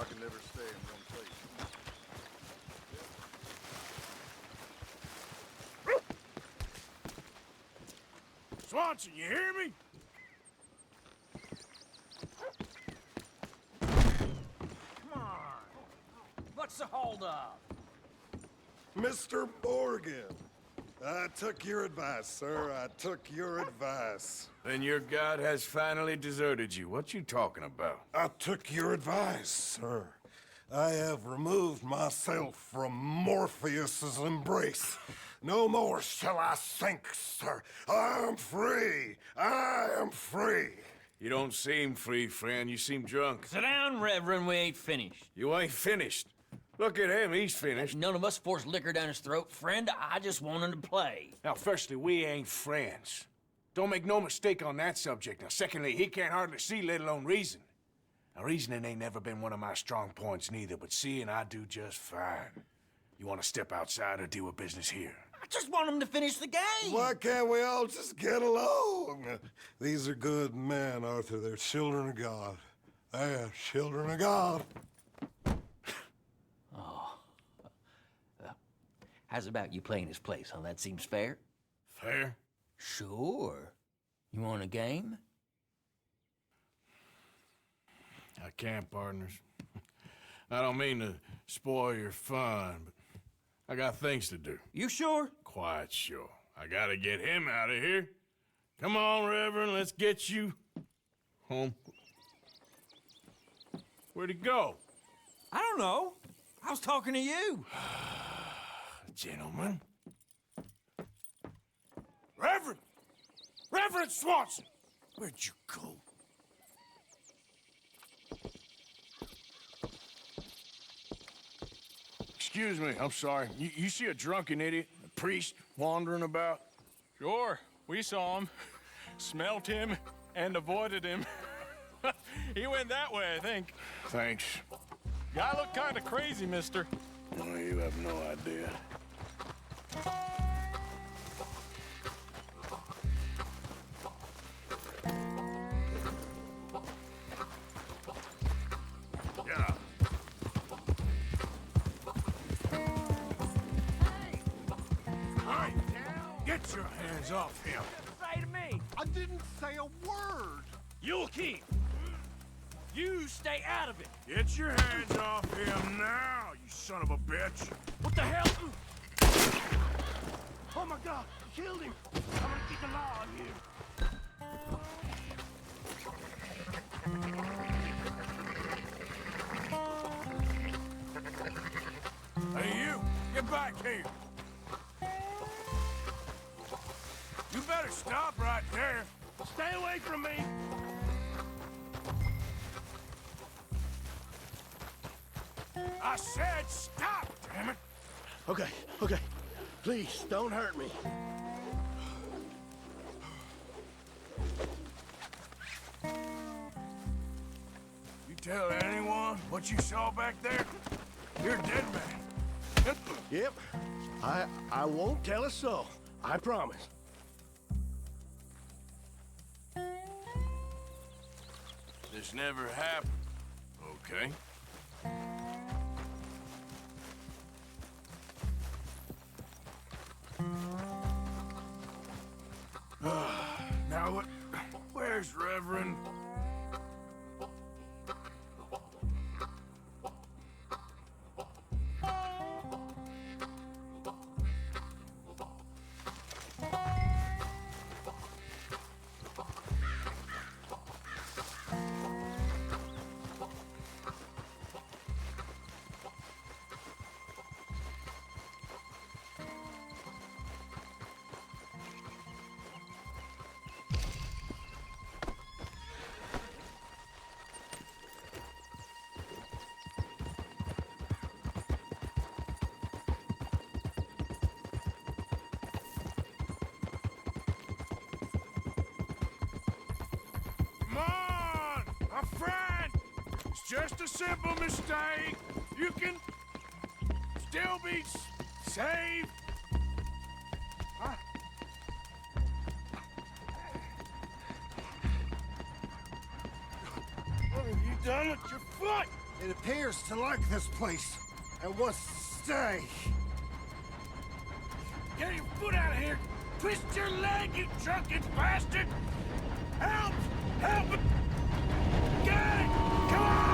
I can never stay in one place. Swanson, you hear me? Come on. What's the holdup? Mr. Morgan, I took your advice, sir. I took your advice. Then your god has finally deserted you. What you talking about? I took your advice, sir. I have removed myself from Morpheus's embrace. No more shall I sink, sir. I am free. I am free. You don't seem free, friend. You seem drunk. Sit down, Reverend. We ain't finished. You ain't finished. Look at him. He's finished. None of us forced liquor down his throat. Friend, I just want him to play. Now, firstly, we ain't friends. Don't make no mistake on that subject. Now, secondly, he can't hardly see, let alone reason. Now, reasoning ain't never been one of my strong points neither, but seeing I do just fine. You want to step outside or deal with business here? I just want him to finish the game. Why can't we all just get along? These are good men, Arthur. They're children of God. They're children of God. Oh. How's about you playing his place, huh? That seems fair? Fair? Sure. You want a game? I can't, partners. I don't mean to spoil your fun, but I got things to do. You sure? Quite sure. I gotta get him out of here. Come on, Reverend, let's get you home. Where'd he go? I don't know. I was talking to you. Gentlemen. Reverend! Reverend Swanson! Where'd you go? Excuse me, I'm sorry. You see a drunken idiot, a priest, wandering about? Sure, we saw him, smelt him, and avoided him. He went that way, I think. Thanks. Guy looked kind of crazy, mister. No, you have no idea. Yeah. Hey! Get your hands off him. Say to me. I didn't say a word. You'll keep. You stay out of it. Get your hands off him now, you son of a bitch. What the hell? Oh my God! You killed him. I'm gonna keep the law on you. Hey, you! Get back here! You better stop right there! Stay away from me. I said stop, damn it! Okay, okay. Please, don't hurt me. You tell anyone what you saw back there? You're a dead man. Yep. I won't tell a soul. I promise. This never happened. Okay. Now what? Where's Reverend? Come on, my friend! It's just a simple mistake. You can still be saved. Huh? What have you done with your foot? It appears to like this place and wants to stay. Get your foot out of here! Twist your leg, you drunken bastard! Help! Help! Get it! Come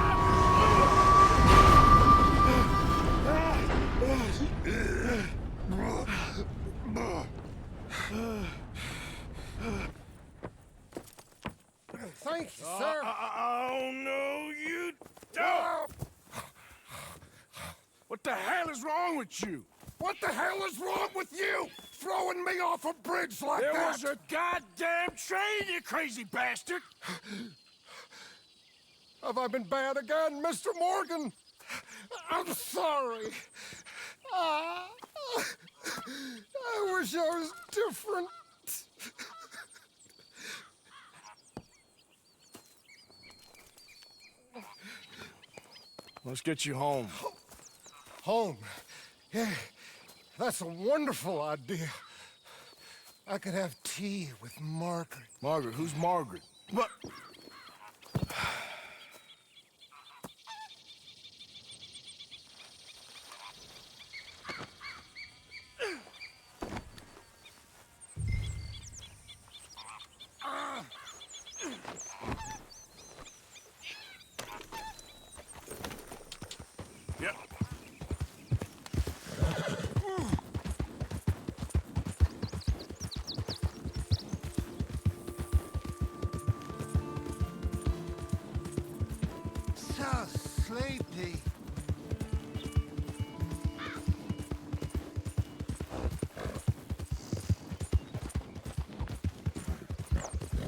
Thank you, sir. Oh, no, you don't! What the hell is wrong with you? What What the hell is wrong with you? Throwing me off a bridge like There that? was a goddamn train, you crazy bastard! Have I been bad again, Mr. Morgan? I'm sorry. I wish I was different. Let's get you home. Home? Yeah, that's a wonderful idea. I could have tea with Margaret. Margaret? Who's Margaret? What? Yep. So sleepy.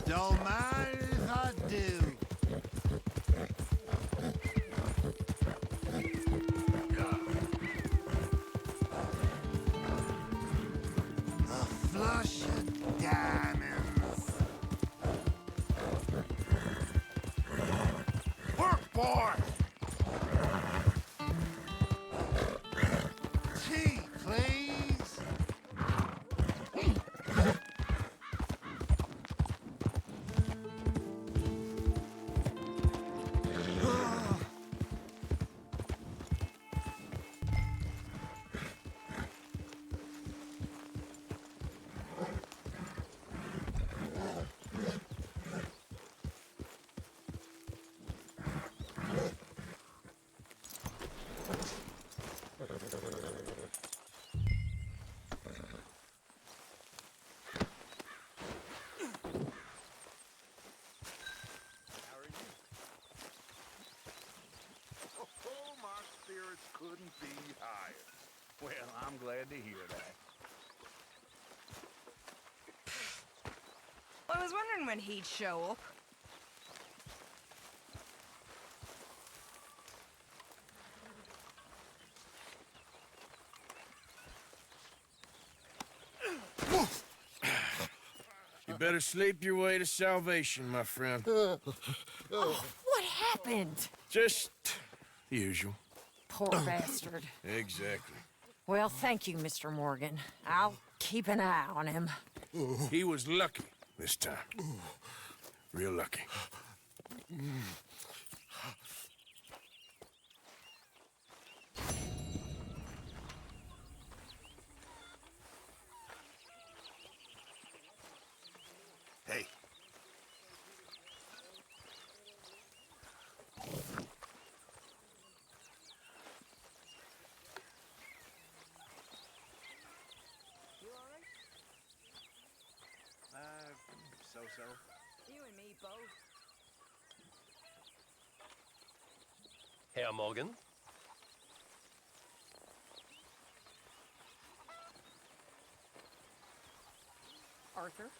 Don't mind if I do. A flush of diamonds. Work, boy! Tea, please. Oh, my spirits couldn't be higher. Well, I'm glad to hear that. I was wondering when he'd show up. You better sleep your way to salvation, my friend. Oh, what happened? Just the usual. Poor bastard. Exactly. Well, thank you, Mr. Morgan. I'll keep an eye on him. He was lucky this time. Real lucky. Hey. So-so. You and me both. Herr Morgan? Arthur?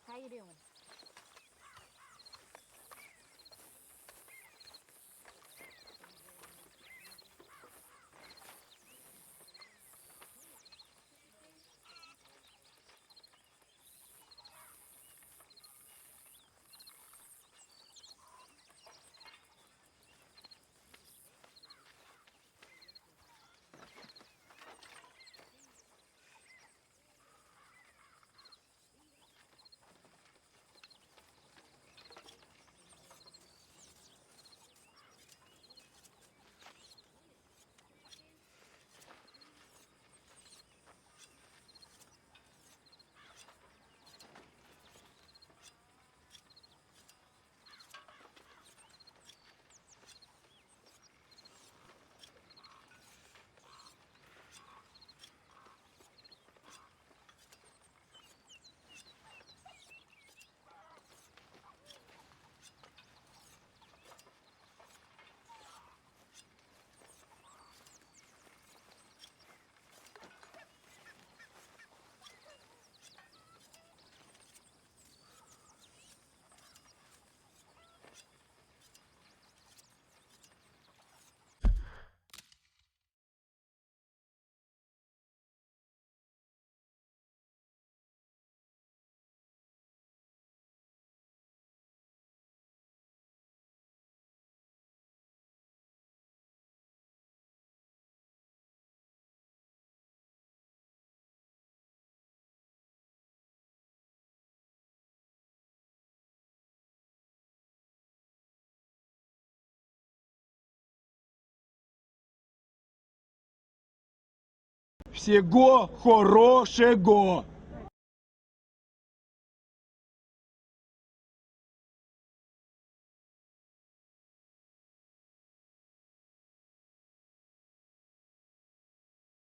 How you doing? Всего хорошего.